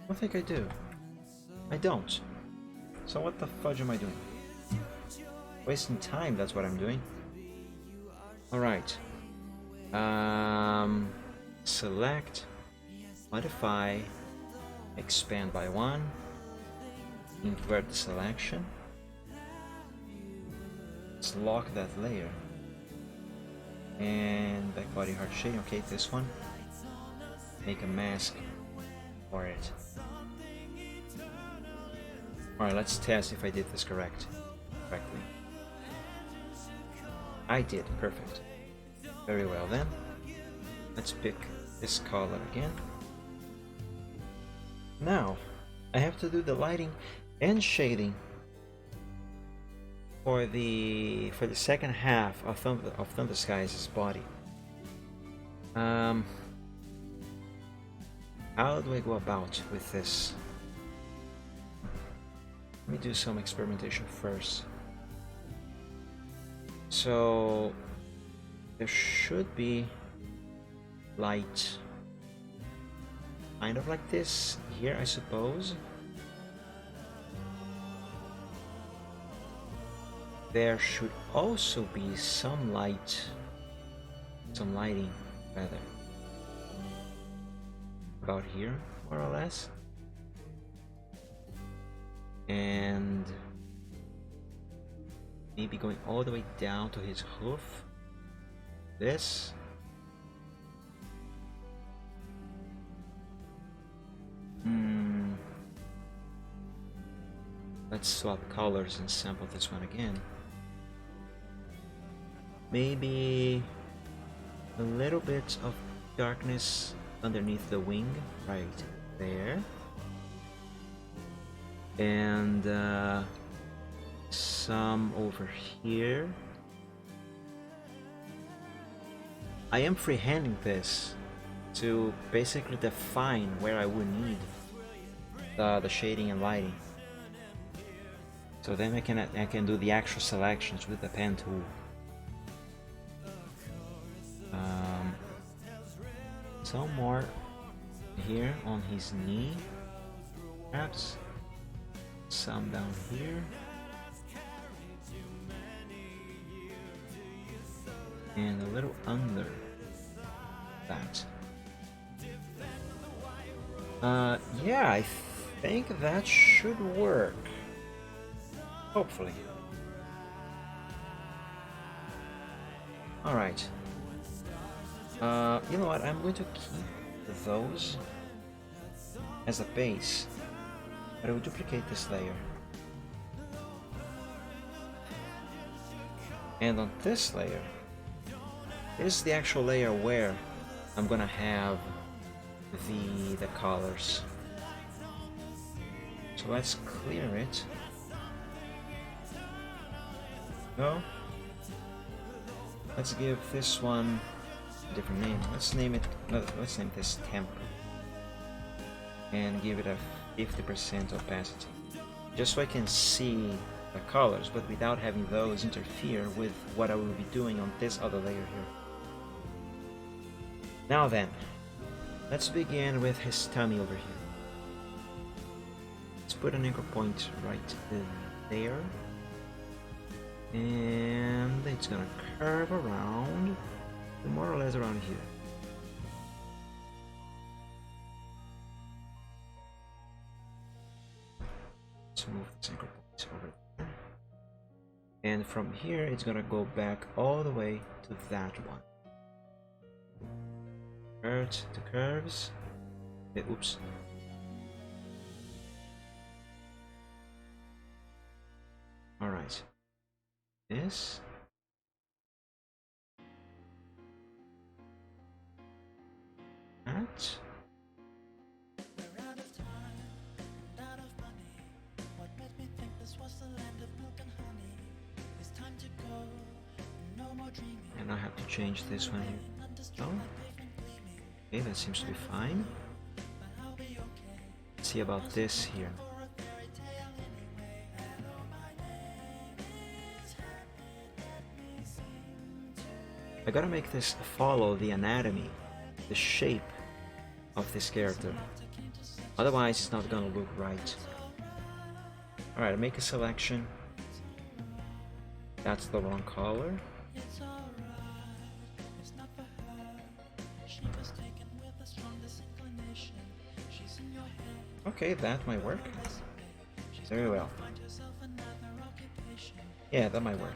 don't think I do. I don't. So what the fudge am I doing? Wasting time, that's what I'm doing. Alright. Select, modify, expand by 1, invert the selection. Let's lock that layer. And back body hard shading, okay, this one. Make a mask for it. Alright, let's test if I did this correctly. I did, perfect. Very well then. Let's pick this color again. Now, I have to do the lighting and shading for the second half of Thunder Skies' body. How do I go about with this? Let me do some experimentation first. So there should be light kind of like this here, I suppose. There should also be some lighting rather, about here more or less, and maybe going all the way down to his hoof. This. Let's swap colors and sample this one again. Maybe a little bit of darkness underneath the wing, right there. and some over here. I am freehanding this to basically define where I would need the shading and lighting. So then I can do the actual selections with the pen tool. Some more here on his knee, perhaps. Some down here. And a little under that. Yeah, I think that should work. Hopefully. Alright. You know what? I'm going to keep those as a base, but I will duplicate this layer. And on this layer, this is the actual layer where I'm gonna have the colors. So let's clear it. No. Let's give this one a different name. Let's name this temp and give it a 50% opacity, just so I can see the colors, but without having those interfere with what I will be doing on this other layer here. Now then, let's begin with his tummy over here. Let's put an anchor point right there. And it's gonna curve around, more or less around here. Let's move this anchor point over there. And from here, it's gonna go back all the way to that one. Curves to curves. Okay, oops. All right. This. That. And I have to change this one here. Oh. Okay, that seems to be fine. Let's see about this here. I gotta make this follow the anatomy, the shape of this character. Otherwise, it's not gonna look right. Alright, make a selection. That's the wrong color. Okay, that might work. Very well. Yeah, that might work.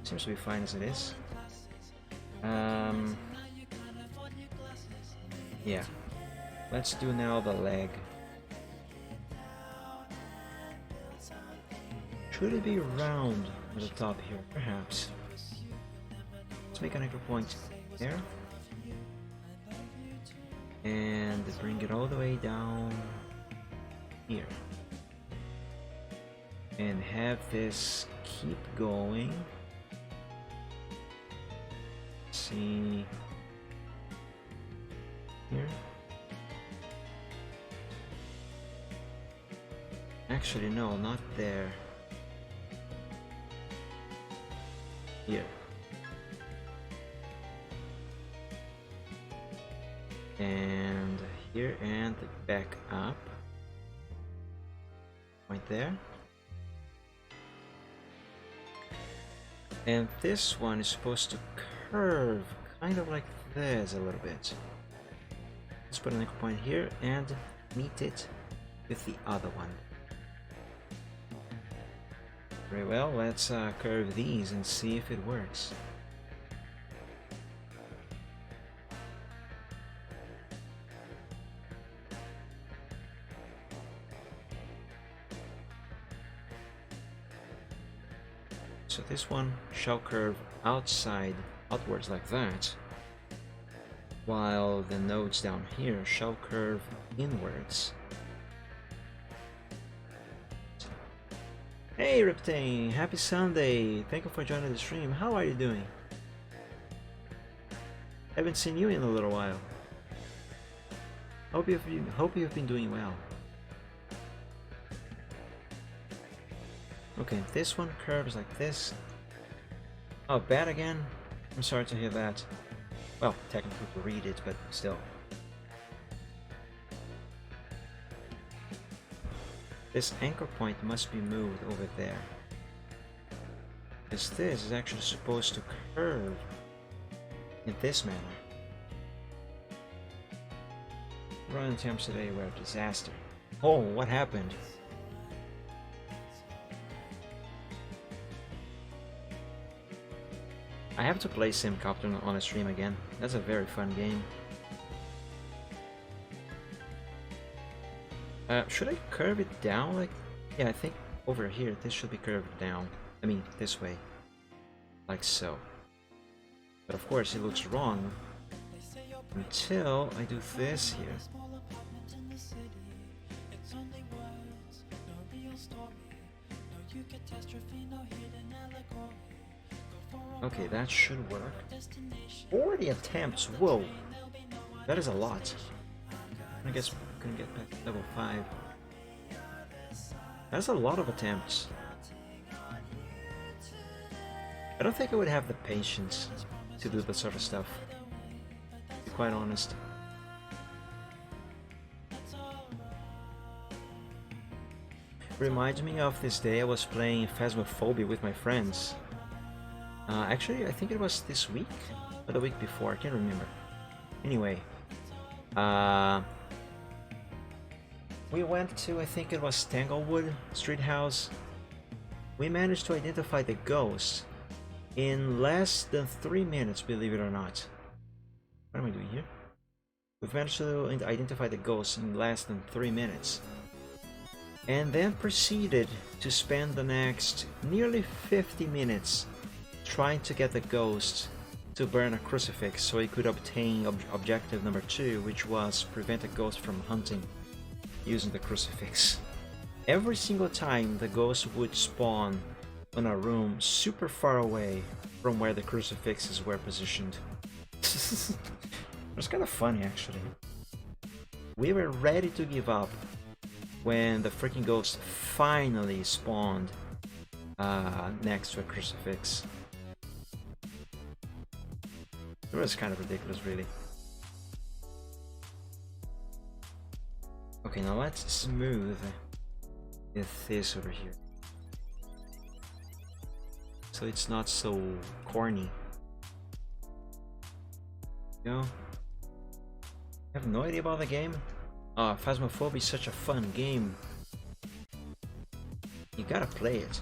Seems to be fine as it is. Yeah. Let's do now the leg. Should it be round at the top here? Perhaps. Let's make an anchor point there. And bring it all the way down here. And have this keep going. See here. Actually, no, not there. Here. And here and back up. Right there. And this one is supposed to curve kind of like this a little bit. Let's put an anchor point here and meet it with the other one. Very well, let's curve these and see if it works. So this one shall curve outwards like that, while the nodes down here shall curve inwards. Hey Riptane, happy Sunday. Thank you for joining the stream. How are you doing? Haven't seen you in a little while. Hope you've been doing well. Okay, this one curves like this. Oh, bad again? I'm sorry to hear that. Well, technically to read it, but still. This anchor point must be moved over there. Because this is actually supposed to curve in this manner. Run attempts today were a disaster. Oh, what happened? I have to play Simcopter on a stream again. That's a very fun game. Should I curve it down? Like, yeah, I think over here this should be curved down. I mean, this way, like so. But of course, it looks wrong until I do this here. Okay, that should work. 40 attempts, whoa! That is a lot. I guess we couldn't get back to level 5. That's a lot of attempts. I don't think I would have the patience to do that sort of stuff, to be quite honest. Reminds me of this day I was playing Phasmophobia with my friends. Actually, I think it was this week or the week before, I can't remember. Anyway, we went to, I think it was Tanglewood Street House. We managed to identify the ghost in less than 3 minutes, believe it or not. What am I doing here? We've managed to identify the ghost in less than 3 minutes. And then proceeded to spend the next nearly 50 minutes trying to get the ghost to burn a crucifix so he could obtain objective number 2, which was prevent a ghost from hunting using the crucifix. Every single time the ghost would spawn in a room super far away from where the crucifixes were positioned. It was kind of funny actually. We were ready to give up when the freaking ghost finally spawned next to a crucifix. It was kind of ridiculous, really. Okay, now let's smooth this over here, so it's not so corny. You know? I have no idea about the game. Phasmophobia is such a fun game. You gotta play it.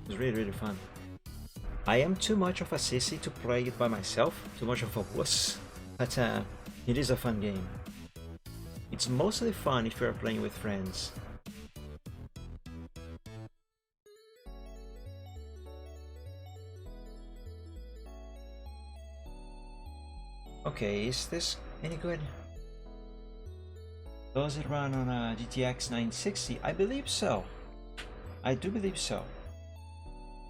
It's really, really fun. I am too much of a sissy to play it by myself, too much of a wuss, but it is a fun game. It's mostly fun if you're playing with friends. Okay, is this any good? Does it run on a GTX 960? I believe so. I do believe so.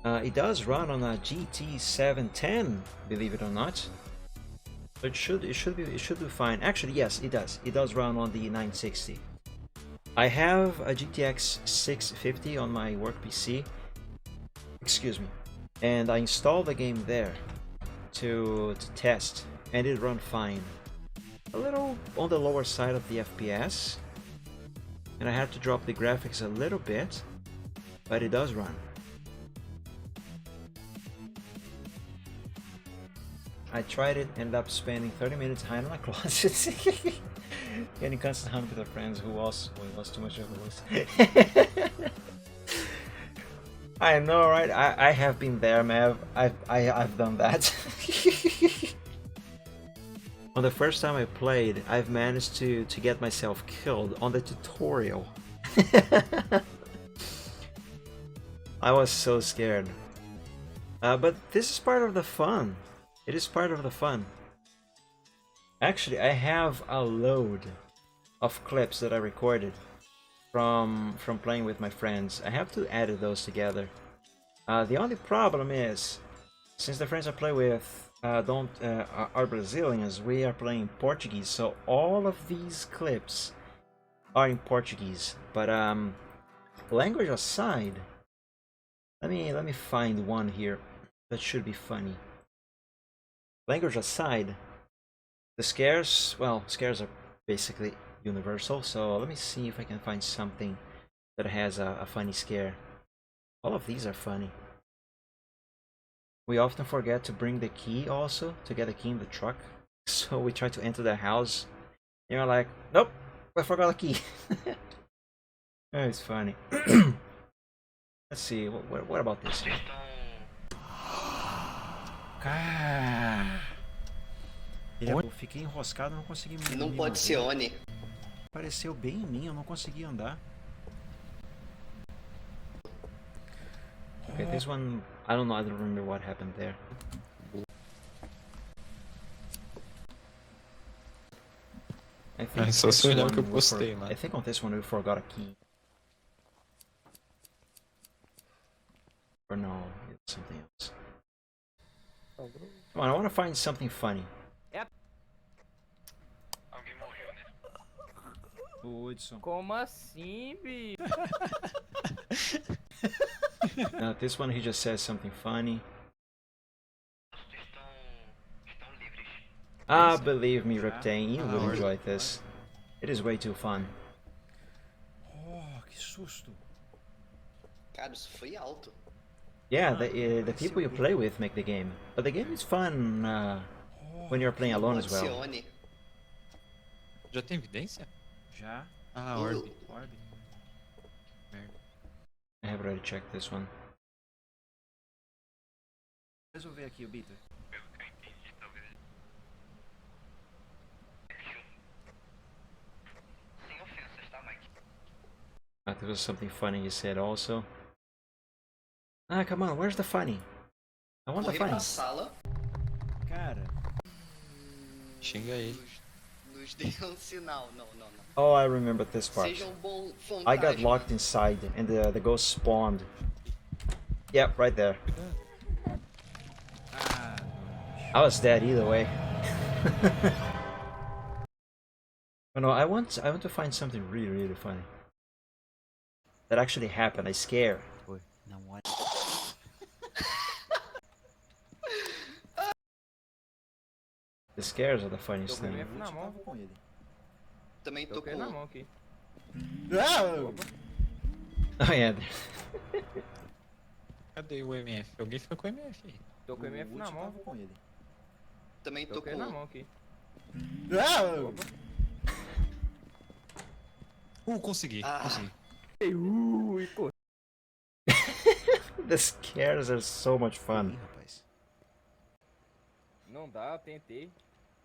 It does run on a GT 710, believe it or not. So it should be fine. Actually, yes, it does. It does run on the 960. I have a GTX 650 on my work PC. Excuse me. And I installed the game there to test, and it ran fine. A little on the lower side of the FPS, and I had to drop the graphics a little bit, but it does run. I tried it, ended up spending 30 minutes hiding in my closet, getting constant hunt with our friends who was too much of a wuss. I know, right? I have been there, Mav. I've done that. On the first time I played, I've managed to get myself killed on the tutorial. I was so scared. But this is part of the fun. It is part of the fun. Actually, I have a load of clips that I recorded from playing with my friends. I have to edit those together. The only problem is, since the friends I play with are Brazilians, we are playing Portuguese, so all of these clips are in Portuguese. But language aside, let me find one here that should be funny. Language aside, the scares, well, scares are basically universal, so let me see if I can find something that has a funny scare. All of these are funny. We often forget to bring the key also, to get the key in the truck. So we try to enter the house, and you're like, nope, I forgot the key. It's funny. Let's see, what about this here? Eu fiquei enroscado, não consegui me Não pode ser Oni. Apareceu bem em mim, eu não consegui andar. Okay, this one, I don't know, I don't remember what happened there. I think Só this se olhar o one que eu we postei lá. I think on this one we forgot a key. Or no, it's something else. Come on, I want to find something funny. Alguém morreu, né? O Hudson. Como assim, bicho? Now, this one he just says something funny. Estão livres. Ah, believe me, Reptane, you Ah, would ordem. enjoy this. It is way too fun. Oh, que susto. Cara, isso foi alto. Yeah, the people you play with make the game, but the game is fun when you're playing alone as Pode ser well. Oni. Já tem evidência? Já? Ah, orbe. Orbe. Merda. I have already checked this one. Resolver aqui, o Bitter. Pelo que eu entendi, talvez. Sem ofensas, tá, Mike? There was something funny he said also. Ah, come on, where's the funny? I want the Corri funny. pra sala, Cara, Xinga ele. nos deu um sinal. Não, não, não. Oh, I remember this part. Seja um bom fantasma. I got locked inside and the ghost spawned. Yep, right there. ah, I was dead either way. Oh, no, I want to find something really funny. That actually happened. I scare. não olha. The scares are the funniest Tô com thing. F na mão. Com ele. Também tô Toquei na com... mão aqui. Oh yeah. Cadê o MF? Alguém ficou com o MF aí. Tô com MF na mão. Com ele. Também tô Toquei na com... mão aqui. Consegui. Ah. Consegui. E pô. The scares are so much fun. Ih, rapaz. Não dá, tentei.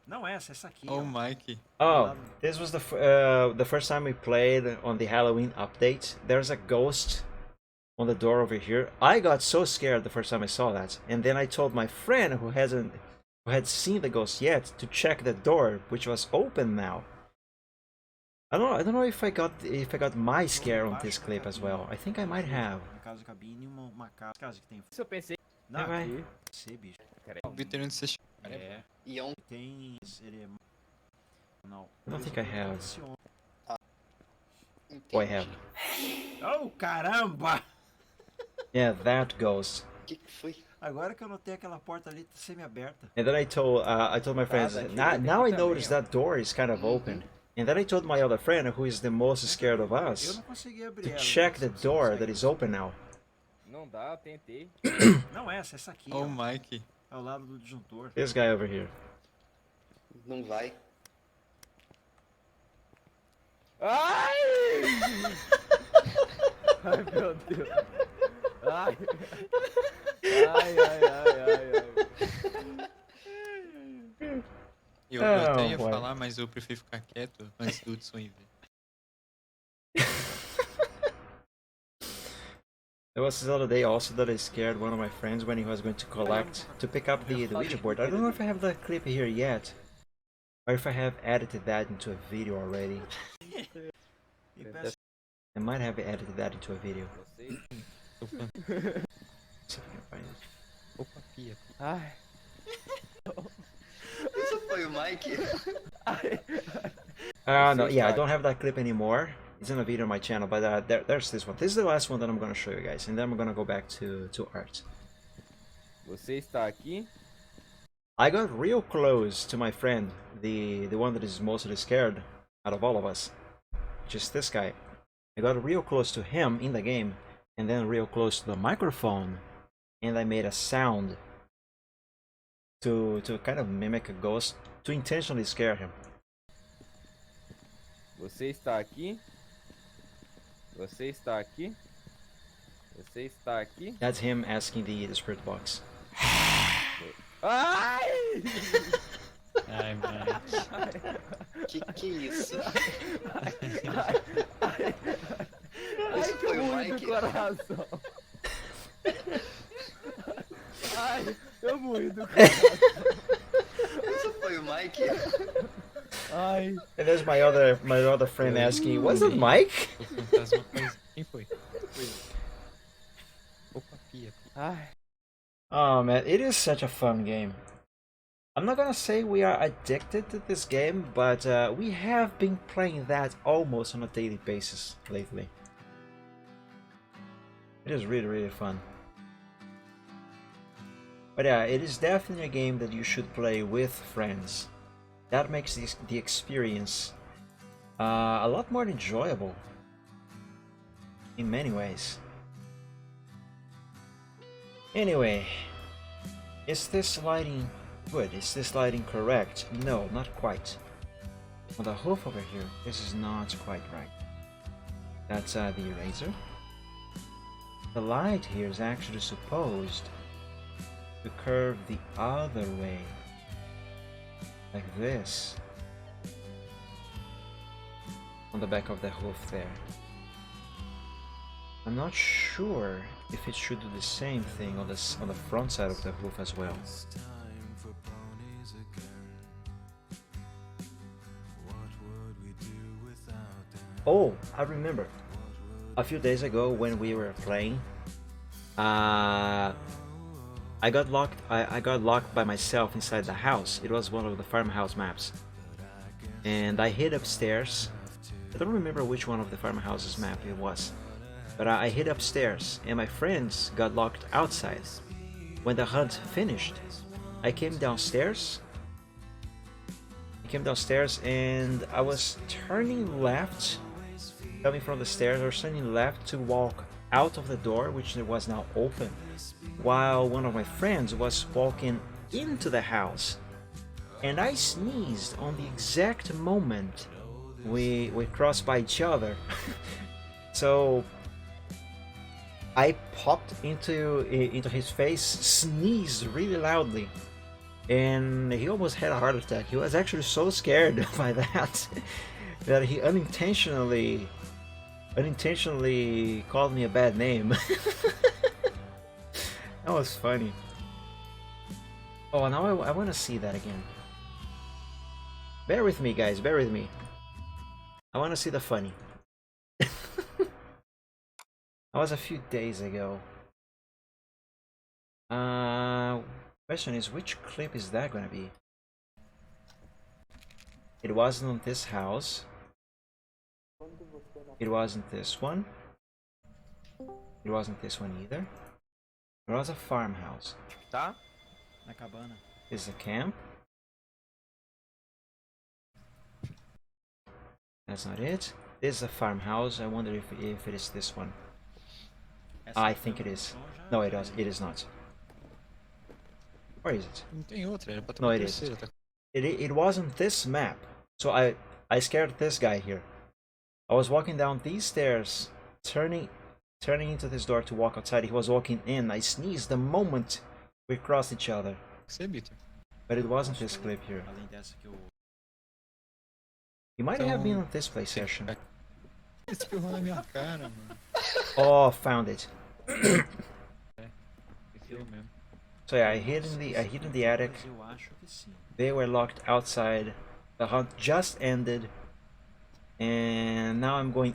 Não essa aqui. Oh, ó. Mike. Oh, this was the first time we played on the Halloween update. There's a ghost on the door over here. I got so scared the first time I saw that, and then I told my friend who had seen the ghost yet to check the door, which was open now. I don't know if I got my scare on this clip as well. I think I might have. Na casa de cabine, uma casa que tem. Isso eu pensei. Não, vai. aqui. Sei, bicho. O Bitter onde você chegou. É. E é um... Tem. Ele é. Não. I don't think I have. Oh, I have. Oh, caramba! Yeah, that ghost. O que foi? Agora que eu notei aquela porta ali tá semi-aberta. And then I told my friends, now I noticed that door is kind of open. And then I told my other friend, who is the most scared of Eu us, não consegui abrir to ela. check the Você door consegue? that is open now. Não dá, tentei. Não essa aqui. Oh, ó. Mike. Ao lado do disjuntor. This guy over here. Não vai. Ai! Ai, meu Deus. Ai. Ai. Eu Ah, até ia boy. falar, mas eu prefiro ficar quieto antes do Hudson ir ver. There was this other day also that I scared one of my friends when he was going to pick up the Ouija board. I don't know if I have that clip here yet, or if I have edited that into a video already. E peço I might have edited that into a video. Vocês. Opa, See if I can find it. opa, pia. Ai. Isso foi o Mike? Ai. No, Você yeah, I está- don't have that clip anymore. It's in a video on my channel, but there's this one. This is the last one that I'm gonna show you guys, and then I'm gonna go back to art. Você está aqui? I got real close to my friend, the one that is mostly scared out of all of us, just this guy. I got real close to him in the game, and then real close to the microphone, and I made a sound to kind of mimic a ghost, to intentionally scare him. Você está aqui? Você está aqui? Você está aqui? That's him asking the spirit box. Ai! Ai, mano. Que isso? Ai, Isso que foi o muito Mike? coração. Ai, eu morri do coração. Isso foi o Mike? Ai, And there's my other friend asking, was it Mike? O fantasma faz. Quem foi? Opa, pia. ai. Oh man, it is such a fun game. I'm not gonna say we are addicted to this game, but we have been playing that almost on a daily basis lately. It is really, really fun. But yeah, it is definitely a game that you should play with friends. That makes the experience a lot more enjoyable in many ways. Anyway, is this lighting good? Is this lighting correct? No, not quite. On the hoof over here, this is not quite right. That's the eraser. The light here is actually supposed to curve the other way, like this, on the back of the hoof there. I'm not sure if it should do the same thing on the front side of the hoof as well. Oh, I remember. A few days ago when we were playing, I got locked. I got locked by myself inside the house. It was one of the farmhouse maps, and I hid upstairs. I don't remember which one of the farmhouses map it was, but I hid upstairs, and my friends got locked outside. When the hunt finished, I came downstairs. And I was turning left, coming from the stairs, or turning left to walk out of the door, which was now open, while one of my friends was walking into the house, and I sneezed on the exact moment we crossed by each other. So I popped into his face, sneezed really loudly, and he almost had a heart attack. He was actually so scared by that that he unintentionally called me a bad name. That was funny. Oh, now I want to see that again. Bear with me, guys. Bear with me. I want to see the funny. That was a few days ago. Question is, which clip is that gonna be? It wasn't on this house. It wasn't this one. It wasn't this one either. It was a farmhouse. Tá? Na cabana. This is a camp. That's not it. This is a farmhouse. I wonder if it is this one. I think it is. No, it is not. Where is it? Não tem outra, era pra ter No, uma it terceira. isn't. Tá? It wasn't this map. So I scared this guy here. I was walking down these stairs, turning into this door to walk outside. He was walking in. I sneezed the moment we crossed each other. Você, Bitter? But it wasn't this clip here. Além dessa que eu. He might have been on this play session. Espirrou na minha cara, mano. Oh, found it. Eu mesmo. So yeah, I hid in the attic. Mas eu acho que sim. They were locked outside. The hunt just ended, and now I'm going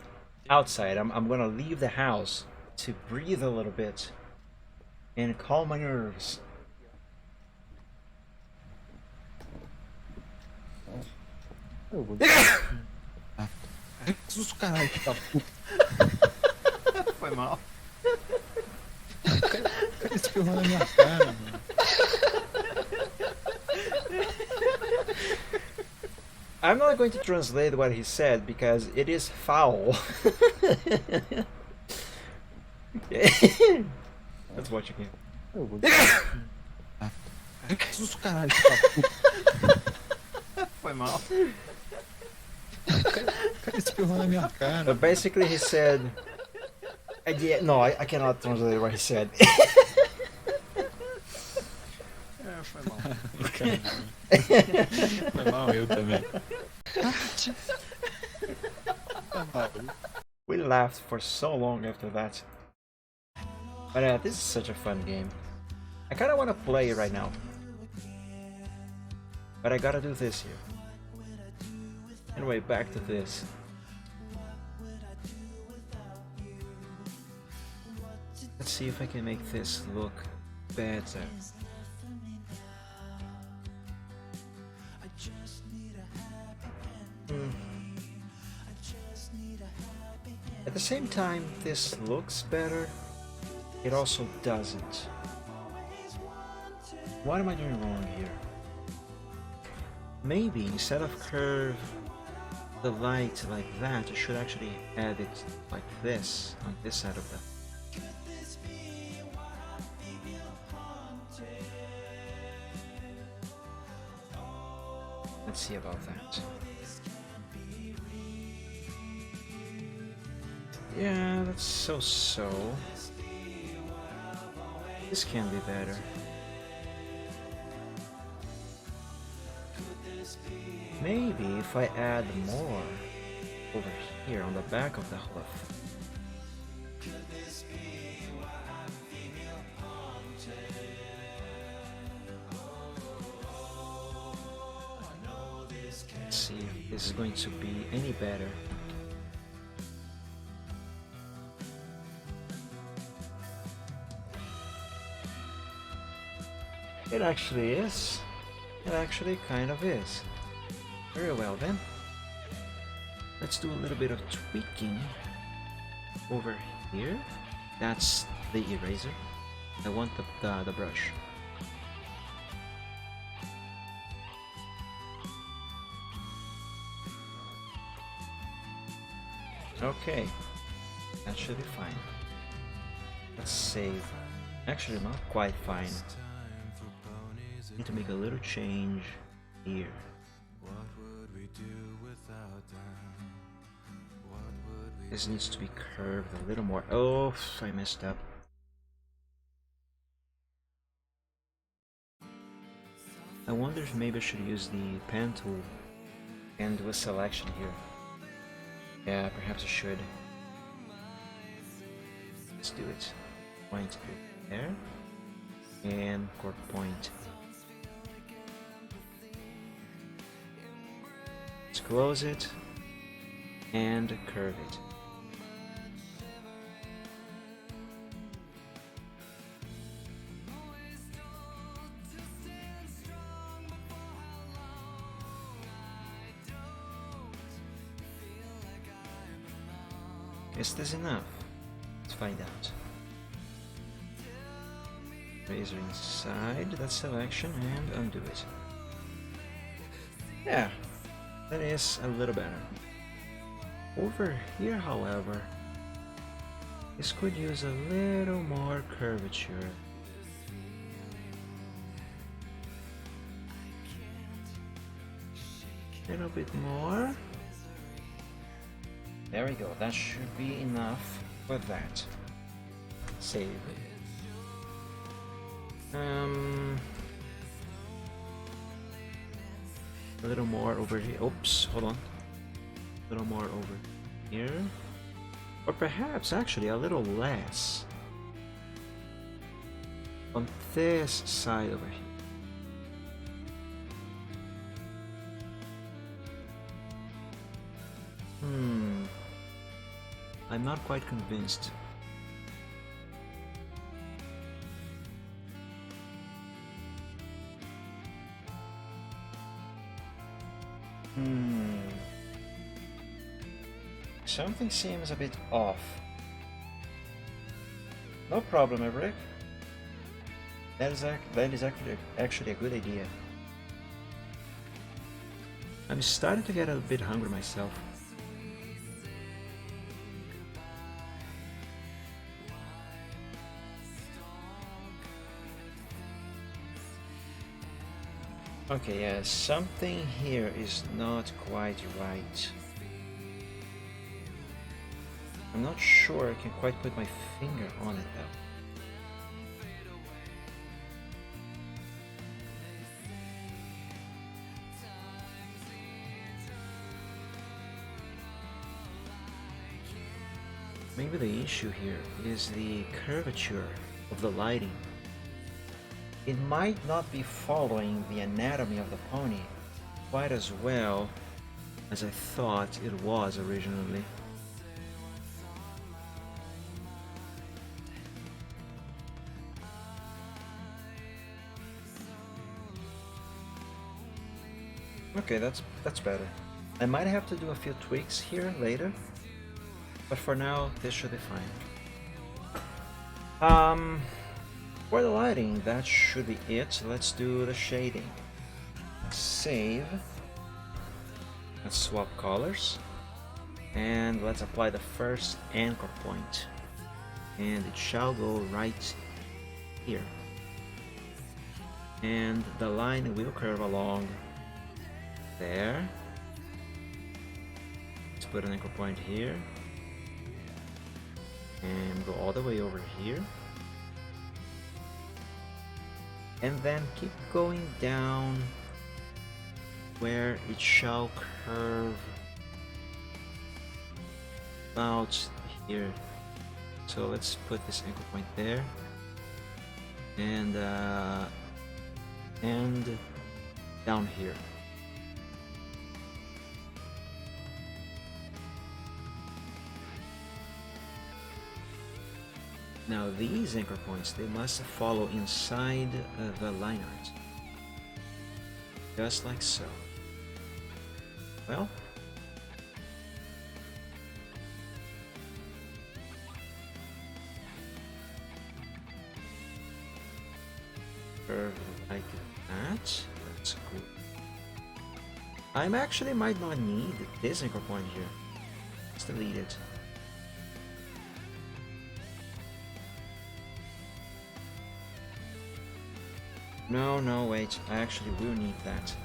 outside. I'm gonna leave the house to breathe a little bit and calm my nerves. Que susto, caralho, que tá puto. Foi mal. O cara espirrou na minha cara, mano. I'm not going to translate what he said because it is foul. Let's watch again. Que susto, caralho, que tá puto. Foi mal. O cara espirrou na minha cara. But basically he said, yeah, no, I cannot translate what he said. É, foi mal. Caralho. Foi mal eu também. Tá maluco. We laughed for so long after that. But this is such a fun game. I kind of want to play it right now. But I gotta do this here. Anyway, back to this. Let's see if I can make this look better. At the same time, this looks better. It also doesn't. What am I doing wrong here? Maybe instead of curve the light like that, I should actually add it like this on this side of the. Let's see about that. Yeah, that's so. This can be better. Maybe if I add more over here on the back of the hoof. Let's see if this is going to be any better. It actually is. It actually kind of is. Very well then. Let's do a little bit of tweaking over here. That's the eraser. I want the brush. Okay, that should be fine. Let's save. Actually, not quite fine. Need to make a little change here. This needs to be curved a little more. Oh, I messed up. I wonder if maybe I should use the pen tool and do a selection here. Yeah, perhaps I should. Let's do it. Point there. And cork point. Let's close it and curve it. Is this enough? Let's find out. Razor inside that selection and undo it. Yeah, that is a little better. Over here, however, this could use a little more curvature. A little bit more. There we go, that should be enough for that. Save. A little more over here. Oops, hold on. A little more over here. Or perhaps actually a little less on this side over here. I'm not quite convinced. Something seems a bit off. No problem, Everett. That is actually a good idea. I'm starting to get a bit hungry myself. Okay, yeah, something here is not quite right. I'm not sure I can quite put my finger on it though. Maybe the issue here is the curvature of the lighting. It might not be following the anatomy of the pony quite as well as I thought it was originally. Okay, that's better. I might have to do a few tweaks here later, but for now this should be fine. For the lighting, that should be it. Let's do the shading. Save. Let's swap colors. And let's apply the first anchor point. And it shall go right here. And the line will curve along there. Let's put an anchor point here. And go all the way over here. And then keep going down where it shall curve out here. So let's put this anchor point there and down here. Now these anchor points, they must follow inside the line art. Just like so. Well, curve like that. That's good. I actually might not need this anchor point here. Let's delete it. No, wait. I actually will need that.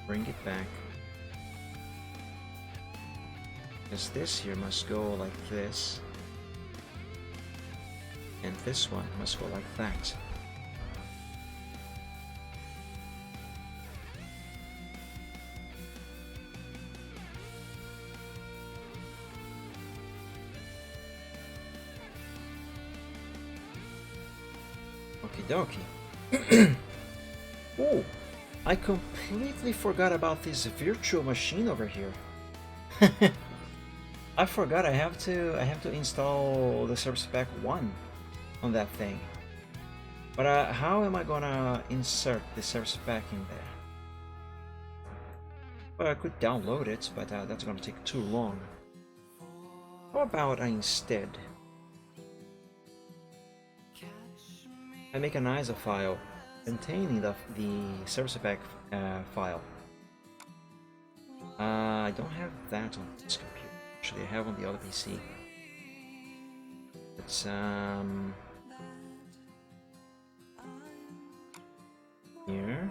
Bring it back. Because this here must go like this. And this one must go like that. Okie dokie. Oh, I completely forgot about this virtual machine over here. I forgot I have to install the Service Pack 1 on that thing. But how am I gonna insert the Service Pack in there? Well, I could download it, but that's gonna take too long. How about I instead I make an ISO file containing the Service Pack file. I don't have that on this computer. Actually, I have on the other PC. It's here.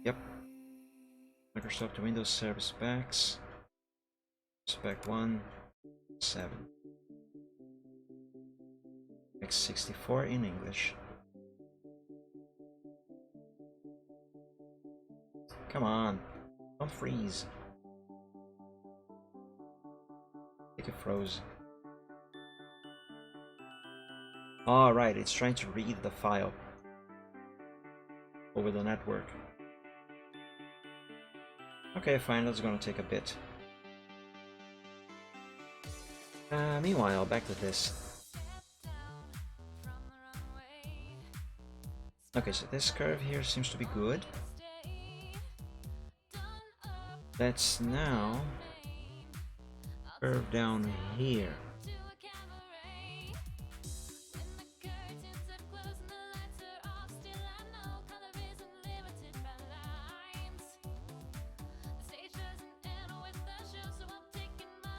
Yep. Microsoft Windows Service Packs. Service Pack 1, 7. X64 in English. Come on, don't freeze. I think it froze. Alright, it's trying to read the file over the network. Okay, fine, that's gonna take a bit. Meanwhile, back to this. Okay, so this curve here seems to be good. Let's now curve down here.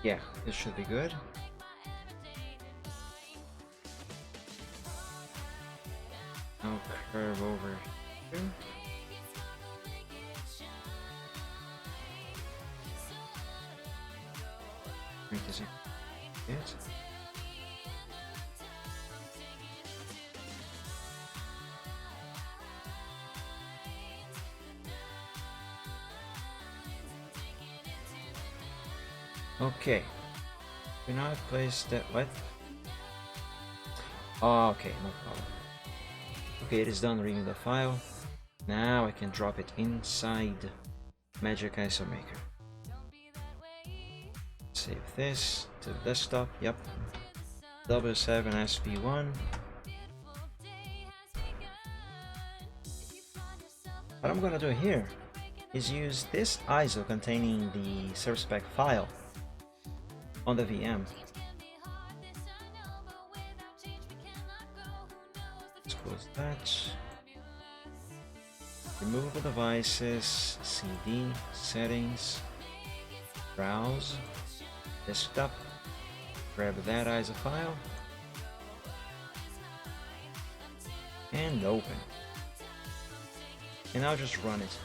Yeah, this should be good. Now curve over here. Make this it. Okay. We now place that. What? Oh, okay, no problem. Okay, it is done reading the file. Now I can drop it inside Magic ISO Maker. Save this to the desktop. Yep. W7SP1. What I'm gonna do here is use this ISO containing the service pack file on the VM. Let's close that. Remove the devices, CD, settings, browse, desktop, grab that ISO file, and open. And I'll just run it.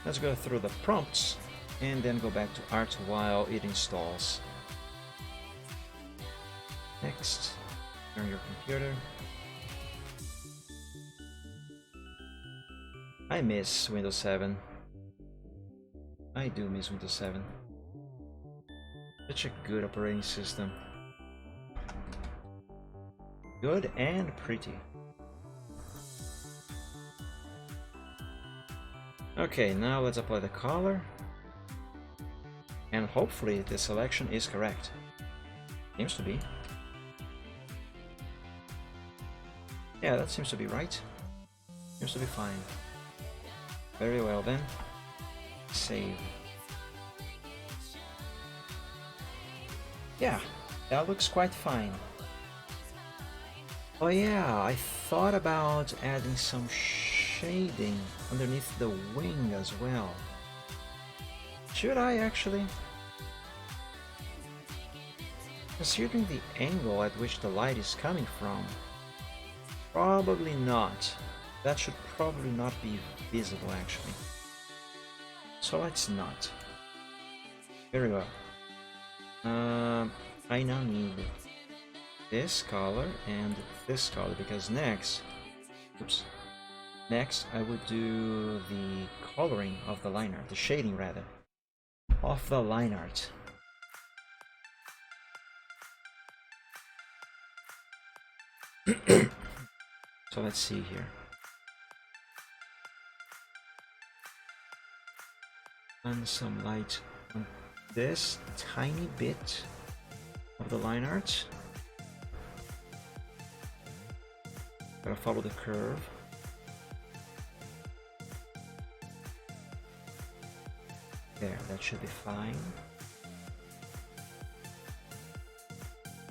Let's go through the prompts and then go back to art while it installs. Next, turn your computer. I miss Windows 7. I do miss Windows 7. Such a good operating system. Good and pretty. Okay, now let's apply the color. And hopefully the selection is correct. Seems to be. Yeah, that seems to be right. Seems to be fine. Very well then. Save. Yeah, that looks quite fine. Oh yeah, I thought about adding some shading underneath the wing as well. Should I actually? Considering the angle at which the light is coming from, probably not. That should probably not be visible actually. So let's not. Very well. I now need this color and this color because next I would do the coloring of the line art, the shading rather, of the line art. So let's see here. And some light on this tiny bit of the line art. Gotta follow the curve. There, that should be fine.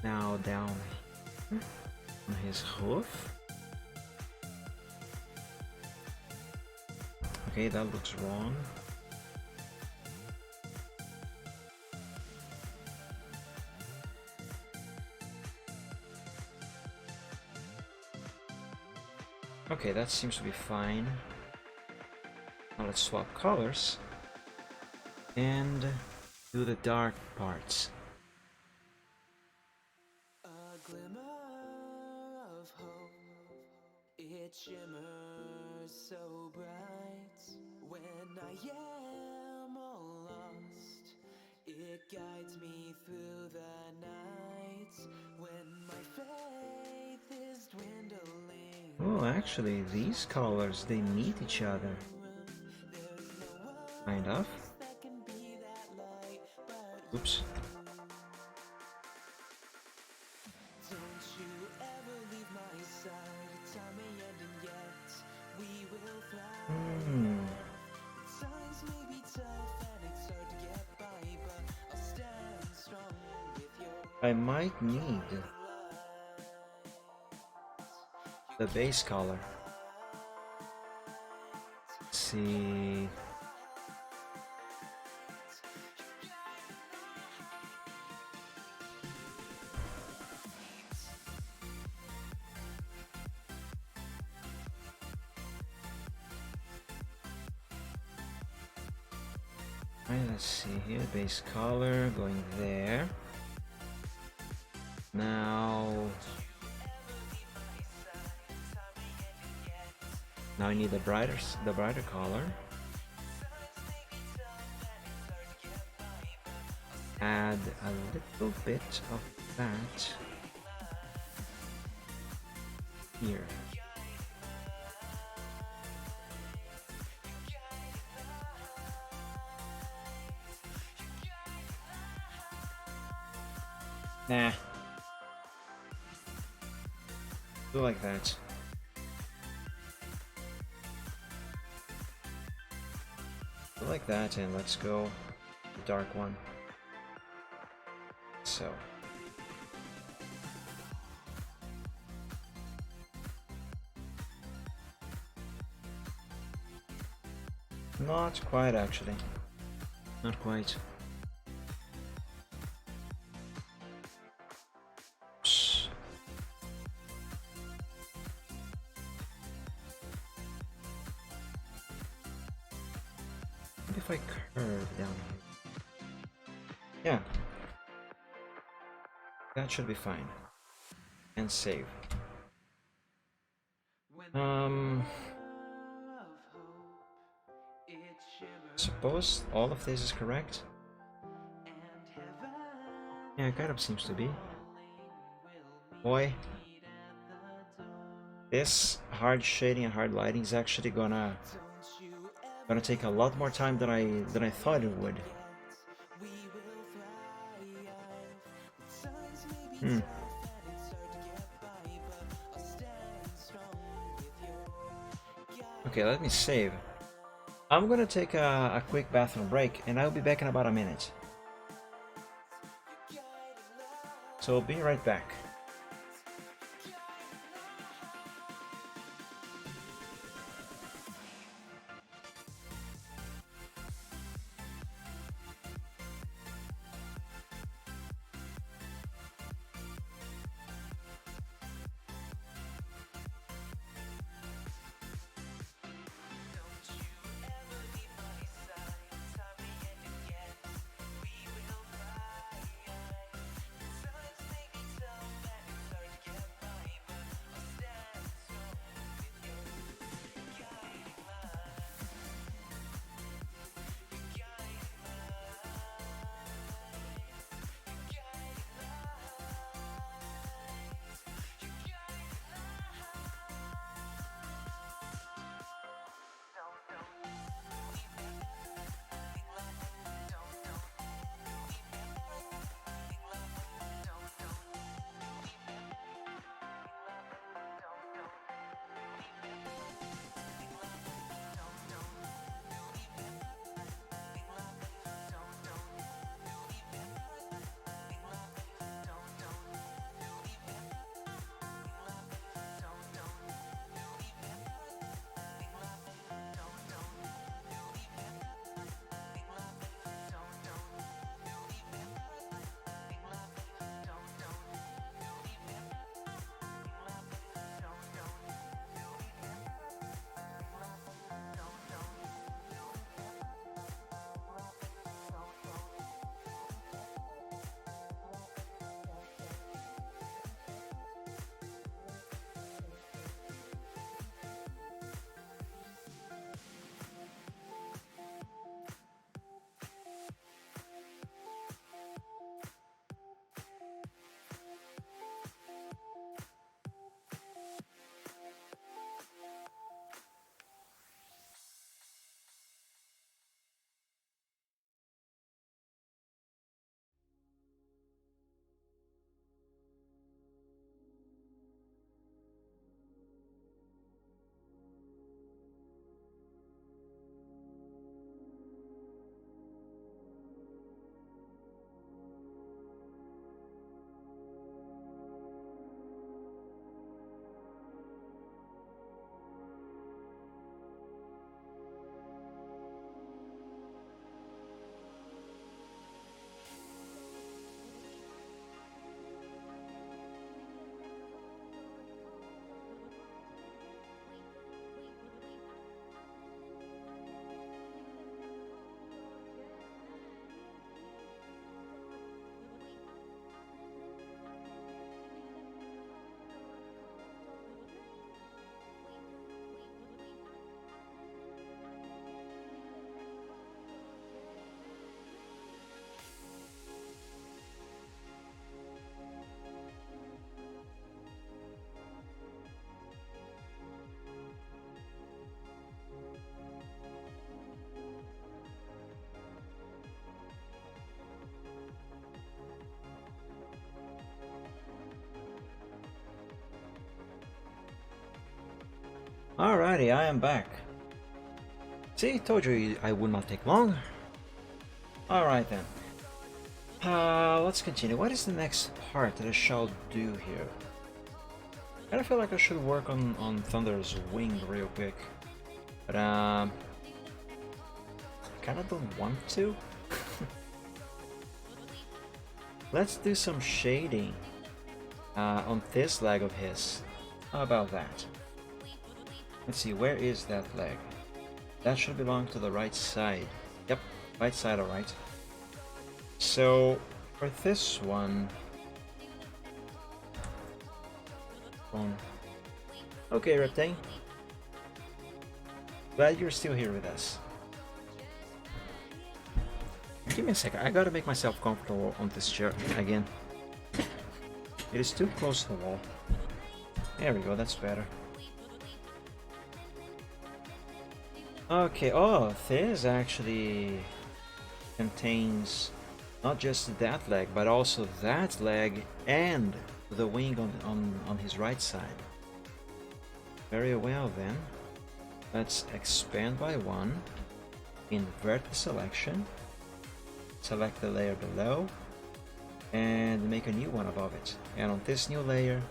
Now down here on his hoof. Okay, that looks wrong. Okay, that seems to be fine. Now let's swap colors and do the dark parts. A glimmer of hope, it shimmers so bright. When I am all lost, it guides me through the night. When my faith is dwindling. Oh, actually, these colors, they meet each other. Kind of. Oops. Hmm. I might need the base color. Let's see. Right, let's see here. Base color going there. Now I need the brighter color. Add a little bit of that here. Nah. Do like that. Do like that, and let's go the dark one. So. Not quite, actually. Not quite. Psst. What if I curve down here? Yeah. That should be fine. And save. Suppose all of this is correct? Yeah, it kind of seems to be. Boy, this hard shading and hard lighting is actually gonna take a lot more time than I thought it would. Okay, let me save. I'm gonna take a quick bathroom break, and I'll be back in about a minute. So I'll be right back. Alrighty, I am back. See, told you I would not take long. Alright then. Let's continue. What is the next part that I shall do here? I kind of feel like I should work on Thunder's wing real quick. But, I kind of don't want to. Let's do some shading on this leg of his. How about that? Let's see, where is that leg? That should belong to the right side. Yep, right side, alright. So, for this one... Okay, Reptane. Glad you're still here with us. Give me a second, I gotta make myself comfortable on this chair again. It is too close to the wall. There we go, that's better. Okay, oh, this actually contains not just that leg, but also that leg and the wing on his right side. Very well then. Let's expand by one, invert the selection, select the layer below, and make a new one above it. And on this new layer,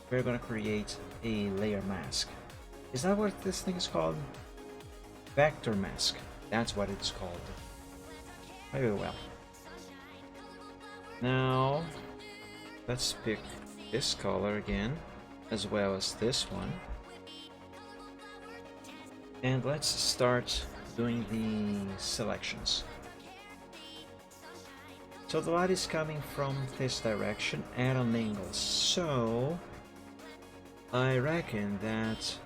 we're gonna create a layer mask. Is that what this thing is called? Vector mask. That's what it's called. Very well. Now, let's pick this color again, as well as this one. And let's start doing the selections. So the light is coming from this direction at an angle. So I reckon that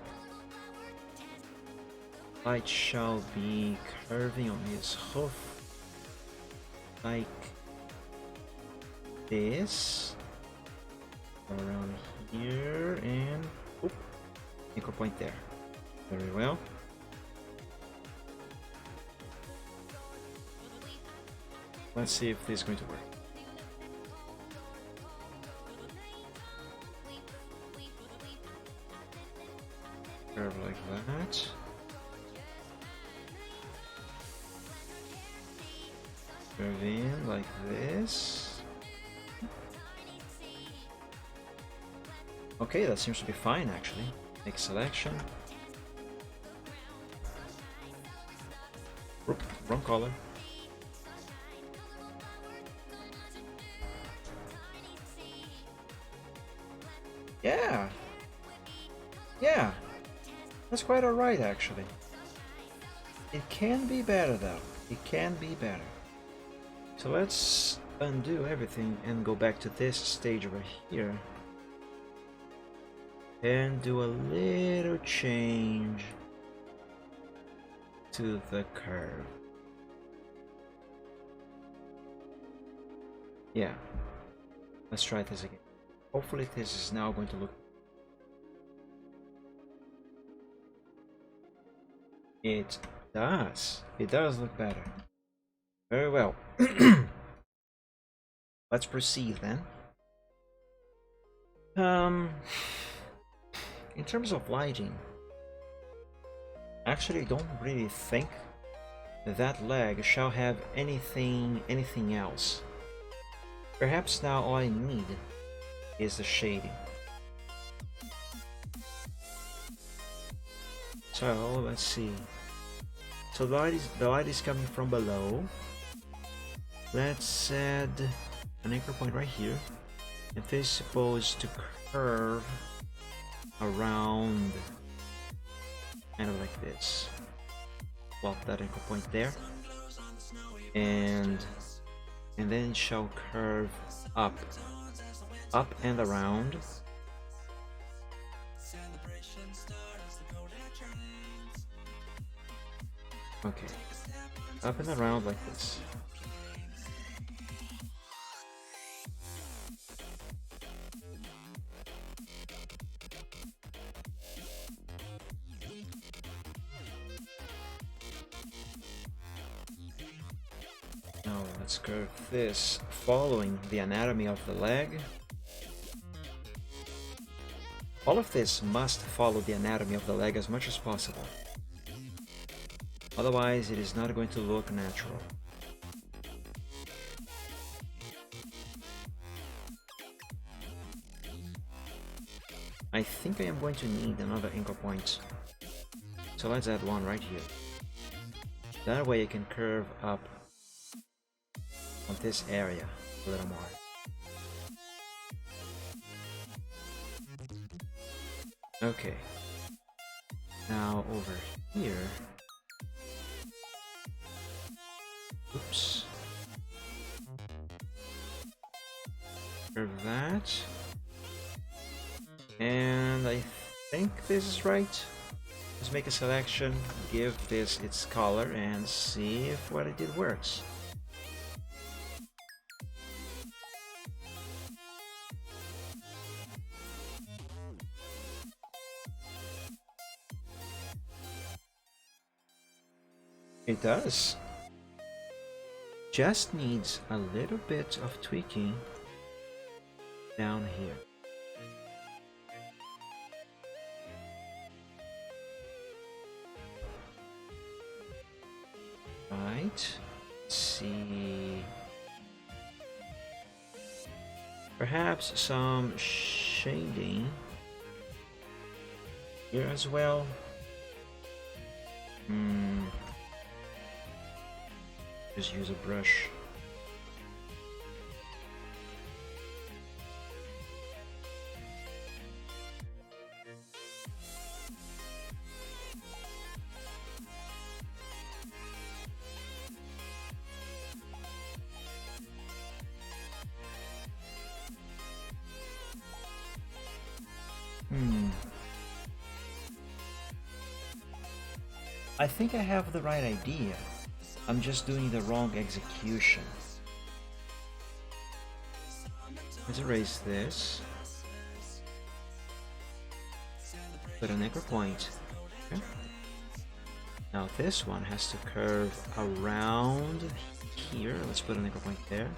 light shall be curving on his hoof like this, around here, and oop, anchor point there. Very well. Let's see if this is going to work. Curve like that. Curve in like this. Okay, that seems to be fine actually. Make selection. Oop, wrong color. Yeah. Yeah. That's quite alright actually. It can be better though. It can be better. So let's undo everything and go back to this stage over here. And do a little change to the curve. Yeah. Let's try this again. Hopefully this is now going to look... It does. It does look better. Very well. Let's proceed then. In terms of lighting, actually I don't really think that leg shall have anything else. Perhaps now all I need is the shading. So let's see. So the light is coming from below. Let's add an anchor point right here. And this is supposed to curve around kind of like this. Plop that anchor point there. And then it shall curve up and around. Okay, up and around like this. Now let's curve this following the anatomy of the leg. All of this must follow the anatomy of the leg as much as possible. Otherwise, it is not going to look natural. I think I am going to need another anchor point. So let's add one right here. That way I can curve up on this area a little more. Okay. Now over here. Oops. Curve that. And I think this is right. Let's make a selection, give this its color, and see if what I did works. It does. Just needs a little bit of tweaking down here. Right. Let's see. Perhaps some shading here as well. Just use a brush. I think I have the right idea. I'm just doing the wrong execution. Let's erase this. Put an anchor point. Okay. Now this one has to curve around here. Let's put an anchor point there.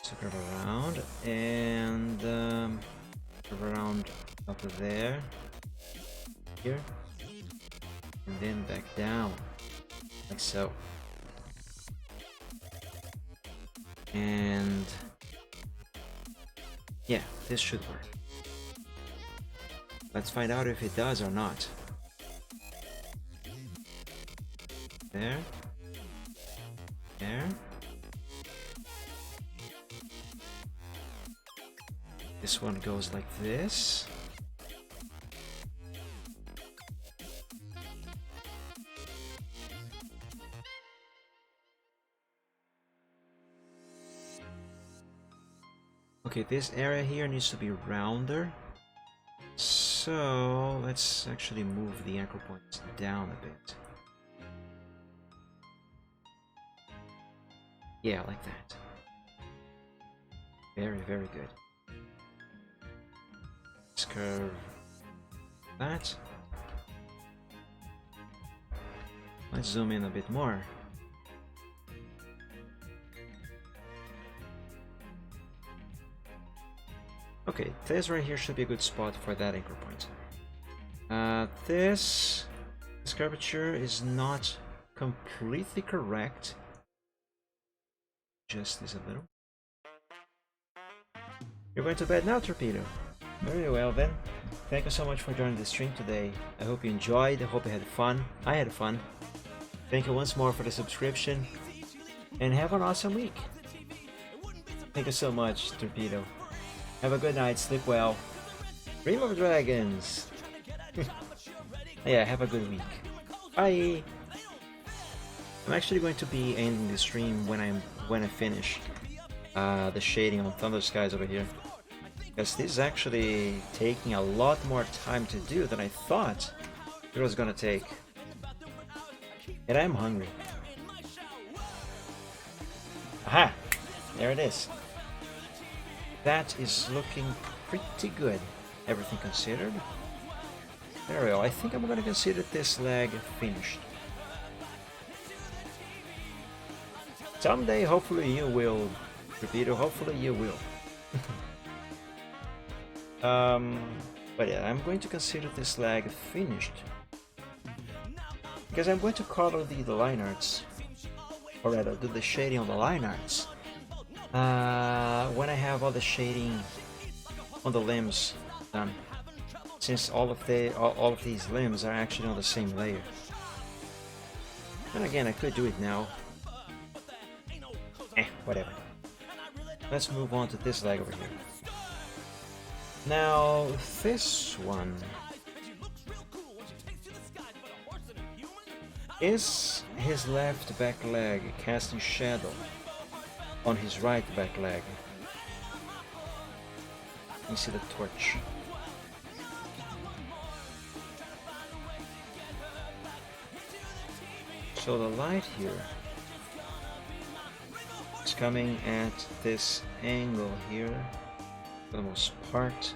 So curve around and curve around up to there. Here. And then back down. Like so. And yeah, this should work. Let's find out if it does or not. There. There. This one goes like this. Okay, this area here needs to be rounder. So let's actually move the anchor points down a bit. Yeah, like that. Very, very good. Let's curve that. Let's zoom in a bit more. Okay, this right here should be a good spot for that anchor point. This curvature is not completely correct. Just is a little. You're going to bed now, Torpedo? Very well then. Thank you so much for joining the stream today. I hope you enjoyed. I hope you had fun. I had fun. Thank you once more for the subscription. And have an awesome week. Thank you so much, Torpedo. Have a good night, sleep well. Dream of dragons! Yeah, have a good week. Bye! I'm actually going to be ending the stream when I finish the shading on Thunder Skies over here. Because this is actually taking a lot more time to do than I thought it was gonna take. And I'm hungry. Aha! There it is. That is looking pretty good, everything considered. There we go. I think I'm gonna consider this leg finished. Someday, hopefully you will. Torpedo, hopefully you will. But yeah, I'm going to consider this leg finished. Because I'm going to color the line arts. Or rather, do the shading on the line arts. When I have all the shading on the limbs done. Since all of these limbs are actually on the same layer. And again, I could do it now. Whatever. Let's move on to this leg over here. Now, this one is his left back leg casting shadow on his right back leg. You see the torch. So the light here is coming at this angle here for the most part.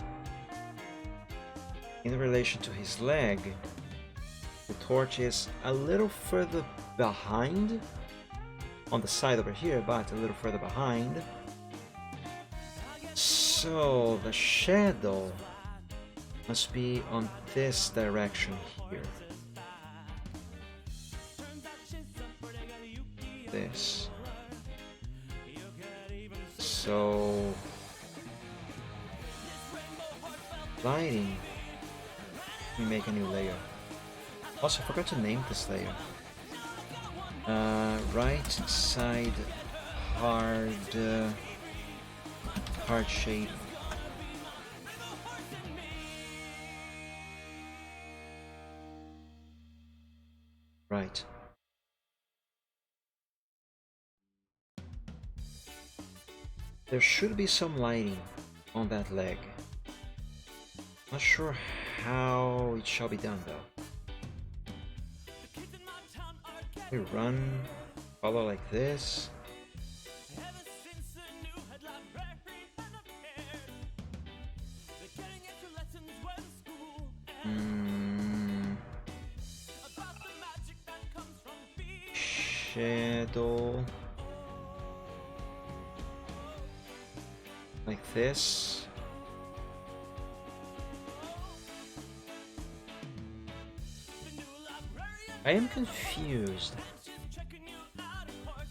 In relation to his leg, the torch is a little further behind on the side over here, but a little further behind. So the shadow must be on this direction here. This. So lighting, we make a new layer. Also, I forgot to name this layer. Right side hard shading. Right. There should be some lighting on that leg. Not sure how it shall be done though. We run, follow like this. Shadow. Like this. I am confused.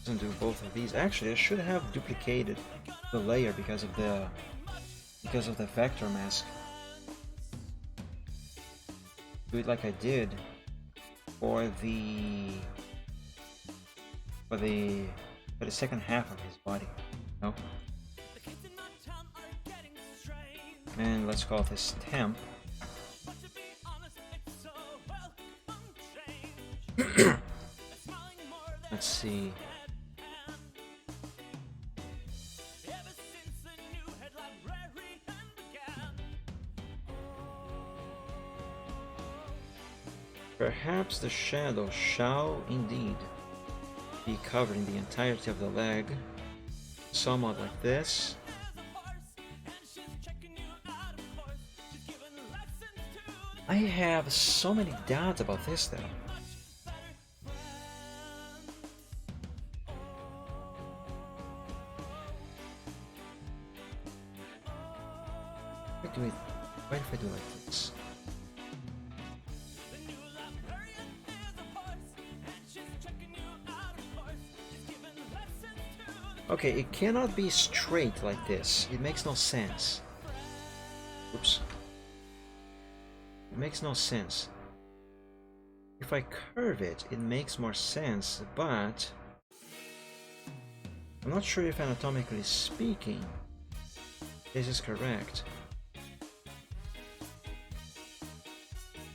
Doesn't do both of these. Actually, I should have duplicated the layer because of the vector mask. Do it like I did for the second half of his body. No. And let's call this temp. Let's see. Perhaps the shadow shall indeed be covering the entirety of the leg, somewhat like this. I have so many doubts about this though. What if I do like this? Okay, it cannot be straight like this. It makes no sense. Oops. It makes no sense. If I curve it, it makes more sense, but I'm not sure if anatomically speaking this is correct.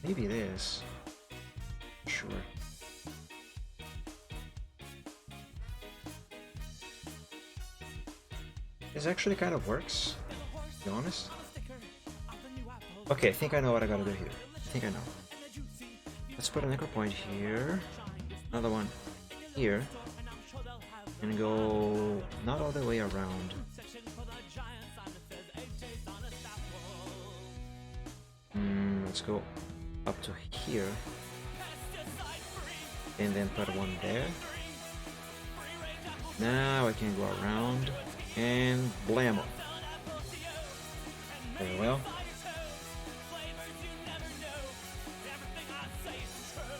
Maybe it is. Sure. This actually kind of works, to be honest. Okay, I think I know what I gotta do here. I think I know. Let's put an anchor point here. Another one here. And go not all the way around. Let's go up to here. And then put one there. Now I can go around and blammo. Very well.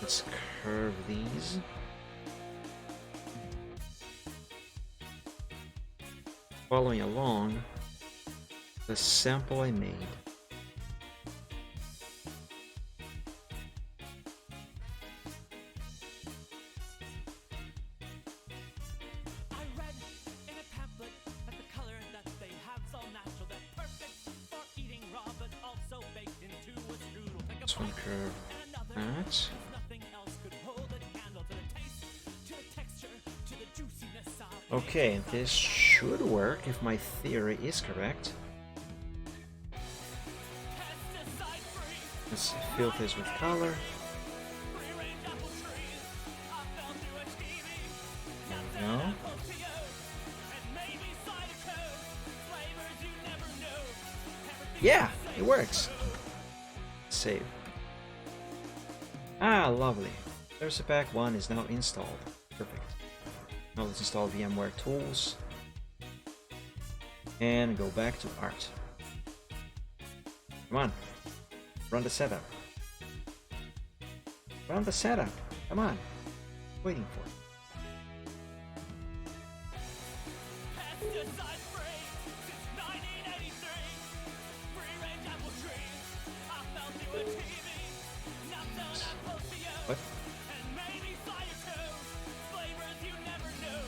Let's curve these. Following along the sample I made. I read in a pamphlet that the color that they have's all natural, that perfect for eating raw, but also baked into a strudel. Take a This one bite curve and another, that. 'cause nothing else could hold a candle to the taste, to the texture, to the juiciness of Okay, this should work if my theory is correct. pesticide-free, Let's fill this with color. free-range apple trees. I fell through a TV, No. apple pears, and maybe cider too. Flavors you never knew. Yeah, it works. Save. Ah, lovely. Pack 1 is now installed. Perfect. Now let's install VMware Tools and go back to Art. Come on, run the setup. Run the setup. Come on, waiting for it. Pesticide-free since 1983. Free-range apple trees. I fell through a TV. Knocked down apple pears, What? and maybe cider too. Flavors you never knew.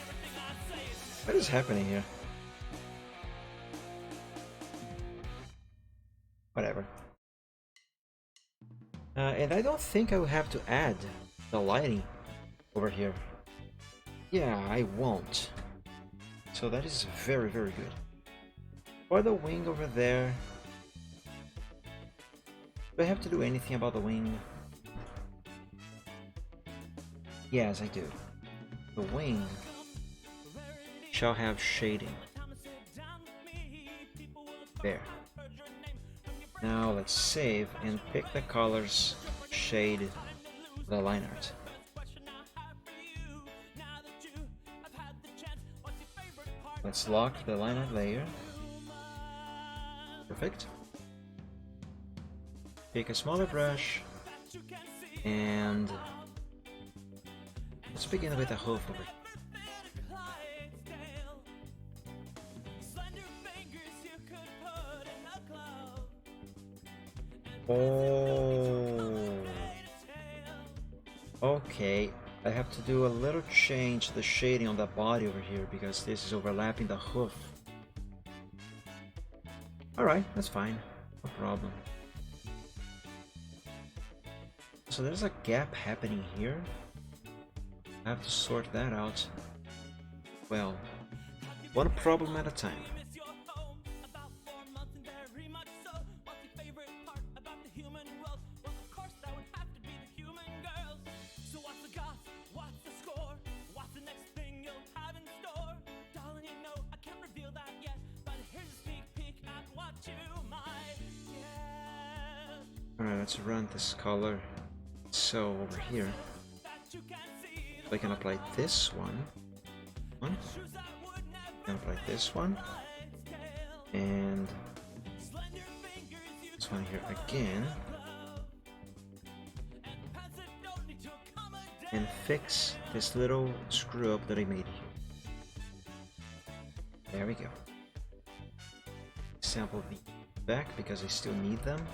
Everything I say is What is happening here? Whatever. And I don't think I will have to add the lighting over here. Yeah, I won't. So that is very, very good. For the wing over there, do I have to do anything about the wing? Yes, I do. The wing shall have shading. There. Now let's save and pick the colors, shade the line art. Let's lock the line art layer. Perfect. Take a smaller brush and let's begin with a hoof over here. Oh, okay. I have to do a little change to the shading on the body over here because this is overlapping the hoof. Alright, that's fine. No problem. So there's a gap happening here. I have to sort that out. Well, one problem at a time. Alright, let's run this color. So over here, I can apply this one, and apply this one, and this one here again, and fix this little screw up that I made here. There we go. Sample the back because I still need them.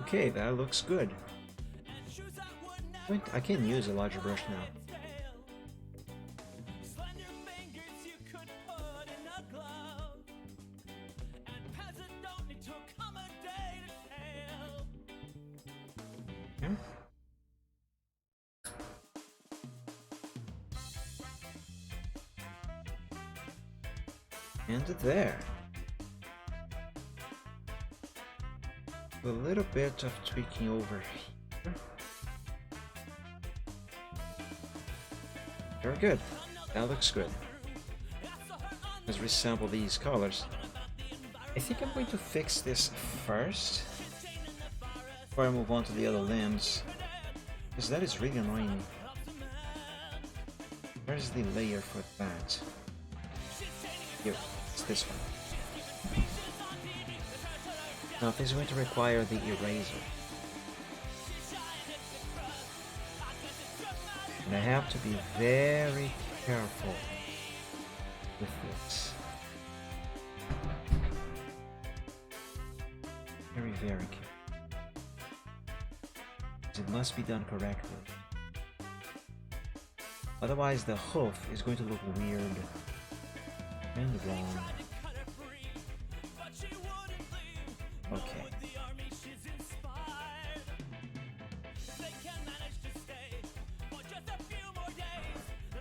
Okay, that looks good. Wait, I can use a larger brush now. Okay. And there. A little bit of tweaking over here. Very good. That looks good. Let's resample these colors. I think I'm going to fix this first before I move on to the other limbs. Because that is really annoying. Where's the layer for that? Here, it's this one. Now this is going to require the eraser. And I have to be very careful with this. Very, very careful. It must be done correctly. Otherwise the hoof is going to look weird and wrong. Okay.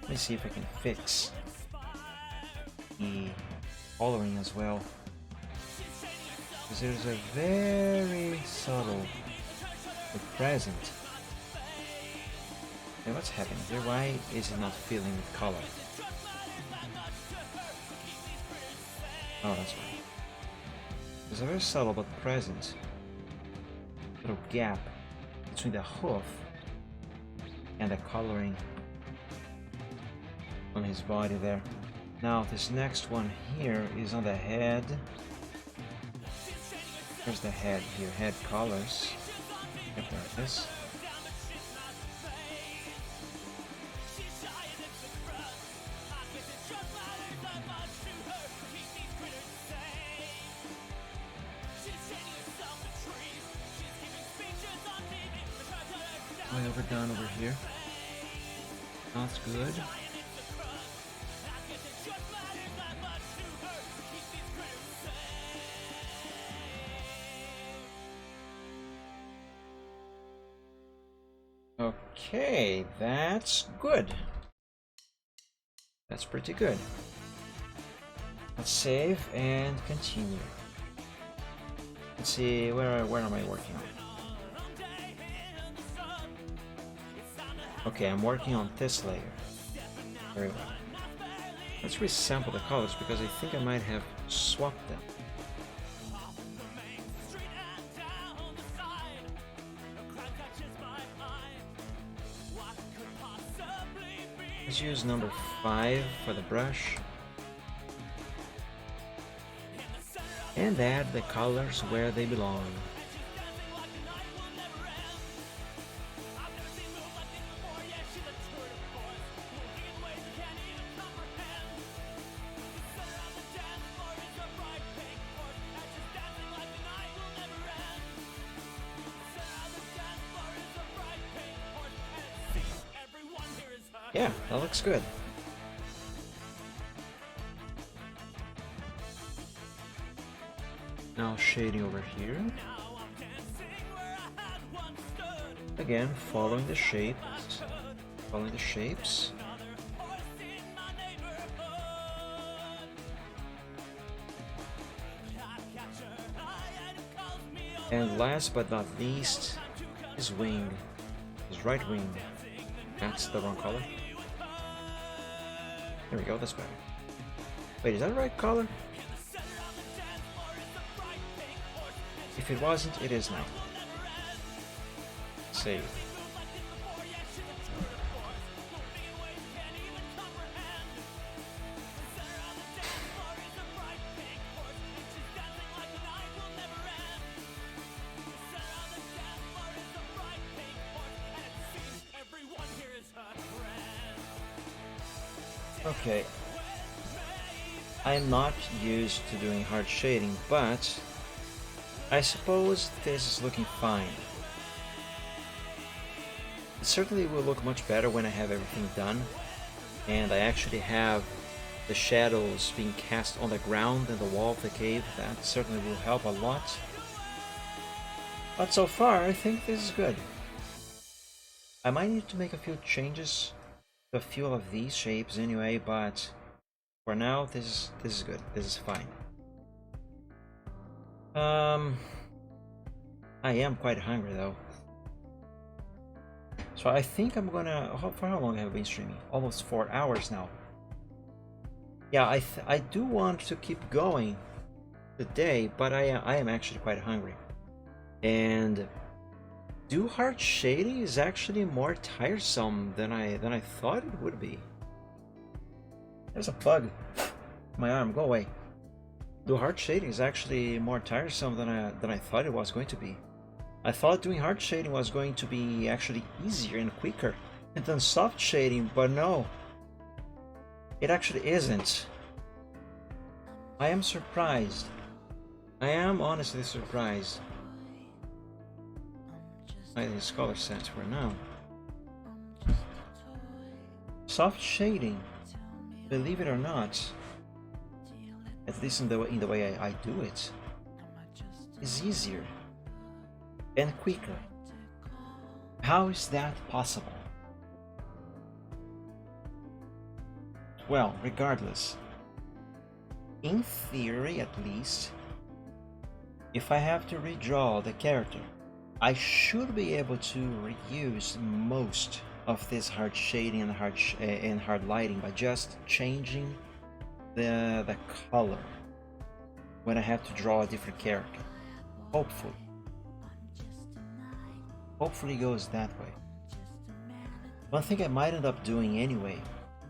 Let me see if I can fix the coloring as well. Because there's a very subtle present. Hey, what's happening here? Why is it not filling with color? Oh, that's right. There's a very subtle but present little gap between the hoof and the coloring on his body there. Now this next one here is on the head. Here's the head here, head colors. Yep, there it is. Way overdone over here. That's good. Okay, that's good. That's pretty good. Let's save and continue. Let's see, where am I working on? Okay, I'm working on this layer. Very well. Let's resample the colors because I think I might have swapped them. Let's use number 5 for the brush. And add the colors where they belong. Yeah, that looks good. Now shading over here. Again, following the shapes. Following the shapes. And last but not least, his wing. His right wing. That's the wrong color. There we go, that's better. Wait, is that the right color? If it wasn't, it is now. Save. Okay, I'm not used to doing hard shading, but I suppose this is looking fine. It certainly will look much better when I have everything done, and I actually have the shadows being cast on the ground and the wall of the cave. That certainly will help a lot. But so far, I think this is good. I might need to make a few changes a few of these shapes anyway, but for now this is good. This is fine. I am quite hungry though, so I think I'm gonna. For how long have I been streaming? Almost 4 hours now. Yeah, I do want to keep going today, but I am actually quite hungry, and do hard shading is actually more tiresome than I thought it would be. There's a bug. My arm, go away. Do hard shading is actually more tiresome than I thought it was going to be. I thought doing hard shading was going to be actually easier and quicker than soft shading, but no. It actually isn't. I am surprised. I am honestly surprised. By these color sets for now. Soft shading, believe it or not, at least in the way I do it, is easier and quicker. How is that possible? Well, regardless, in theory at least, if I have to redraw the character, I should be able to reuse most of this hard shading and hard lighting by just changing the color when I have to draw a different character. Hopefully it goes that way. One thing I might end up doing anyway,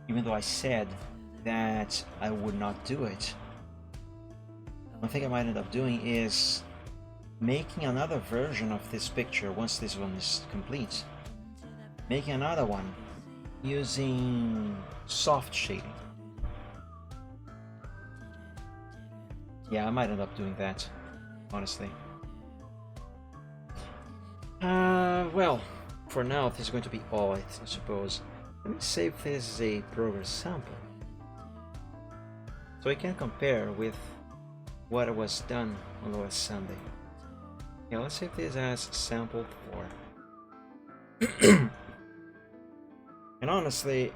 even though I said that I would not do it, one thing I might end up doing is making another version of this picture once this one is complete. Making another one using soft shading. Yeah, I might end up doing that, honestly. Well, for now this is going to be all, I suppose. Let me save this as a progress sample, so I can compare with what was done on last Sunday. Yeah, let's save this as sample 4. And honestly,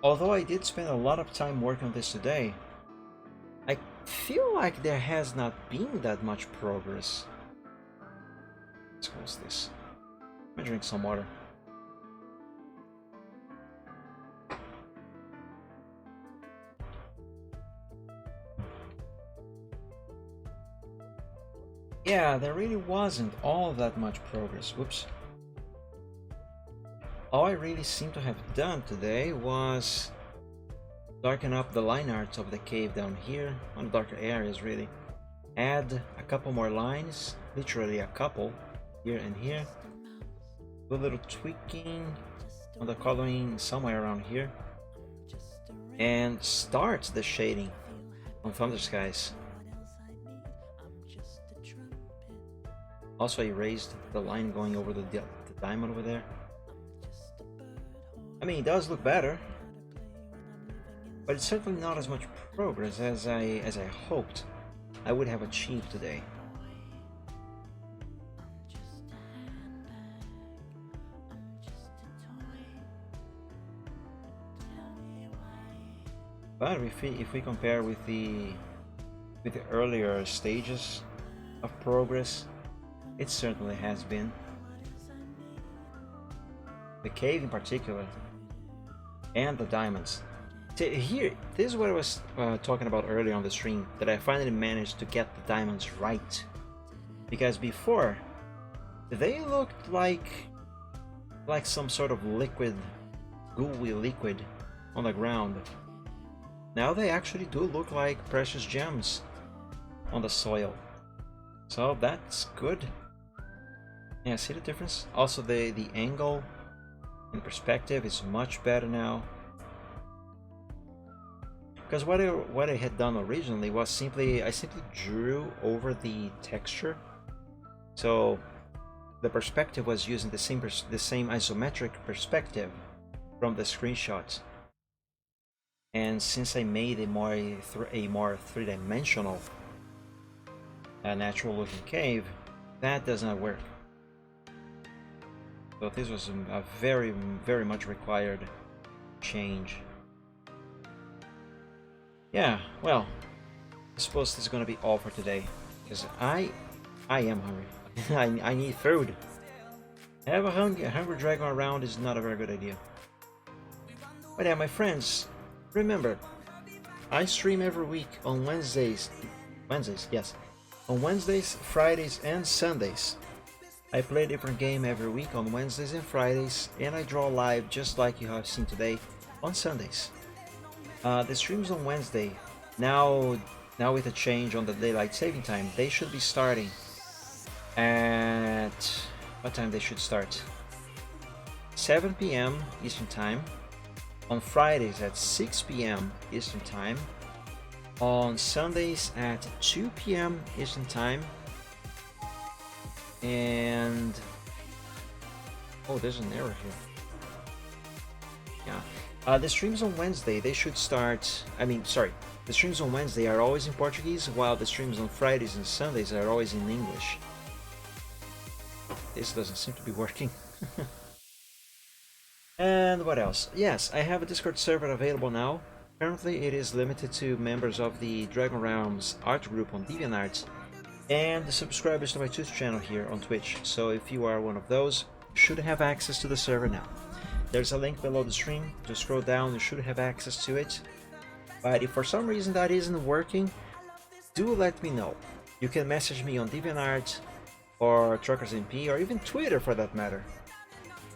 although I did spend a lot of time working on this today, I feel like there has not been that much progress. Let's close this. Let me drink some water. Yeah, there really wasn't all that much progress. Whoops. All I really seem to have done today was darken up the line art of the cave down here, on the darker areas really. Add a couple more lines, literally a couple, here and here. Do a little tweaking on the coloring somewhere around here. And start the shading on Thunder Skies. Also, I erased the line going over the diamond over there. I mean, it does look better, but it's certainly not as much progress as I hoped I would have achieved today. But if we compare with the earlier stages of progress, it certainly has been. The cave in particular, and the diamonds. Here, this is what I was talking about earlier on the stream, that I finally managed to get the diamonds right. Because before, they looked like some sort of liquid, gooey liquid on the ground. Now they actually do look like precious gems on the soil. So that's good. Yeah, see the difference? Also the angle and perspective is much better now. Because what I had done originally was I simply drew over the texture. So the perspective was using the same isometric perspective from the screenshots. And since I made a more three-dimensional natural looking cave, that does not work. So this was a very, very much required change. Yeah, well, I suppose this is gonna be all for today, because I am hungry. I need food. Have a hungry dragon around is not a very good idea. But yeah, my friends, remember, I stream every week on Wednesdays, yes, on Wednesdays, Fridays, and Sundays. I play a different game every week on Wednesdays and Fridays, and I draw live just like you have seen today on Sundays. The streams on Wednesday, now with a change on the daylight saving time, they should be starting at what time they should start? 7 p.m. Eastern Time. On Fridays at 6 p.m. Eastern Time. On Sundays at 2 p.m. Eastern Time. And oh, there's an error here. Yeah, the streams on Wednesday, they should start. The streams on Wednesday are always in Portuguese, while the streams on Fridays and Sundays are always in English. This doesn't seem to be working. And what else? Yes, I have a Discord server available now. Currently, it is limited to members of the Dragon Realms art group on DeviantArt and the subscribers to my Twitch channel here on Twitch. So if you are one of those, you should have access to the server now. There's a link below the stream. Just scroll down, you should have access to it. But if for some reason that isn't working, do let me know. You can message me on DeviantArt or TruckersMP or even Twitter for that matter.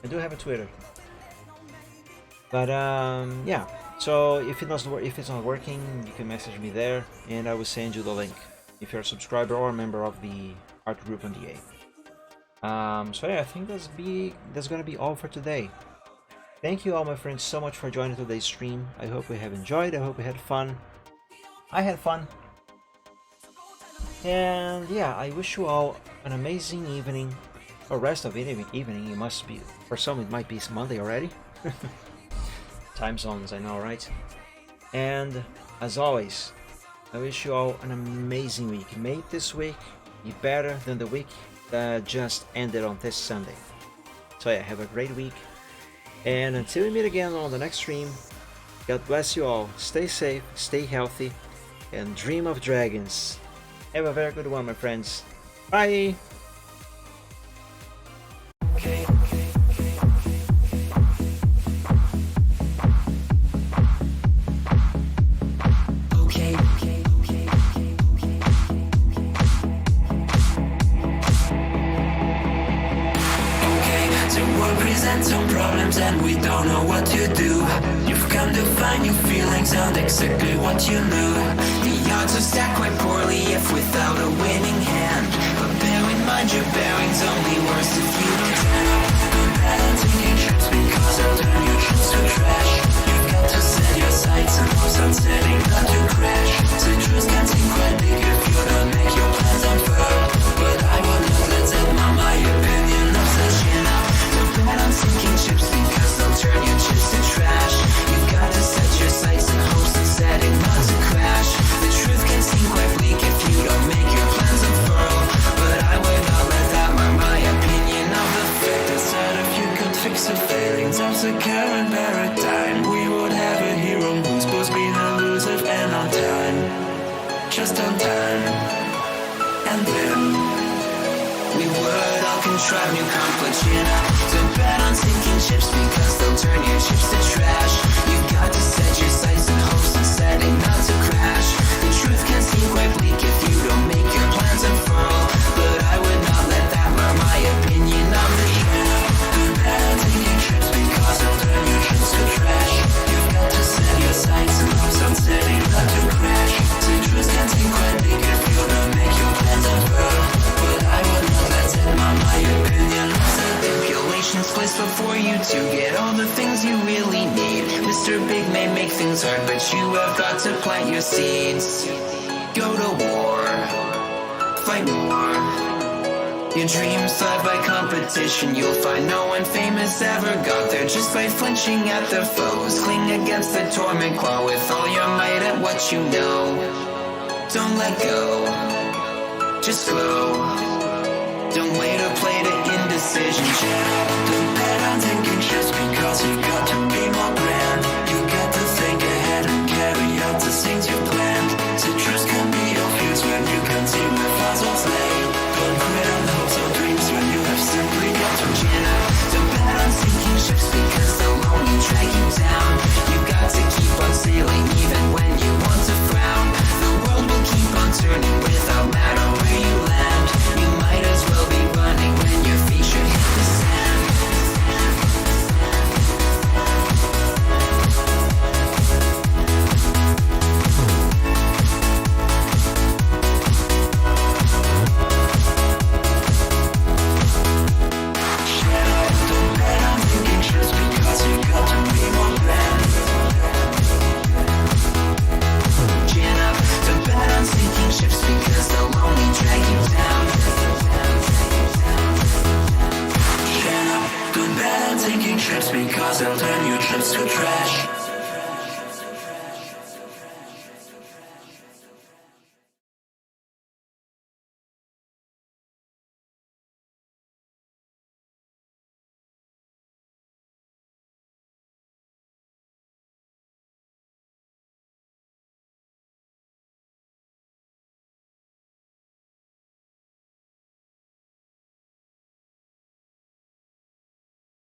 I do have a Twitter. But yeah, so if it's not working, you can message me there and I will send you the link if you're a subscriber or a member of the art group on DA. So yeah, I think that's gonna be all for today. Thank you all my friends so much for joining today's stream. I hope you have enjoyed, I hope you had fun. I had fun. And yeah, I wish you all an amazing evening, or rest of evening. It must be, for some it might be Monday already. Time zones, I know, right? And as always, I wish you all an amazing week. May this week be better than the week that just ended on this Sunday. So yeah, have a great week. And until we meet again on the next stream, God bless you all. Stay safe, stay healthy, and dream of dragons. Have a very good one, my friends. Bye! Some problems and we don't know what to do. You've come to find new feelings and exactly what you knew. The odds are stacked quite poorly if without a winning hand. But bear in mind your bearing's only worse if you turn up the bad and taking trips because they'll turn your trips to trash. You've got to set your sights and hope sunsetting not to crash. The truth can seem quite big if you don't make your plans unfurl. But I will not let that my opinion of such enough. Bet on sinking ships because they'll turn your chips to trash. You've got to set your sights and hopes and setting not to crash. The truth can seem quite bleak if you don't make your plans unfurl. But I would not let that mark my opinion of the fact that if you could fix the failings of the current paradigm, we would have a hero who's supposed to be elusive and on time. Just on time. And then we would all contrive new conflicts, you know. To bet on sinking ships because they'll turn your chips to trash. You've got to set your sights and hopes and setting not to crash. The truth can seem quite bleak if you don't make your plans unfurl. But I would not let that mark my opinion of the show. To bet on sinking ships because they'll turn your chips to trash. You've got to set your sights and hopes on setting not to crash. The truth can seem quite bleak if you don't make your plans unfurl. But I would not let that mark my opinion of the stipulations placed before you to get all the things you really need. Mr. Big may make things hard, but you have got to plant your seeds. Go to war, fight more. Your dreams thrive by competition. You'll find no one famous ever got there just by flinching at their foes. Cling against the torment, claw with all your might at what you know. Don't let go, just glow. Don't wait or play to indecision. Don't bet on taking trips because you've got to be more